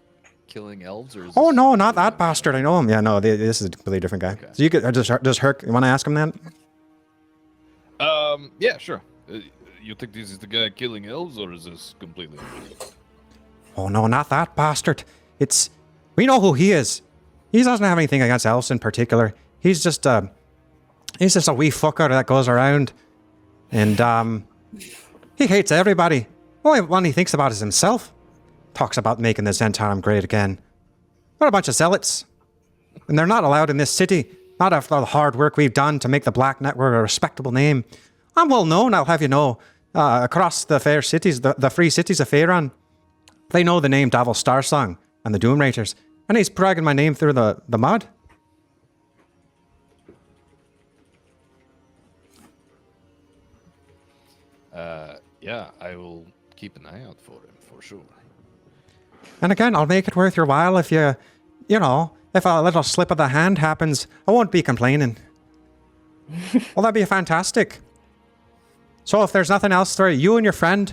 killing elves, or? Oh no, not that bastard! I know him. Yeah, no, this is a completely different guy. Okay. So you could does Hurk? You want to ask him that? Yeah, sure. You think this is the guy killing elves, or is this completely different? Oh no, not that bastard! We know who he is. He doesn't have anything against elves in particular. He's just a wee fucker that goes around, and he hates everybody. Only one he thinks about is himself. Talks about making the Zentarum great again. What a bunch of zealots. And they're not allowed in this city. Not after all the hard work we've done to make the Black Network a respectable name. I'm well known, I'll have you know, across the fair cities, the free cities of Faerun. They know the name Davil Starsong and the Doom Raiders. And he's dragging my name through the mud. Yeah, I will keep an eye out for him, for sure. And again, I'll make it worth your while if you If a little slip of the hand happens, I won't be complaining. Well, that'd be fantastic. So if there's nothing else for you and your friend,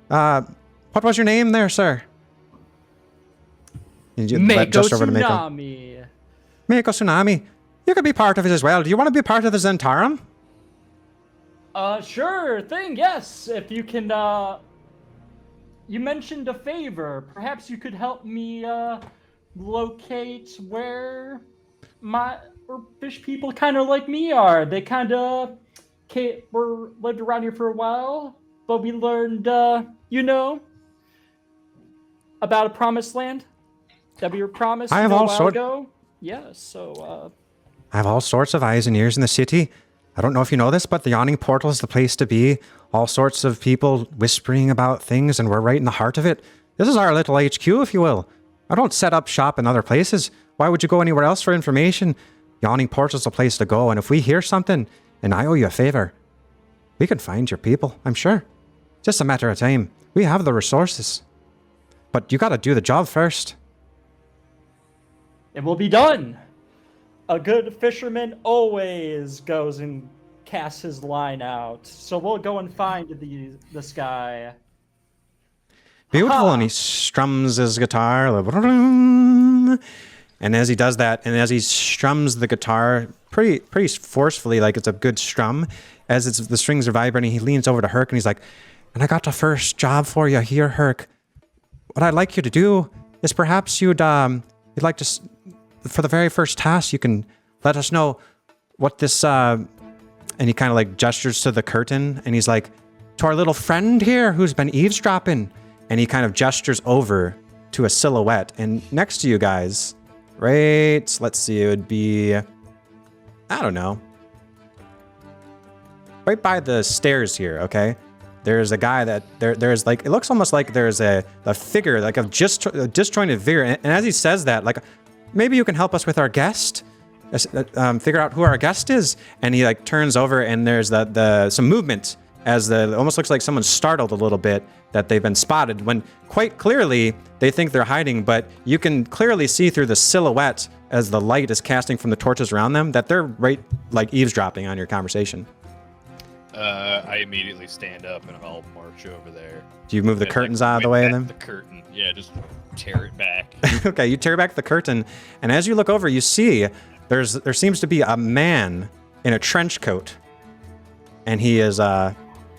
what was your name there, sir? Mako Tsunami. Mako Tsunami. You could be part of it as well. Do you want to be part of the Zentarum? Sure thing, yes. If you can, you mentioned a favor. Perhaps you could help me, locate where fish people kind of like me are. They kind of lived around here for a while, but we learned, about a promised land that we were promised I have a all while ago. Yeah, so, I have all sorts of eyes and ears in the city. I don't know if you know this, but the Yawning Portal is the place to be. All sorts of people whispering about things, and we're right in the heart of it. This is our little HQ, if you will. I don't set up shop in other places. Why would you go anywhere else for information? Yawning Portal is the place to go, and if we hear something, and I owe you a favor, we can find your people, I'm sure. Just a matter of time. We have the resources. But you gotta do the job first. it will be done. A good fisherman always goes and casts his line out. So we'll go and find this guy. Beautiful, and he strums his guitar. And as he does that, and as he strums the guitar pretty forcefully, like it's a good strum, as the strings are vibrating, he leans over to Hurk and he's like, and I got the first job for you here, Hurk. What I'd like you to do is perhaps you'd like to, for the very first task, you can let us know what this, and he kind of like gestures to the curtain, and he's like, to our little friend here who's been eavesdropping. And he kind of gestures over to a silhouette. And next to you guys, right, let's see, it would be, I don't know. Right by the stairs here, okay? There's a guy that, there's like, it looks almost like there's a figure, like a disjointed figure. And as he says that, like, maybe you can help us with our guest? Figure out who our guest is? And he like turns over and there's some movement as almost looks like someone's startled a little bit that they've been spotted, when quite clearly they think they're hiding, but you can clearly see through the silhouette as the light is casting from the torches around them that they're right like eavesdropping on your conversation. I immediately stand up and I'll march over there. Do you move the curtains out of the way of them? The curtain, yeah, just tear it back. Okay, you tear back the curtain, and as you look over, you see there seems to be a man in a trench coat, and he is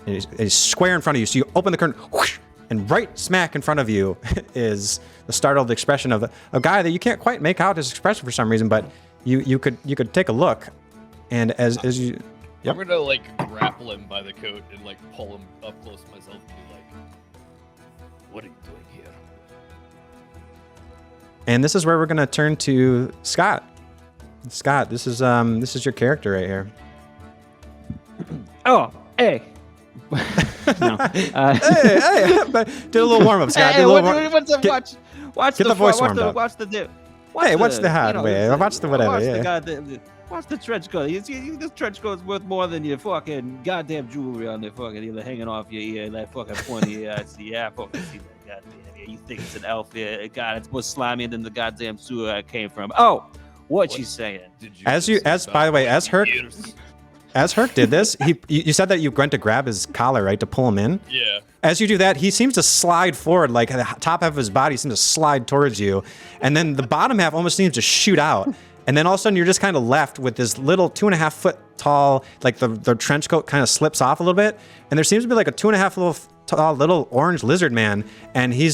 he's square in front of you. So you open the curtain, whoosh, and right smack in front of you is the startled expression of a guy that you can't quite make out his expression for some reason, but you could take a look, and as you. Yep. I'm gonna like grapple him by the coat and like pull him up close to myself and be like, "What are you doing here?" And this is where we're gonna turn to Scott. Scott, this is your character right here. Oh, hey. No. Hey, do a little warm up, Scott. Hey, watch the voice warmed up. Watch the hat. Watch the whatever. Watch yeah. the goddamn. Watch the trench coat. This trench coat's worth more than your fucking goddamn jewelry on the fucking either hanging off your ear, that fucking pointy ear. I see. Yeah, I fucking see that goddamn ear. You think it's an elf ear? God, it's more slimier than the goddamn sewer I came from. Oh, what you saying? By the way, as Hurk did this, you said that you went to grab his collar, right, to pull him in? Yeah. As you do that, he seems to slide forward, like the top half of his body seems to slide towards you, and then the bottom half almost seems to shoot out. And then all of a sudden, you're just kind of left with this little 2.5 foot tall, like the trench coat kind of slips off a little bit, and there seems to be like a 2.5 foot tall little orange lizard man, and you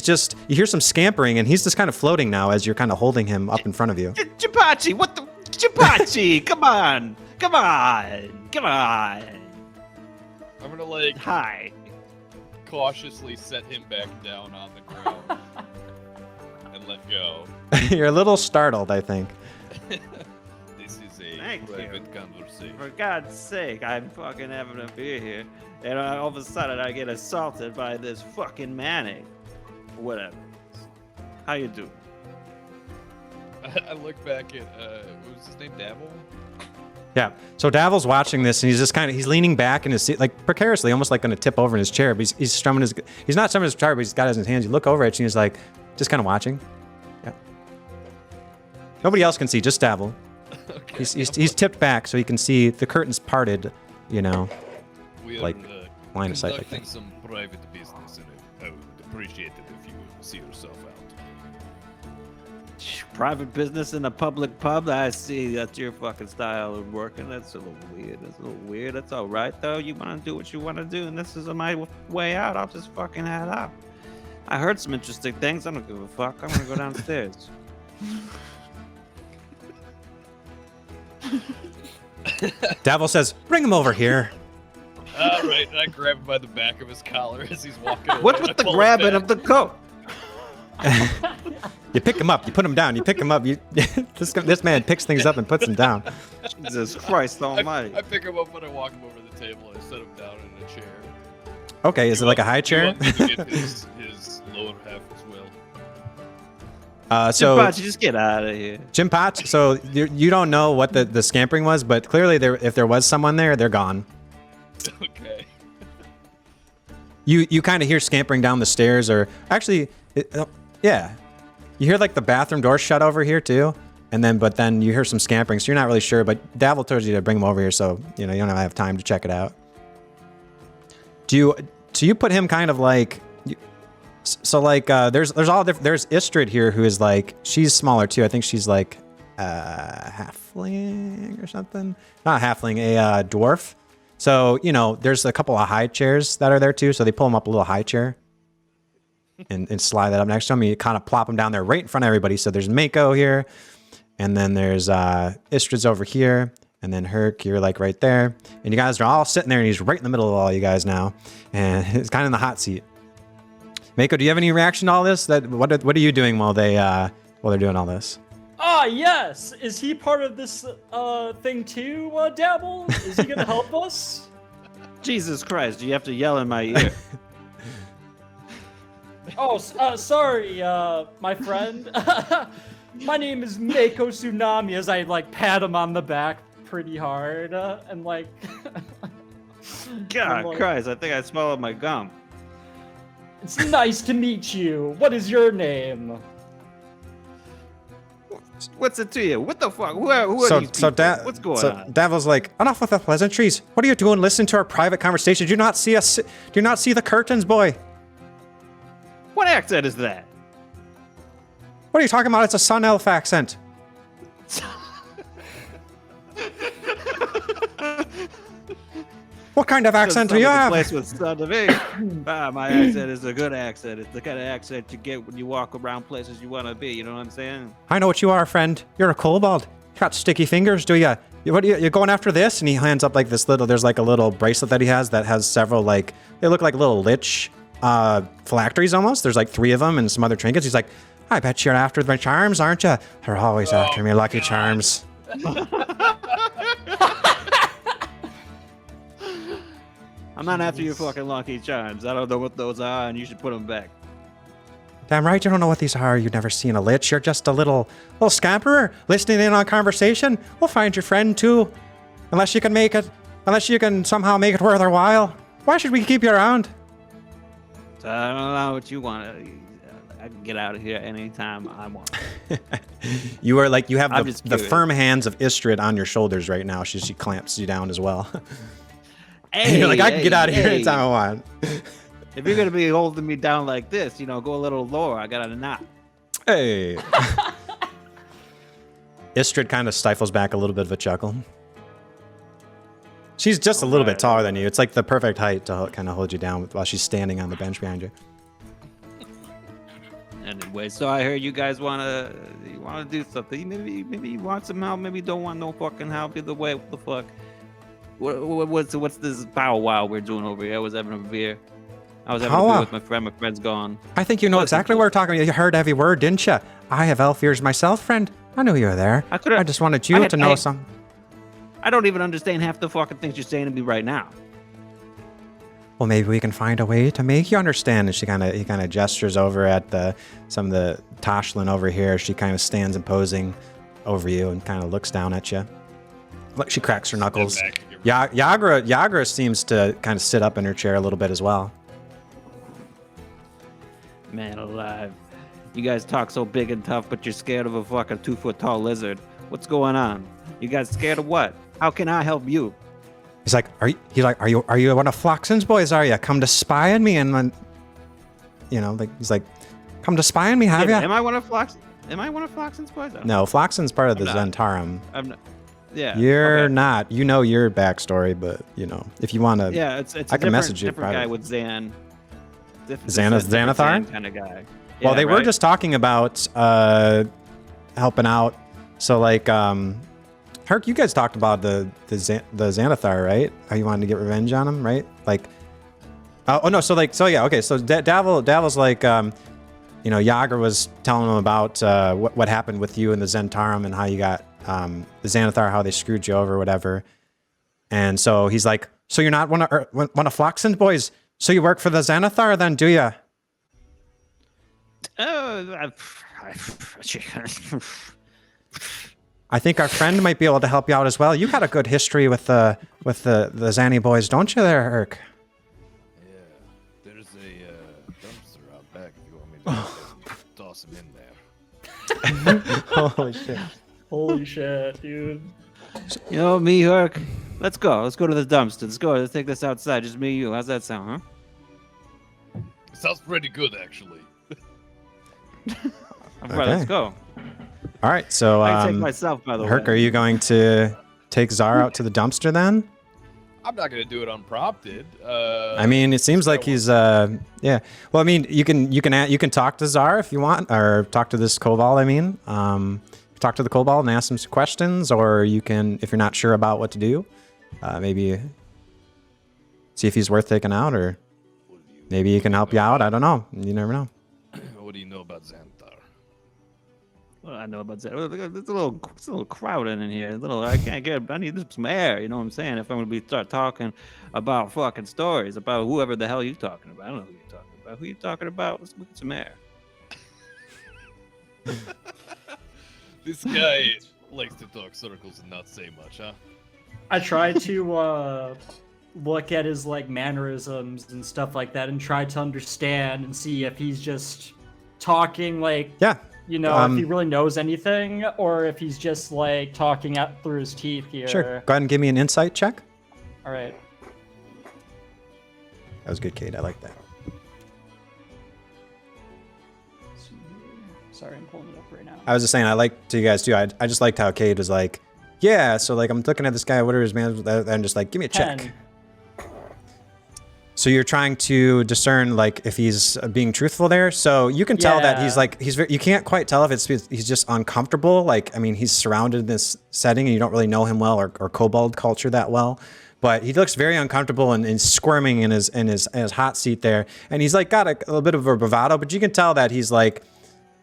hear some scampering, and he's just kind of floating now as you're kind of holding him up in front of you. Chipachi, what the Chipachi? Come on. I'm gonna like hi. cautiously set him back down on the ground and let go. You're a little startled, I think. This is a Thank private you. conversation. For God's sake, I'm fucking having a beer here, and all of a sudden I get assaulted by this fucking Manning. Whatever. How you doing? I look back at what was his name, Dabble? Yeah. So Davil's watching this, and he's just he's leaning back in his seat, like precariously, almost like going to tip over in his chair. But he's strumming he's not strumming his guitar, but he's got it in his hands. You look over at you, and he's like, just kind of watching. Yeah. Nobody else can see, just Davil. Okay. He's tipped back so he can see the curtains parted, you know, We are like, line of sight like conducting that. some private business, and I would appreciate it if you would see yourself out. Private business in a public pub. I see. That's your fucking style of working. That's a little weird. That's all right though. You want to do what you want to do, and this is my way out. I'll just fucking head out. I heard some interesting things. I don't give a fuck. I'm gonna go downstairs. Davil says, "Bring him over here." All right, and I grab him by the back of his collar as he's walking away. What's and I with the pull him grabbing back. of the coat? You pick him up, you put him down, you pick him up. This man picks things up and puts them down. Jesus Christ Almighty! I pick him up when I walk him over the table. I set him down in a chair. Okay, is it like a high He chair? wants me to get his lower half as well. So Jim Potts, just get out of here. Jim Potts. So you don't know what the scampering was, but clearly if there was someone there, they're gone. Okay. You kind of hear scampering down the stairs, or actually, yeah, you hear like the bathroom door shut over here too, but then you hear some scampering, so you're not really sure. But Davil told you to bring him over here, so you don't have time to check it out. Do you put him kind of like? So like there's all different. There's Istrid here who is like, she's smaller too. I think she's like halfling or something. Not halfling, a dwarf. So, there's a couple of high chairs that are there too. So they pull him up a little high chair and slide that up next to him. You kind of plop him down there right in front of everybody. So there's Mako here, and then there's Istrid's over here, and then Hurk, you're like right there. And you guys are all sitting there, and he's right in the middle of all you guys now. And he's kind of in the hot seat. Mako, do you have any reaction to all this? What are you doing while they're doing all this? Ah, yes! Is he part of this thing too, Dabble? Is he gonna help us? Jesus Christ! You have to yell in my ear. Oh, sorry, my friend. My name is Mako Tsunami, as I pat him on the back pretty hard, and God Christ! I think I swallowed my gum. It's nice to meet you. What is your name? What's it to you? What the fuck? Who are these people? What's going on? Davil's like, enough with the pleasantries. What are you doing listening to our private conversation? Do you not see us? Do you not see the curtains, boy? What accent is that? What are you talking about? It's a Sun Elf accent. What kind of accent do you have? Place with Sun to me. My accent is a good accent. It's the kind of accent you get when you walk around places you want to be. You know what I'm saying? I know what you are, friend. You're a kobold. You got sticky fingers, do you? You're going after this? And he hands up like this there's like a little bracelet that he has that has several they look like little lich phylacteries almost. There's like 3 of them and some other trinkets. He's like, I bet you're after my charms, aren't you? They're always after me, Lucky Charms. I'm not after your fucking Lucky Charms. I don't know what those are, and you should put them back. Damn right, you don't know what these are. You've never seen a lich. You're just a little scamperer listening in on conversation. We'll find your friend too, unless you can somehow make it worth our while. Why should we keep you around? So I don't know what you want. I can get out of here anytime I want. You are like, you have the curious. firm hands of Istrid on your shoulders right now. She clamps you down as well. Hey, and you're like, I can get out of here hey. anytime I want. If you're gonna be holding me down like this, go a little lower. I got a knot. Hey. Istrid kind of stifles back a little bit of a chuckle. She's just a little bit taller than you. It's like the perfect height to kind of hold you down while she's standing on the bench behind you. Anyway, so I heard you guys wanna do something. Maybe you want some help. Maybe you don't want no fucking help. Either way, what the fuck? What's this powwow we're doing over here? I was having a beer. I was having a beer with my friend. My friend's gone. I think you know exactly what we're talking about. You heard every word, didn't you? I have elf ears myself, friend. I knew you were there. I just wanted you to know something. I don't even understand half the fucking things you're saying to me right now. Well, maybe we can find a way to make you understand. And he kind of gestures over at some of the Tashlin over here. She kind of stands imposing over you and kind of looks down at you. Look, she cracks her knuckles. Yagra seems to kind of sit up in her chair a little bit as well. Man alive. You guys talk so big and tough, but you're scared of a fucking 2-foot tall lizard. What's going on? You guys scared of what? How can I help you? He's like, are you one of Floxen's boys? Are you come to spy on me? And then, you know, like he's like, come to spy on me, have you? Am I one of Floxen's boys? No, Floxen's part of the I'm not. Zentarum. I'm not. Yeah. You're okay. not. You know your backstory, but you know, if you want to, Yeah, it's I can message you different guy private. with Zan. Xanathar? Zan kind of guy. Well, Yeah, they were right? just talking about helping out. So like, Hurk, you guys talked about the Xanathar, right? How you wanted to get revenge on him, right? Like, oh no, so yeah, okay. So Davil's like, you know, Yager was telling him about what happened with you and the Zentarum and how you got the Xanathar, how they screwed you over, whatever. And so he's like, so you're not one of Floxen's boys? So you work for the Xanathar, then, do you? Oh, I think our friend might be able to help you out as well. You got a good history with the Zanny boys, don't you, there, Hurk? Yeah, there's a dumpster out back if you want me to toss him in there. Holy shit! Holy shit, dude. you know me, Hurk. Let's go. Let's go to the dumpster. Let's go. Let's take this outside. Just me and you. How's that sound, huh? Sounds pretty good, actually. All right, let's go. All right, so I can take myself, by the way. Hurk, are you going to take Czar out to the dumpster then? I'm not gonna do it unprompted. I mean, it seems like he's yeah. Well, I mean, you can talk to Czar if you want, or talk to this Kobold. I mean, talk to the Kobold and ask him some questions, or you can, if you're not sure about what to do, maybe see if he's worth taking out, or maybe he can help you out. I don't know. You never know. What do you know about Xanthar? Well, I know about that. There's a little crowded in here. I need some air. You know what I'm saying? If I'm gonna start talking about fucking stories about whoever the hell you talking about, I don't know who you're talking about. Who you talking about? Let's get some air. This guy likes to talk circles and not say much, huh? I try to look at his like mannerisms and stuff like that and try to understand and see if he's just talking like, Yeah. you know, if he really knows anything or if he's just like talking out through his teeth here. Sure. Go ahead and give me an insight check. All right. That was good, Kate. I like that. Sorry, I'm pulling it up right now. I was just saying, I liked you guys too. I just liked how Kate was like, yeah. So like, I'm looking at this guy. What are his man? I'm just like, give me a check. 10. So you're trying to discern like if he's being truthful there. So you can tell that Yeah. he's like you can't quite tell if he's just uncomfortable. Like, I mean, he's surrounded in this setting and you don't really know him well or Kobold culture that well. But he looks very uncomfortable and squirming in his hot seat there. And he's like got a little bit of a bravado, but you can tell that he's like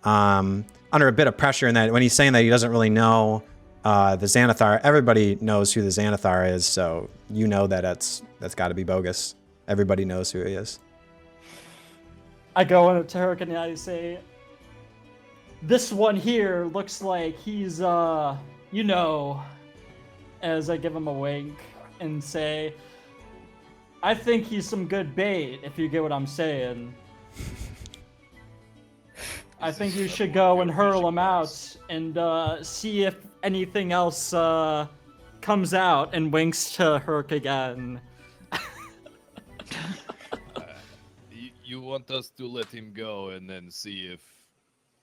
under a bit of pressure in that when he's saying that he doesn't really know the Xanathar. Everybody knows who the Xanathar is, so you know that that's got to be bogus. Everybody knows who he is. I go into Hurk and I say, this one here looks like he's, you know, as I give him a wink and say, I think he's some good bait, if you get what I'm saying. I think you should go and hurl him out and see if anything else comes out, and winks to Hurk again. You want us to let him go and then see if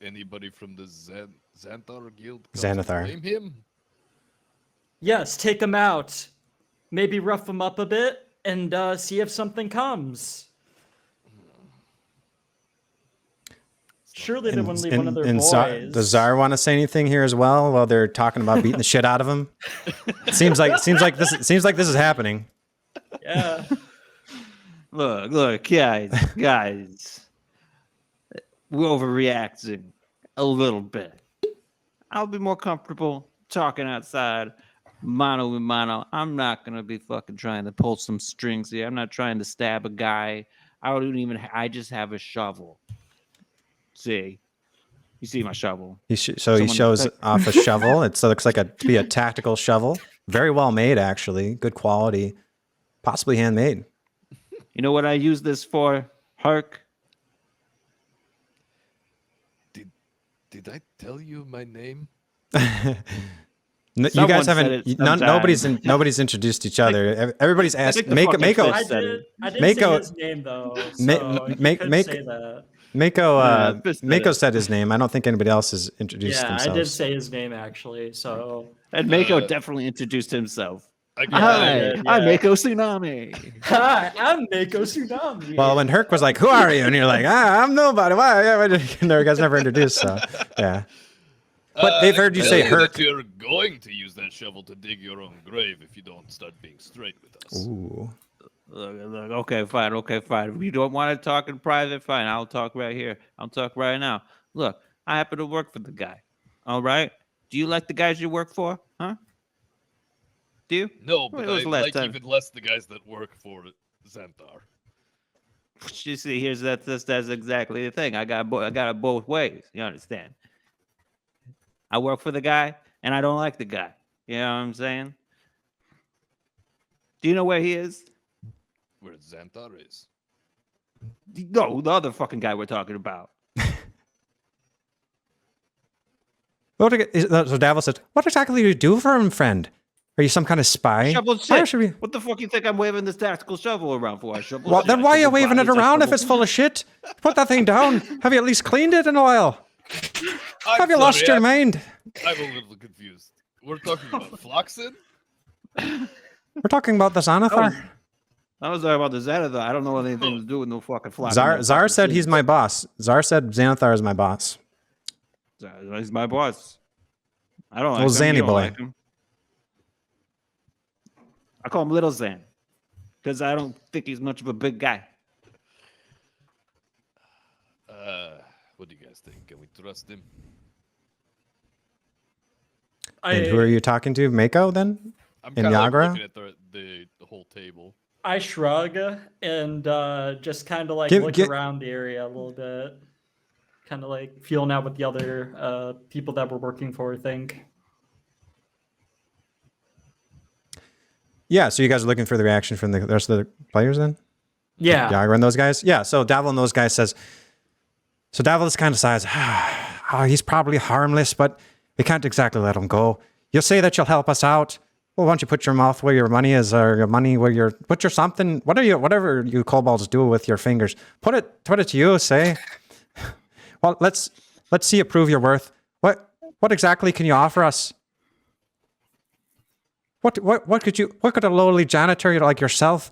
anybody from the Xanthar Guild comes Xanathar. to claim him? Yes, take him out. Maybe rough him up a bit and see if something comes. Surely they wouldn't leave one of their boys. Does Czar want to say anything here as well while they're talking about beating the shit out of him? It seems like this is happening. Yeah. Look, guys. We're overreacting a little bit. I'll be more comfortable talking outside, mano a mano. I'm not gonna be fucking trying to pull some strings here. I'm not trying to stab a guy. I just have a shovel. See, you see my shovel. He shows off a shovel. It looks like to be a tactical shovel. Very well made, actually. Good quality. Possibly handmade. You know what I use this for, Hurk? Did Did I tell you my name? You Someone guys said haven't. it nobody's introduced each other. Everybody's asked. think the Mako. fucking Mako. Fish said it. I did Mako- say his name though, so you make- could make- say that. Mako. Fish said Mako it. said his name. I don't think anybody else has introduced Yeah, themselves. I did say his name actually. So And Mako definitely introduced himself. I Yeah, Hi, yeah. I'm Mako Tsunami. hi, I'm Mako Tsunami. Well, when Hurk was like, "Who are you?" and you're like, "I'm nobody." Why? Yeah, you guys never introduced. So yeah. But they've heard you I say tell Hurk. that you're going to use that shovel to dig your own grave if you don't start being straight with us. Ooh. Look, okay, fine. If you don't want to talk in private, fine. I'll talk right here. I'll talk right now. Look, I happen to work for the guy. All right? Do you like the guys you work for? Huh? Do you? No, When but was I the last like time? even less the guys that work for Xanthar. You see, that's exactly the thing. I got it both ways. You understand? I work for the guy, and I don't like the guy. You know what I'm saying? Do you know where he is? Where Xanthar is. No, the other fucking guy we're talking about. So Davos says, "What exactly do you do for him, friend? Are you some kind of spy? Shovel Why shit. should we?" What the fuck you think I'm waving this tactical shovel around for? I shovel Well, shit. then I why are you shovel waving it bodies, I around if shovel- it's full of shit? Put that thing down. Have you at least cleaned it in a while? Have you lost your mind? I'm a little confused. We're talking about Floxen? We're talking about the Xanathar. I was talking about the Xanathar. I don't know anything to do with no fucking fly. Zar said he's my boss. Zar said Xanathar is my boss. He's my boss. I don't like Little him. You Zanny don't boy. like him. I call him Little Zan because I don't think he's much of a big guy. What do you guys think? Can we trust him? And who are you talking to? Mako then? I'm In kind of Yagra? looking at the whole table. I shrug and just kind of like Give- look gi- around the area a little bit, kind of like feeling out what the other people that we're working for think. Yeah, so you guys are looking for the reaction from the rest of the players then? Yeah. Yagra and those guys? Yeah, so Davil and those guys says, so Davil just kind of sighs, oh, he's probably harmless, but we can't exactly let him go. You'll say that you'll help us out. Well, why don't you put your mouth where your money is, or your money where your, put your something, whatever you kobolds do with your fingers, put it to use, say. Well, let's see you prove your worth. What exactly can you offer us? What could a lowly janitor like yourself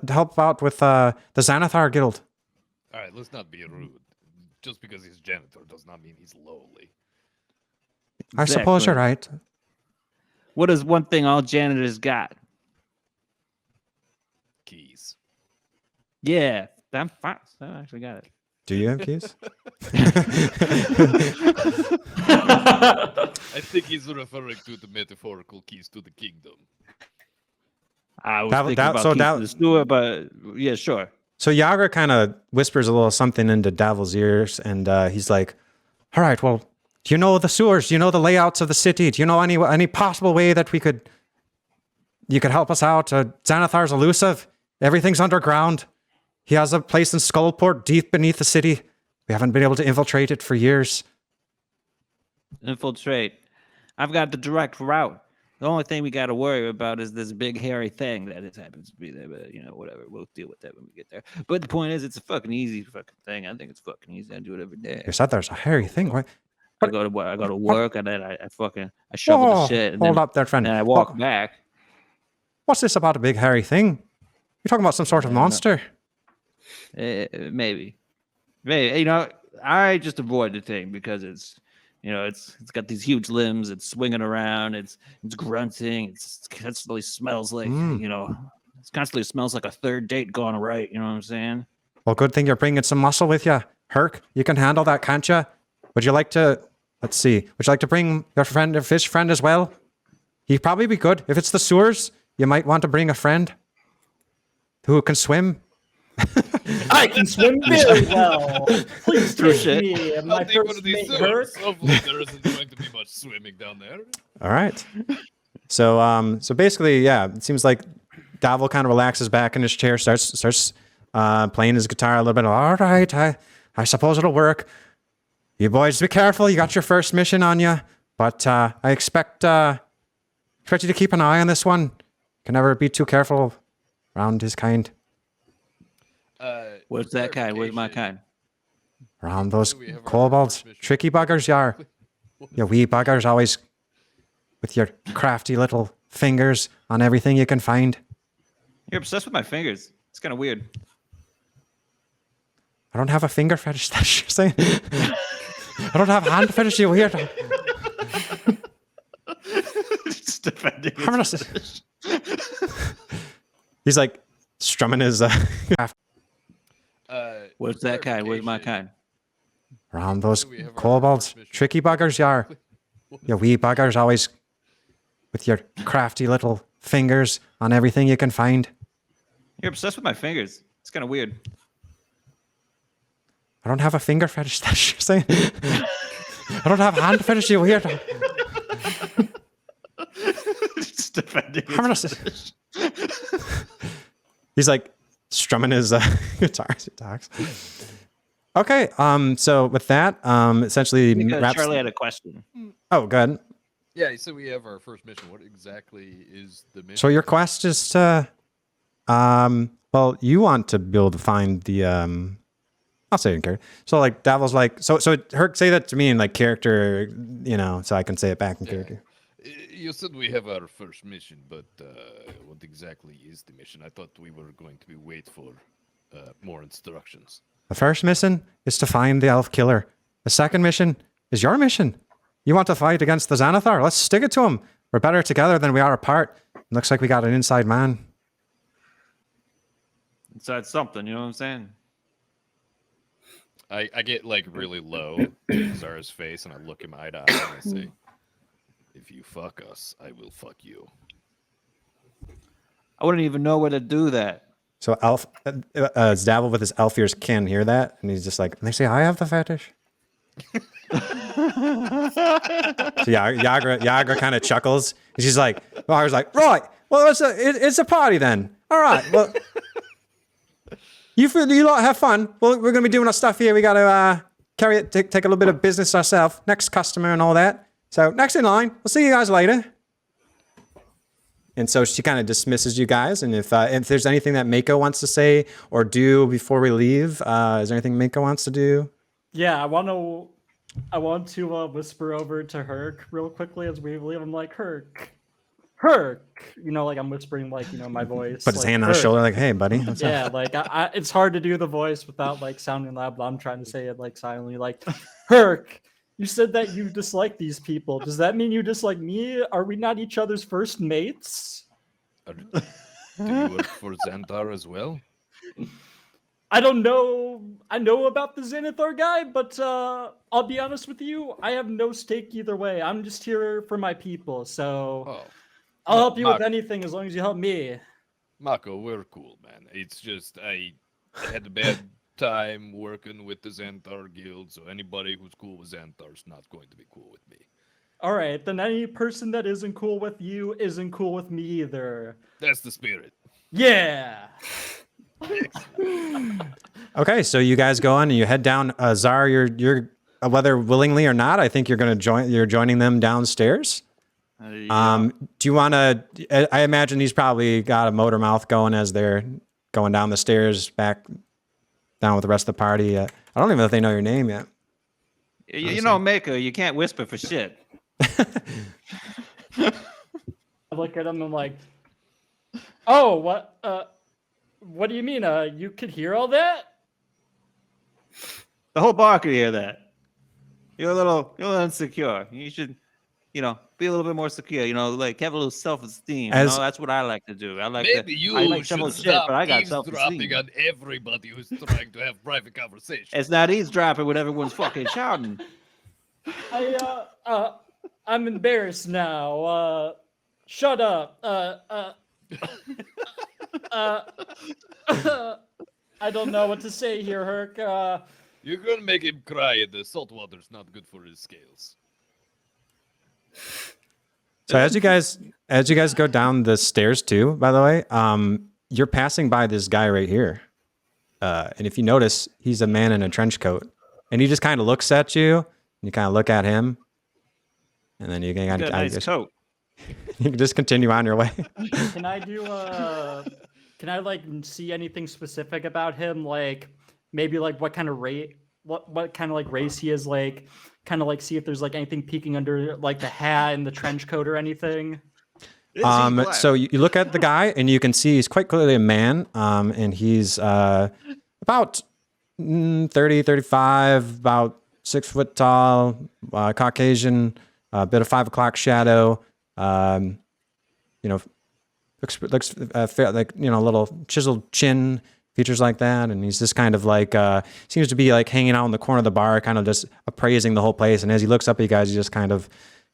help out with the Xanathar Guild? All right, let's not be rude. Just because he's janitor does not mean he's lowly. I suppose you're right. What is one thing all janitors got? Keys. Yeah, I'm fast. I actually got it. Do you have keys? I think he's referring to the metaphorical keys to the kingdom. I was That- thinking that- about so keys that- to the steward, but yeah, sure. So Yagra kind of whispers a little something into Davil's ears, and he's like, all right, well, do you know the sewers? Do you know the layouts of the city? Do you know any possible way that you could help us out? Xanathar's elusive. Everything's underground. He has a place in Skullport deep beneath the city. We haven't been able to infiltrate it for years. Infiltrate. I've got the direct route. The only thing we got to worry about is this big hairy thing that just happens to be there. But whatever, we'll deal with that when we get there. But the point is, it's a fucking easy fucking thing. I think it's fucking easy. I do it every day. You said there's a hairy thing. What? I go to work, and then I shovel the shit, and hold then up there, friend. and I walk back. What's this about a big hairy thing? You're talking about some sort of monster. Maybe. I just avoid the thing because it's got these huge limbs. It's swinging around. It's grunting. It's constantly smells like it constantly smells like a third date gone right. You know what I'm saying? Well, good thing you're bringing some muscle with you. Hurk, you can handle that, can't you? Would you like to, let's see, would you like to bring your fish friend as well? He'd probably be good. If it's the sewers, you might want to bring a friend who can swim. I can swim very well. Please True take shit. me and I'll my take one first of these mate sewers. Hurk. Hopefully there isn't going to be much swimming down there. All right. So basically, yeah, it seems like Davil kind of relaxes back in his chair, starts playing his guitar a little bit. All right, I suppose it'll work. You boys, be careful. You got your first mission on you, but I expect you to keep an eye on this one. Can never be too careful around his kind. What's that kind? Where's my kind? Around those kobolds, tricky buggers you are. You wee buggers always with your crafty little fingers on everything you can find. You're obsessed with my fingers. It's kind of weird. I don't have a finger fetish, that's what you're saying. I don't have a hand fetish, you weirdo. Just defending I'm gonna He's like strumming his What's that kind? Where's my kind? around those kobolds, tricky buggers you are. You wee buggers always with your crafty little fingers on everything you can find. You're obsessed with my fingers. It's kind of weird. I don't have a finger fetish, that's what you're saying. I don't have a hand fetish, you weirdo. Just defending I'm gonna He's like strumming his guitar as he talks. Okay, so with that, essentially Because Charlie had a question. Oh, good. Yeah, so we have our first mission. What exactly is the mission? So your quest is to, well, you want to be able to find the, I'll say it in character. So like Davil's like, so Hurk, say that to me in like character, you know, so I can say it back in character. You said we have our first mission, but what exactly is the mission? I thought we were going to be wait for more instructions. The first mission is to find the elf killer. The second mission is your mission. You want to fight against the Tzarafar? Let's stick it to him. We're better together than we are apart. Looks like we got an inside man. Inside something, you know what I'm saying? I get like really low in Zara's face, and I look him eye to eye, and I say, "If you fuck us, I will fuck you." I wouldn't even know where to do that. So elf, Davil with his elf ears can hear that, and he's just like, and they say, I have the fetish. So Yagra kind of chuckles. And she's like, well, I was like, right, well, it's a party then. All right, well, you lot have fun. Well, we're gonna be doing our stuff here. We gotta carry it, take a little bit of business ourselves. Next customer and all that. So next in line. We'll see you guys later. And so she kind of dismisses you guys. And if there's anything that Mako wants to say or do before we leave, is there anything Mako wants to do? Yeah, I want to whisper over to Hurk real quickly as we leave. I'm like, Hurk, you know, like I'm whispering, like, you know, my voice. Put his like, hand on his shoulder, like, hey, buddy. What's yeah, up? like it's hard to do the voice without like sounding loud, but I'm trying to say it like silently, like, Hurk. You said that you dislike these people. Does that mean you dislike me? Are we not each other's first mates? Do you work for Xanthar as well? I don't know. I know about the Xanathar guy, but I'll be honest with you. I have no stake either way. I'm just here for my people, so I'll help you with anything as long as you help me. Mako, we're cool, man. It's just I had a bad time working with the Xanthar guild, so anybody who's cool with Xanthar is not going to be cool with me. All right, then any person that isn't cool with you isn't cool with me either. That's the spirit. Yeah. Okay, so you guys go on and you head down. Zara, you're whether willingly or not, I think you're joining them downstairs. Yeah. Do you want to? I imagine he's probably got a motor mouth going as they're going down the stairs back down with the rest of the party. I don't even know if they know your name yet. You know, Mako, you can't whisper for shit. I look at him and I'm like, oh, what do you mean? You could hear all that? The whole bar could hear that. You're a little insecure. You should, be a little bit more secure. Like have a little self-esteem. That's what I like to do. I like Maybe I like should some stop shit, but I got self-esteem. eavesdropping on everybody who's trying to have private conversations. It's not eavesdropping when everyone's fucking shouting. I'm embarrassed now. Shut up. I don't know what to say here, Hurk. You're gonna make him cry, and the salt water's not good for his scales. So as you guys go down the stairs too, by the way, you're passing by this guy right here, and if you notice, he's a man in a trench coat, and he just kind of looks at you, and you kind of look at him, and then you can Got a nice coat. you can just continue on your way. Can I do can I like see anything specific about him? Like maybe like what kind of what kind of like race he is, like kind of like see if there's like anything peeking under like the hat and the trench coat or anything. So you look at the guy and you can see he's quite clearly a man. And he's about 30, 35, about 6 foot tall, Caucasian, a bit of 5 o'clock shadow. You know, looks fair, like, you know, a little chiseled chin, features like that. And he's just kind of like, seems to be like hanging out in the corner of the bar, kind of just appraising the whole place. And as he looks up at you guys, he just kind of,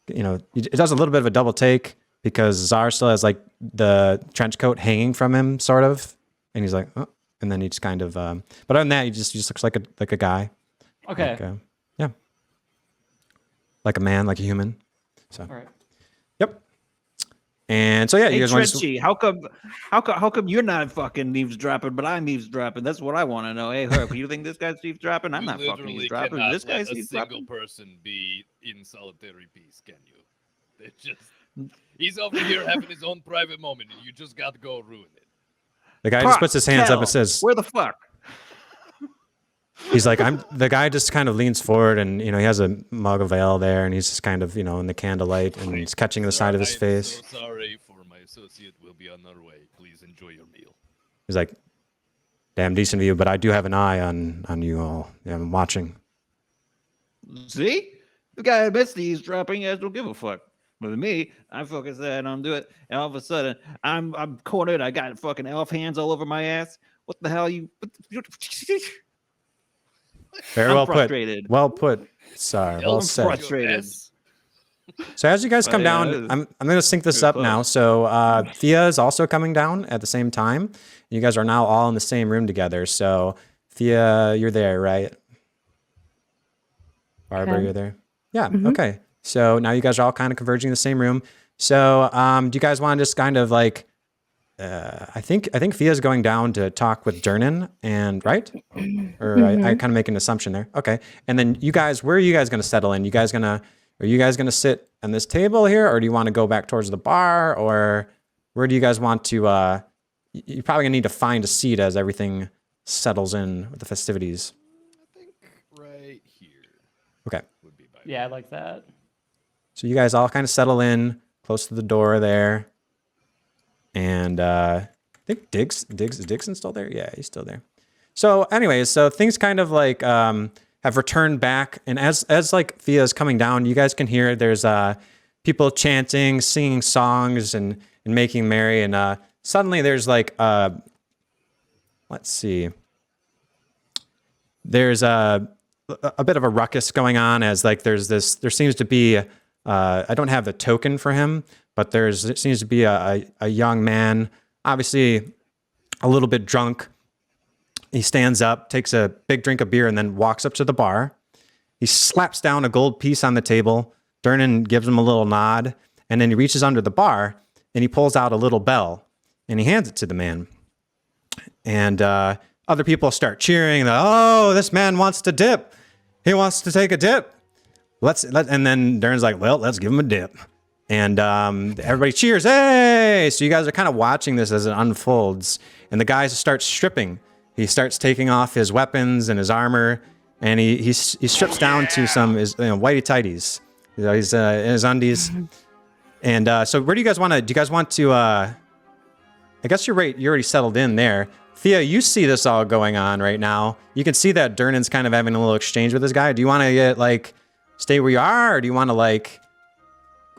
you know, it does a little bit of a double take because Czar still has like the trench coat hanging from him, sort of. And he's like, oh. And then he just kind of, but other than that, he just looks like a guy. Okay. Like, yeah. Like a man, like a human. So. All right. Yep. And so yeah, you guys want to. Trenchy, how come you're not fucking eavesdropping, but I'm eavesdropping? That's what I want to know. Hey, Hurk, you think this guy's eavesdropping? I'm not fucking eavesdropping. This guy's eavesdropping. A single person be in solitary peace, can you? It's just he's over here having his own private moment, and you just got to go ruin it. The guy just puts his hands up and says, "Where the fuck?" He's like, the guy just kind of leans forward and, you know, he has a mug of ale there and he's just kind of, you know, in the candlelight and he's catching the side of his face. So sorry for my associate. We'll be on our way. Please enjoy your meal. He's like, damn decent of you, but I do have an eye on you all. Yeah, I'm watching. See? The guy admits to eavesdropping, you guys don't give a fuck. But with me, I focus that and I don't do it. And all of a sudden, I'm cornered. I got fucking elf hands all over my ass. What the hell you... Very well put. Well put. Sorry. Well said. Frustrated. So as you guys come down, I'm going to sync this up now. So Fiahd is also coming down at the same time. You guys are now all in the same room together. So Fiahd, you're there, right? Barbara, you're there. Yeah. Mm-hmm. Okay. So now you guys are all kind of converging in the same room. So do you guys want to just kind of like, I think Fiah's going down to talk with Durnan, and right? Or I kind of make an assumption there. Okay. And then you guys, where are you guys going to settle in? Are you guys going to sit on this table here, or do you want to go back towards the bar, or where do you guys want to, you're probably gonna need to find a seat as everything settles in with the festivities. I think right here. Okay. Would be better. Yeah, I like that. So you guys all kind of settle in close to the door there. And I think is Dixon still there? Yeah, he's still there. So anyways, so things kind of like have returned back. And as like Fiah's coming down, you guys can hear there's people chanting, singing songs and making merry. And suddenly there's like, let's see. There's a bit of a ruckus going on as like there seems to be, I don't have the token for him, but there seems to be a young man, obviously a little bit drunk. He stands up, takes a big drink of beer, and then walks up to the bar. He slaps down a gold piece on the table. Durnan gives him a little nod, and then he reaches under the bar, and he pulls out a little bell, and he hands it to the man. And other people start cheering. Oh, this man wants to dip. He wants to take a dip. And then Durnan's like, well, let's give him a dip. And everybody cheers, hey! So you guys are kind of watching this as it unfolds. And the guy starts stripping. He starts taking off his weapons and his armor, and he strips down to some his whitey tighties. You know, he's in his undies. And so where do you guys want to? Do you guys want to? I guess you're right. You're already settled in there. Fiahd, you see this all going on right now. You can see that Durnan's kind of having a little exchange with this guy. Do you want to get like stay where you are, or do you want to like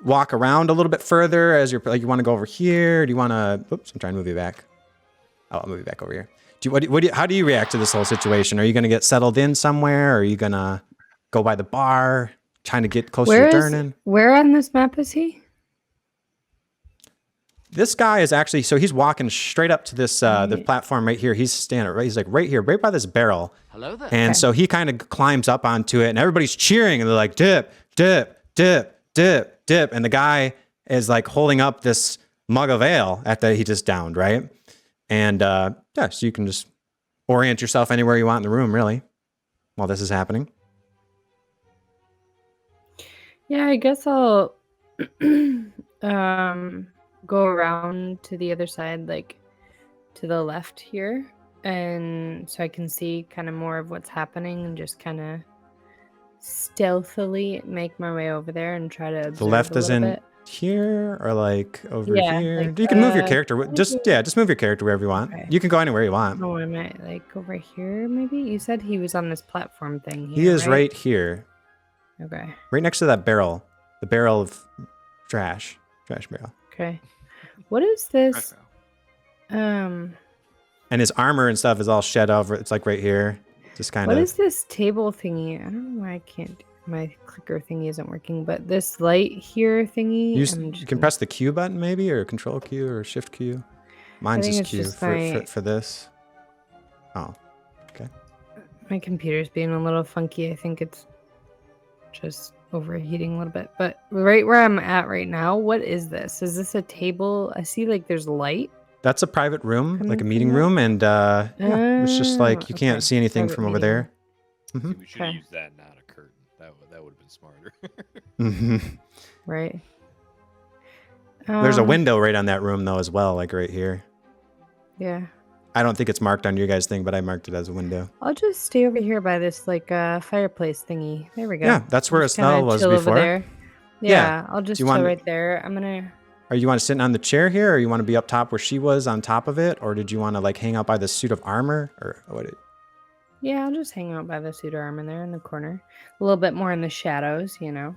walk around a little bit further as you're like you want to go over here? Do you want to? Oops, I'm trying to move you back. Oh, I'll move you back over here. How do you react to this whole situation? Are you going to get settled in somewhere? Or are you going to go by the bar, trying to get closer to Durnan? Where on this map is he? This guy is actually, so he's walking straight up to this the platform right here. He's standing right. He's like right here, right by this barrel. Hello there. And so he kind of climbs up onto it, and everybody's cheering, and they're like, dip, dip, dip, dip, dip. And the guy is like holding up this mug of ale that he just downed, right? And yeah, so you can just orient yourself anywhere you want in the room, really, while this is happening. Yeah, I guess I'll go around to the other side, like to the left here, and so I can see kind of more of what's happening and just kind of stealthily make my way over there and try to observe The left a is little in bit. here or like over Yeah, here. like, You can move your character. right Just here. just move your character wherever you want. Okay. You can go anywhere you want. Oh, am I like over here? Maybe you said he was on this platform thing. Here, He is right here, Okay. right next to that barrel. The barrel of trash barrel. Okay. What is this? Um, And his armor and stuff is all shed over. It's like right here. Just kind what of. is this table thingy? I don't know why I can't. My clicker thingy isn't working, but this light here thingy. You can press the Q button maybe, or Control Q, or Shift Q. Mine's think just it's Q just for this. Oh, okay. My computer's being a little funky. I think it's just overheating a little bit. But right where I'm at right now, what is this? Is this a table? I see like there's light. That's a private room, Coming like a from meeting that? room, and yeah, it's just like you okay. can't see anything Private from over meeting there. See, we should have Okay. used that, not a curtain. That would have been smarter. Right. There's a window right on that room though as well, like right here. Yeah. I don't think it's marked on your guys' thing, but I marked it as a window. I'll just stay over here by this like fireplace thingy. There we go. Yeah, that's where Just kinda Estelle was chill over before. there. Yeah. Yeah, I'll just you chill want- right there. I'm gonna. Or you want to sit on the chair here, or you want to be up top where she was on top of it, or did you want to like hang out by the suit of armor, or what? Yeah, I'll just hang out by the suit armor there in the corner. A little bit more in the shadows, you know.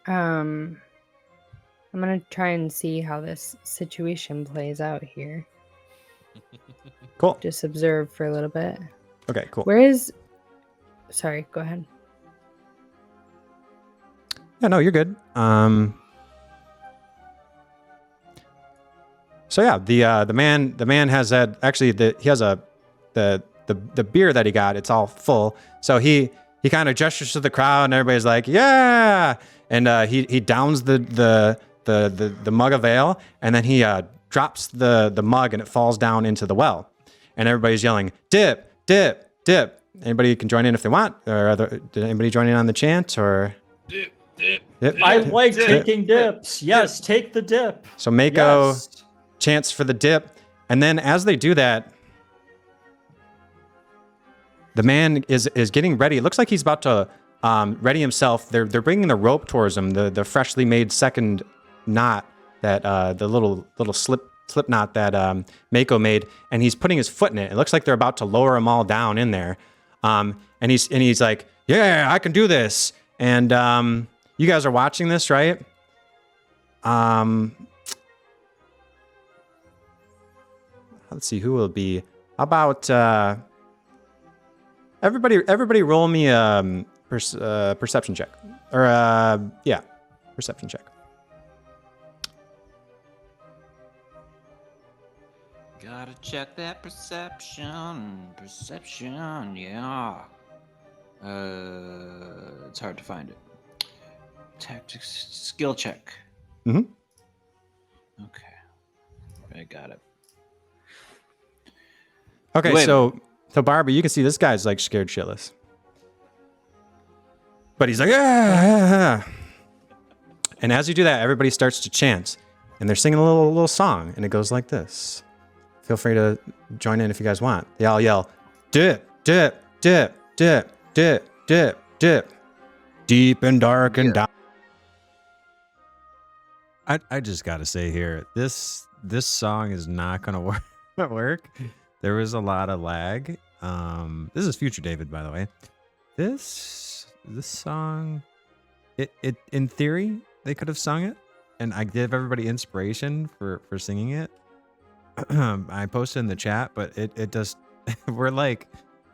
I'm gonna try and see how this situation plays out here. Cool. Just observe for a little bit. Okay, cool. Where is? Sorry, go ahead. Yeah, no, you're good. So yeah, the man has had actually he has the beer that he got. It's all full. So he kind of gestures to the crowd, and everybody's like, yeah, and he downs the mug of ale, and then he drops the mug, and it falls down into the well, and everybody's yelling, dip, dip, dip. Anybody can join in if they want, or did anybody join in on the chant, or? Dip, dip. Dip, I dip, like dip. taking dips. Yes, take the dip. So Mako Yes. chants for the dip, and then as they do that, the man is getting ready. It looks like he's about to ready himself. They're bringing the rope towards him, the freshly made second knot that the little slip knot that Mako made, and he's putting his foot in it. It looks like they're about to lower them all down in there, and he's like, yeah, I can do this. And you guys are watching this, right? Let's see who will it be. How about everybody roll me a perception check, or perception check. Gotta check that perception. Perception, yeah. It's hard to find it. Tactics, skill check. Mhm. Okay, I got it. Okay, Wait. so Barbie, you can see this guy's like scared shitless, but he's like, yeah. And as you do that, everybody starts to chant, and they're singing a little song, and it goes like this. Feel free to join in if you guys want. They all yell, dip, dip, dip, dip, dip, dip, dip, deep and dark and down. I just gotta say here, this song is not gonna work. There was a lot of lag. This is future David, by the way. This song, it in theory they could have sung it, and I give everybody inspiration for singing it. I posted in the chat, but it just we're like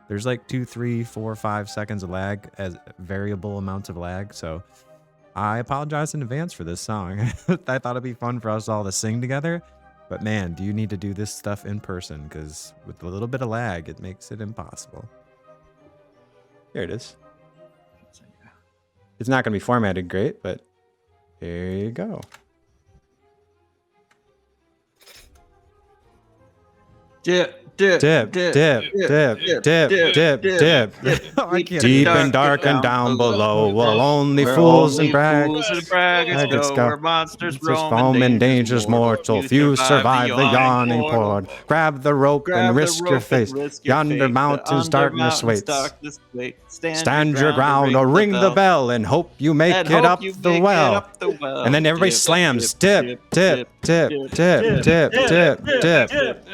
there's like 2, 3, 4, 5 seconds of lag, as variable amounts of lag. So I apologize in advance for this song. I thought it'd be fun for us all to sing together. But man, do you need to do this stuff in person? Because with a little bit of lag, it makes it impossible. Here it is. It's not going to be formatted great, but here you go. Dip, dip, dip, dip, dip, dip, dip. Deep and dark and down below, well, only fools and braggers go. Where monsters Foam and dangers mortal, few survive the yawning portal. Grab the rope and risk your face. Yonder mountains darkness waits. Stand your ground or ring the bell and hope you make it up the well. And then everybody slams. Dip, dip, dip, dip, dip, dip,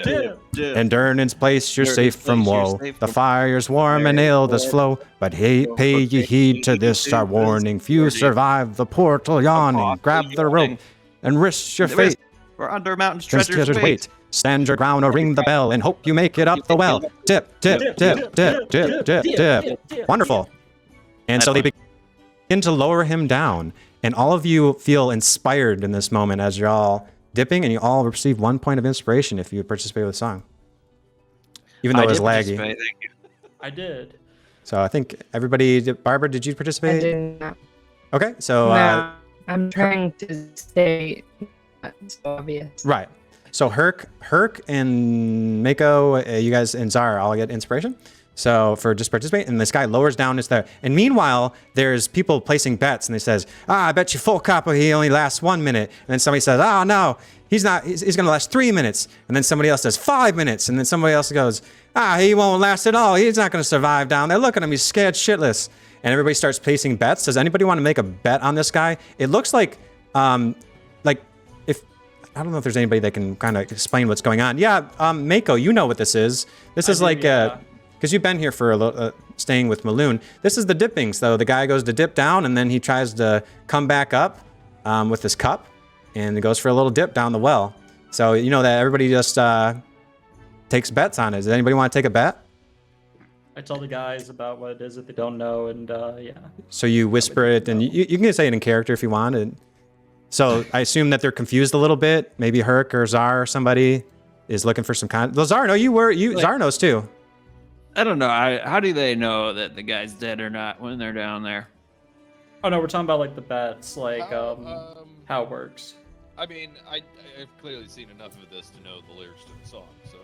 dip. And Durnan's place you're safe from woe. The fire's warm and ale does flow. But hey, pay ye heed to this our warning. Few survive the portal yawning. Grab the rope and risk your fate. For under mountains treasures wait. Stand your ground or ring the bell and hope you make it up the well. Dip, dip, dip, dip, dip, dip, dip. Wonderful. And so they begin to lower him down. And all of you feel inspired in this moment as you're all dipping, and you all receive 1 point of inspiration if you participate with the song. Even though it was laggy. Thank you. I did. So I think everybody, Barbara, did you participate? I did not. Okay, so... No, I'm trying to stay not so obvious. Right. So Hurk and Mako, you guys, and Zara all get inspiration. So for just participate, and this guy lowers down his there. And meanwhile, there's people placing bets, and they says, I bet you full copper he only lasts 1 minute. And then somebody says, oh no, he's gonna last 3 minutes. And then somebody else says 5 minutes. And then somebody else goes, he won't last at all. He's not gonna survive down there. Look at him, he's scared shitless. And everybody starts placing bets. Does anybody want to make a bet on this guy? It looks like if I don't know if there's anybody that can kind of explain what's going on. Yeah, Mako, you know what this is. This is because you've been here for a little, staying with Maloon. This is the dipping. So the guy goes to dip down, and then he tries to come back up with his cup, and he goes for a little dip down the well. So you know that everybody just takes bets on it. Does anybody want to take a bet? I tell the guys about what it is if they don't know, and yeah. So you whisper it, and you can say it in character if you want. And so I assume that they're confused a little bit. Maybe Hurk or Zar or somebody is looking for some kind. Well, Zar, no, Zar knows too. I don't know. How do they know that the guy's dead or not when they're down there? Oh no, we're talking about like the bets, like how it works. I mean, I've clearly seen enough of this to know the lyrics to the song, so.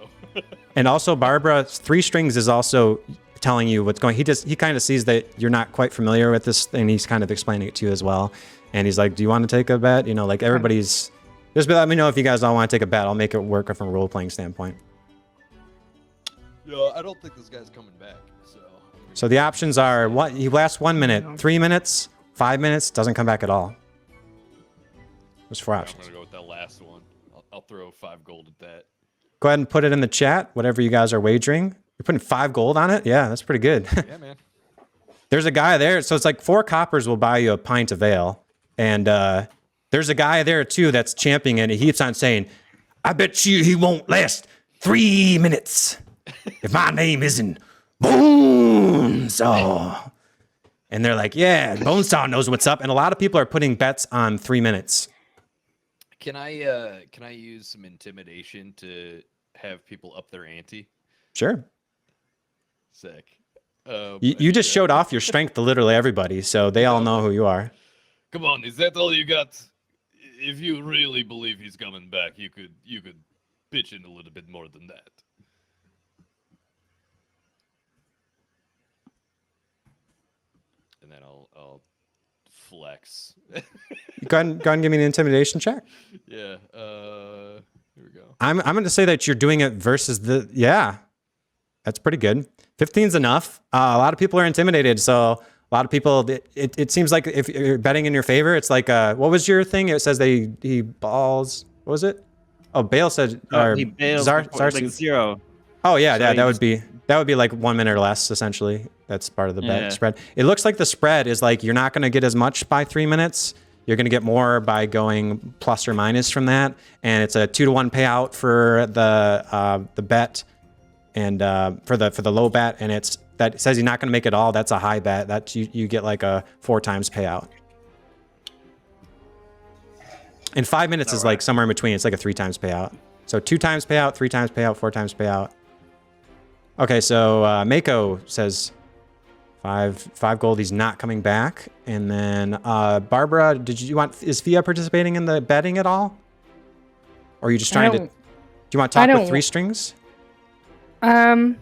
And also, Barbara, 3 Strings is also telling you what's going. He kind of sees that you're not quite familiar with this, and he's kind of explaining it to you as well. And he's like, "Do you want to take a bet?" You know, like everybody's. Just let me know if you guys all want to take a bet. I'll make it work from a role playing standpoint. Yeah, I don't think this guy's coming back. So the options are: he lasts 1 minute, 3 minutes, 5 minutes, doesn't come back at all. There's 4 options. I'm gonna go with that last one. I'll throw 5 gold at that. Go ahead and put it in the chat, whatever you guys are wagering. You're putting 5 gold on it? Yeah, that's pretty good. Yeah, man. There's a guy there. So it's like 4 coppers will buy you a pint of ale. And there's a guy there, too, that's championing it. He keeps on saying, I bet you he won't last 3 minutes if my name isn't Bonesaw. And they're like, yeah, Bonesaw knows what's up. And a lot of people are putting bets on 3 minutes. Can I use some intimidation to have people up their ante? Sure. Sick. You just showed off your strength to literally everybody, so they all know who you are. Come on, is that all you got? If you really believe he's coming back, you could pitch in a little bit more than that. And then I'll flex. Go ahead and give me an intimidation check. Yeah. Here we go. I'm going to say that you're doing it versus the... Yeah. That's pretty good. 15's enough. A lot of people are intimidated, so a lot of people... It seems like if you're betting in your favor, it's like... what was your thing? It says he balls... What was it? Oh, Bale said... he bails like 0. Oh, yeah, so that would be like 1 minute or less, essentially. That's part of the bet spread. It looks like the spread is like you're not going to get as much by 3 minutes. You're going to get more by going plus or minus from that. And it's a 2-to-1 payout for the bet and for the low bet. And that says you're not going to make it all. That's a high bet. That you get like a 4 times payout. And 5 minutes is like somewhere in between. It's like a 3 times payout. So 2 times payout, 3 times payout, 4 times payout. Okay, so Mako says 5 gold. He's not coming back. And then Barbara, is Fiahd participating in the betting at all? Or are you just trying to? Do you want to talk with 3 Strings? When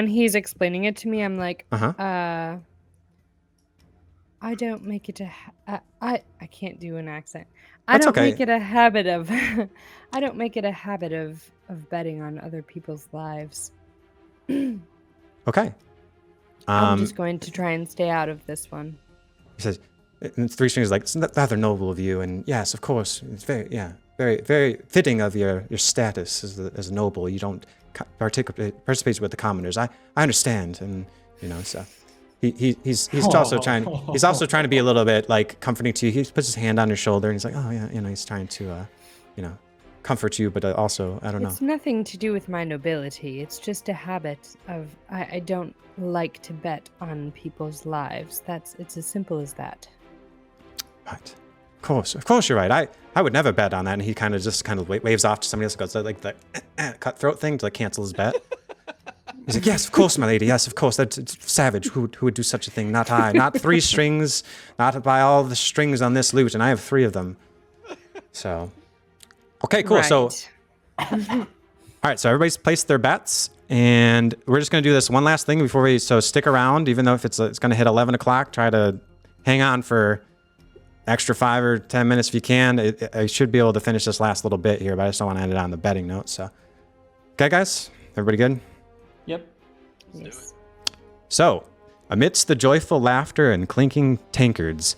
he's explaining it to me, I'm like, I don't make it I can't do an accent. I don't make it a habit of I don't make it a habit of betting on other people's lives. Okay. I'm just going to try and stay out of this one. He says, and Three Strings is like, it's rather noble of you, and yes, of course, it's very, very fitting of your status as a noble. You don't participate with the commoners. I understand, and so he's also trying to be a little bit like comforting to you. He puts his hand on your shoulder and he's like, oh yeah, he's trying to comfort you, but also I don't know. It's nothing to do with my nobility. It's just a habit of I don't like to bet on people's lives. It's as simple as that. Right. Of course you're right. I would never bet on that. And he kind of waves off to somebody else and goes like the cutthroat thing to like cancel his bet. He's like, yes, of course, my lady. Yes, of course. That's savage. Who would do such a thing? Not I. Not Three Strings. Not by all the strings on this lute. And I have 3 of them. So, okay, cool. Right. So, all right. So everybody's placed their bets. And we're just going to do this one last thing before so stick around, even though if it's going to hit 11 o'clock, try to hang on for extra 5 or 10 minutes if you can. I should be able to finish this last little bit here, but I just don't want to end it on the betting note. So, okay, guys, everybody good? Yep. Yes. So, amidst the joyful laughter and clinking tankards,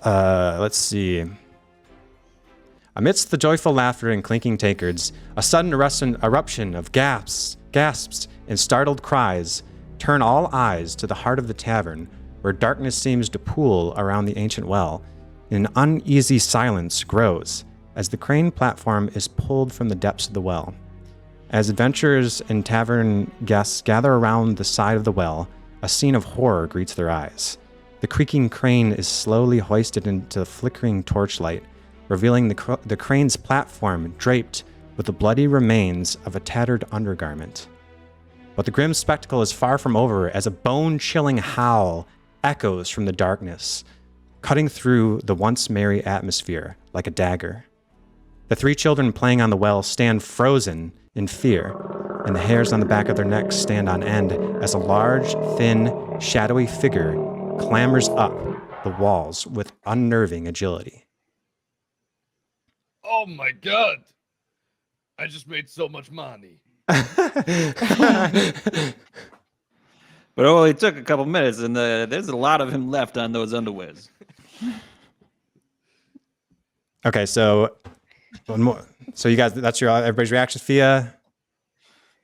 let's see. Amidst the joyful laughter and clinking tankards, a sudden eruption of gasps, and startled cries turn all eyes to the heart of the tavern, where darkness seems to pool around the ancient well. An uneasy silence grows as the crane platform is pulled from the depths of the well. As adventurers and tavern guests gather around the side of the well, a scene of horror greets their eyes. The creaking crane is slowly hoisted into the flickering torchlight, revealing the crane's platform draped with the bloody remains of a tattered undergarment. But the grim spectacle is far from over as a bone-chilling howl echoes from the darkness, cutting through the once merry atmosphere like a dagger. The 3 children playing on the well stand frozen in fear, and the hairs on the back of their necks stand on end as a large, thin, shadowy figure clambers up the walls with unnerving agility. Oh my god! I just made so much money. But it only took a couple minutes, and there's a lot of him left on those underwears. Okay, so one more. So you guys, that's everybody's reaction. Fiahd,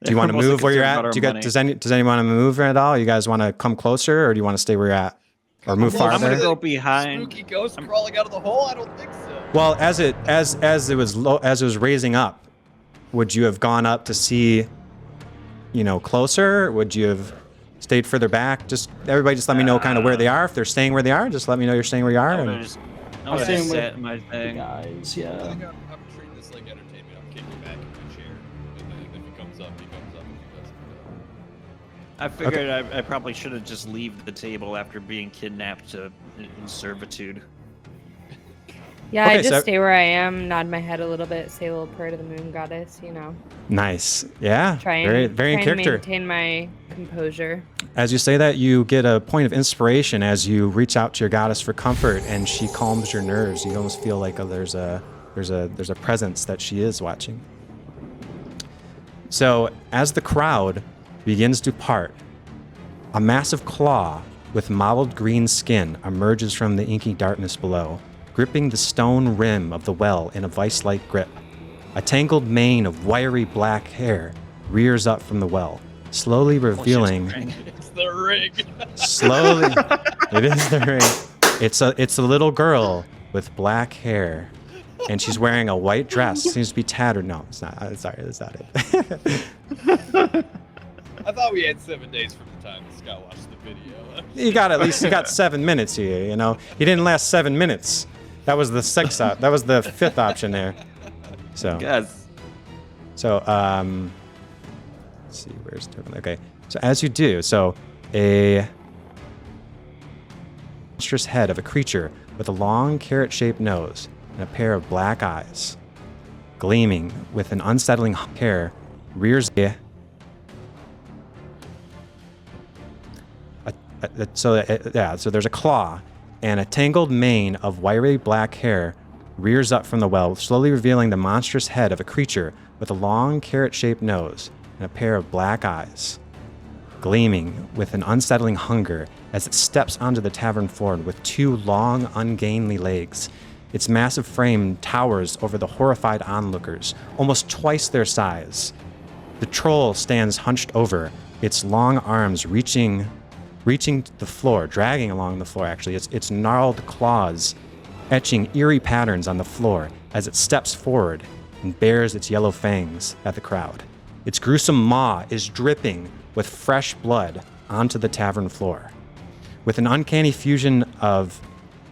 do you want to move where you're at? Does anyone want to move at all? You guys want to come closer, or do you want to stay where you're at, or move farther? I'm gonna go behind. Spooky ghost crawling out of the hole? I don't think so. Well, as it was raising up, would you have gone up to see, closer? Would you have stayed further back? Everybody just let me know kind of where they are. If they're staying where they are, just let me know you're staying where you are. I'm just set my thing. Guys, I yeah. think I'm treating this like entertainment. I'm kicking back in my chair. And then if he comes up, he comes up. If he doesn't, I figured I probably should have just left the table after being kidnapped in servitude. Yeah, Okay, I just so- stay where I am, nod my head a little bit, say a little prayer to the moon goddess, Nice. Yeah. Try very and in character. maintain my composure. As you say that, you get a point of inspiration as you reach out to your goddess for comfort, and she calms your nerves. You almost feel like there's a presence that she is watching. So as the crowd begins to part, a massive claw with mottled green skin emerges from the inky darkness below, gripping the stone rim of the well in a vice-like grip. A tangled mane of wiry black hair rears up from the well, slowly revealing. it's the ring. Slowly, it is the ring. It's a little girl with black hair, and she's wearing a white dress. Seems to be tattered. No, it's not. Sorry, that's not it. I thought we had 7 days from the time Scott watched the video. You got 7 minutes here. He didn't last 7 minutes. That was the that was the 5th option there. So. Yes. So let's see, where's Turban? Okay. So as you do, a monstrous head of a creature with a long carrot-shaped nose and a pair of black eyes, gleaming with an unsettling hair, rears so there's a claw, and a tangled mane of wiry black hair rears up from the well, slowly revealing the monstrous head of a creature with a long carrot-shaped nose and a pair of black eyes, gleaming with an unsettling hunger as it steps onto the tavern floor with 2 long, ungainly legs. Its massive frame towers over the horrified onlookers, almost twice their size. The troll stands hunched over, its long arms reaching the floor, dragging along the floor, actually. Its gnarled claws etching eerie patterns on the floor as it steps forward and bares its yellow fangs at the crowd. Its gruesome maw is dripping with fresh blood onto the tavern floor. With an uncanny fusion of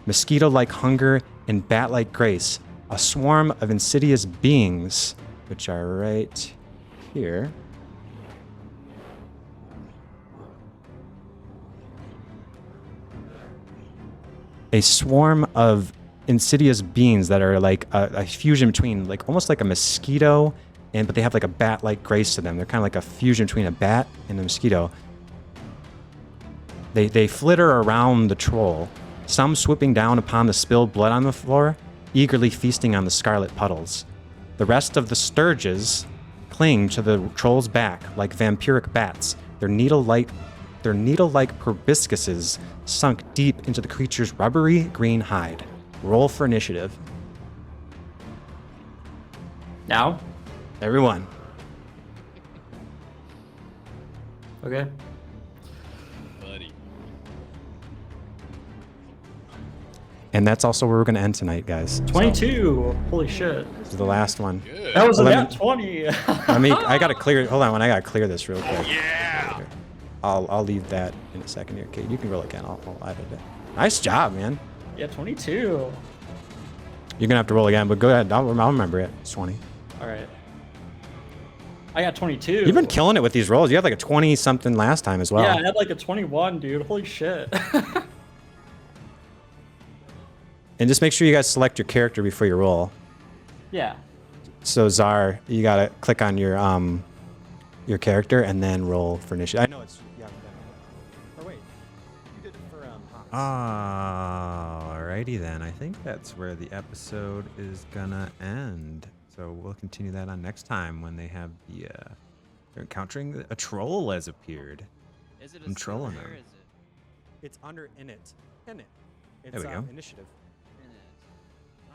mosquito-like hunger and bat-like grace, a swarm of insidious beings, which are right here, a swarm of insidious beings that are like a fusion between, like, almost like a mosquito, but they have like a bat-like grace to them. They're kind of like a fusion between a bat and a mosquito. They flitter around the troll, some swooping down upon the spilled blood on the floor, eagerly feasting on the scarlet puddles. The rest of the sturges cling to the troll's back like vampiric bats, their needle-like proboscises sunk deep into the creature's rubbery green hide. Roll for initiative. Now? Everyone. Okay. Buddy. And that's also where we're going to end tonight, guys. 22. Holy shit. This is the last one. Good. That was a Let me- nat 20. I got to clear. Hold on, I got to clear this real quick. Yeah. I'll leave that in a second here, Kate. You can roll again. I'll edit it. Nice job, man. Yeah, 22. You're going to have to roll again, but go ahead. I'll remember it. It's 20. All right. I got 22. You've been killing it with these rolls. You had like a 20-something last time as well. Yeah, I had like a 21, dude. Holy shit. And just make sure you guys select your character before you roll. Yeah. So Czar, you gotta click on your character and then roll for initiative. I know it's oh wait, you did it for Alrighty then. I think that's where the episode is gonna end. So we'll continue that on next time when they have the they're encountering a troll has appeared. Is it I'm trolling skill them. or is it? It's under in it. It's, There we go. Initiative. In it?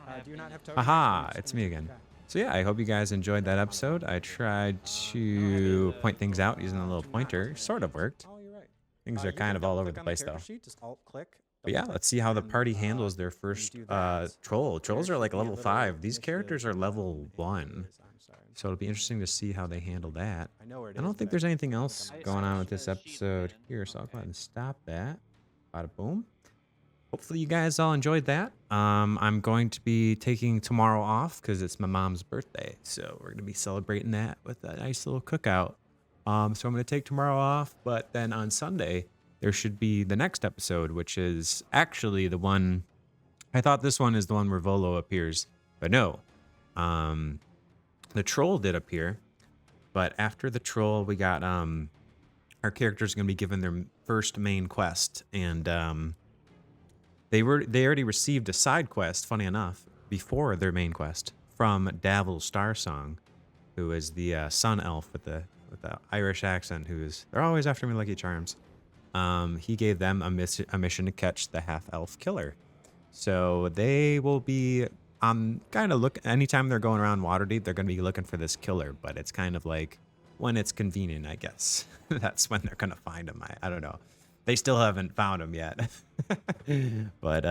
I don't Do you have not in have it. tokens? Aha, it's me again. So yeah, I hope you guys enjoyed that episode. I tried to point things out using a little pointer. Sort of worked. Oh, you're right. Things are kind of all over the place though. Just alt-click. But yeah, let's see how the party handles their first troll. Trolls are like level 5. These characters are level 1. So it'll be interesting to see how they handle that. I don't think there's anything else going on with this episode here, so I'll go ahead and stop that. Bada boom. Hopefully you guys all enjoyed that. I'm going to be taking tomorrow off because it's my mom's birthday. So we're going to be celebrating that with a nice little cookout. So I'm going to take tomorrow off, but then on Sunday, there should be the next episode, which is actually the one. I thought this one is the one where Volo appears, but no. The troll did appear, but after the troll, we got our characters are going to be given their first main quest, and they already received a side quest, funny enough, before their main quest from Davil Starsong, who is the sun elf with the Irish accent. They're always after me, Lucky Charms. He gave them a mission to catch the half-elf killer. So they will be kind of anytime they're going around Waterdeep, they're going to be looking for this killer, but it's kind of like when it's convenient, I guess. That's when they're going to find him. I don't know. They still haven't found him yet. But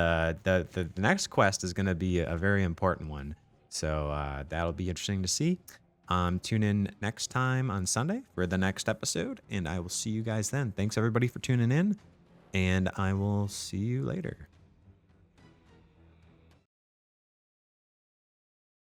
the next quest is going to be a very important one. So that'll be interesting to see. Tune in next time on Sunday for the next episode, and I will see you guys then. Thanks everybody for tuning in, and I will see you later.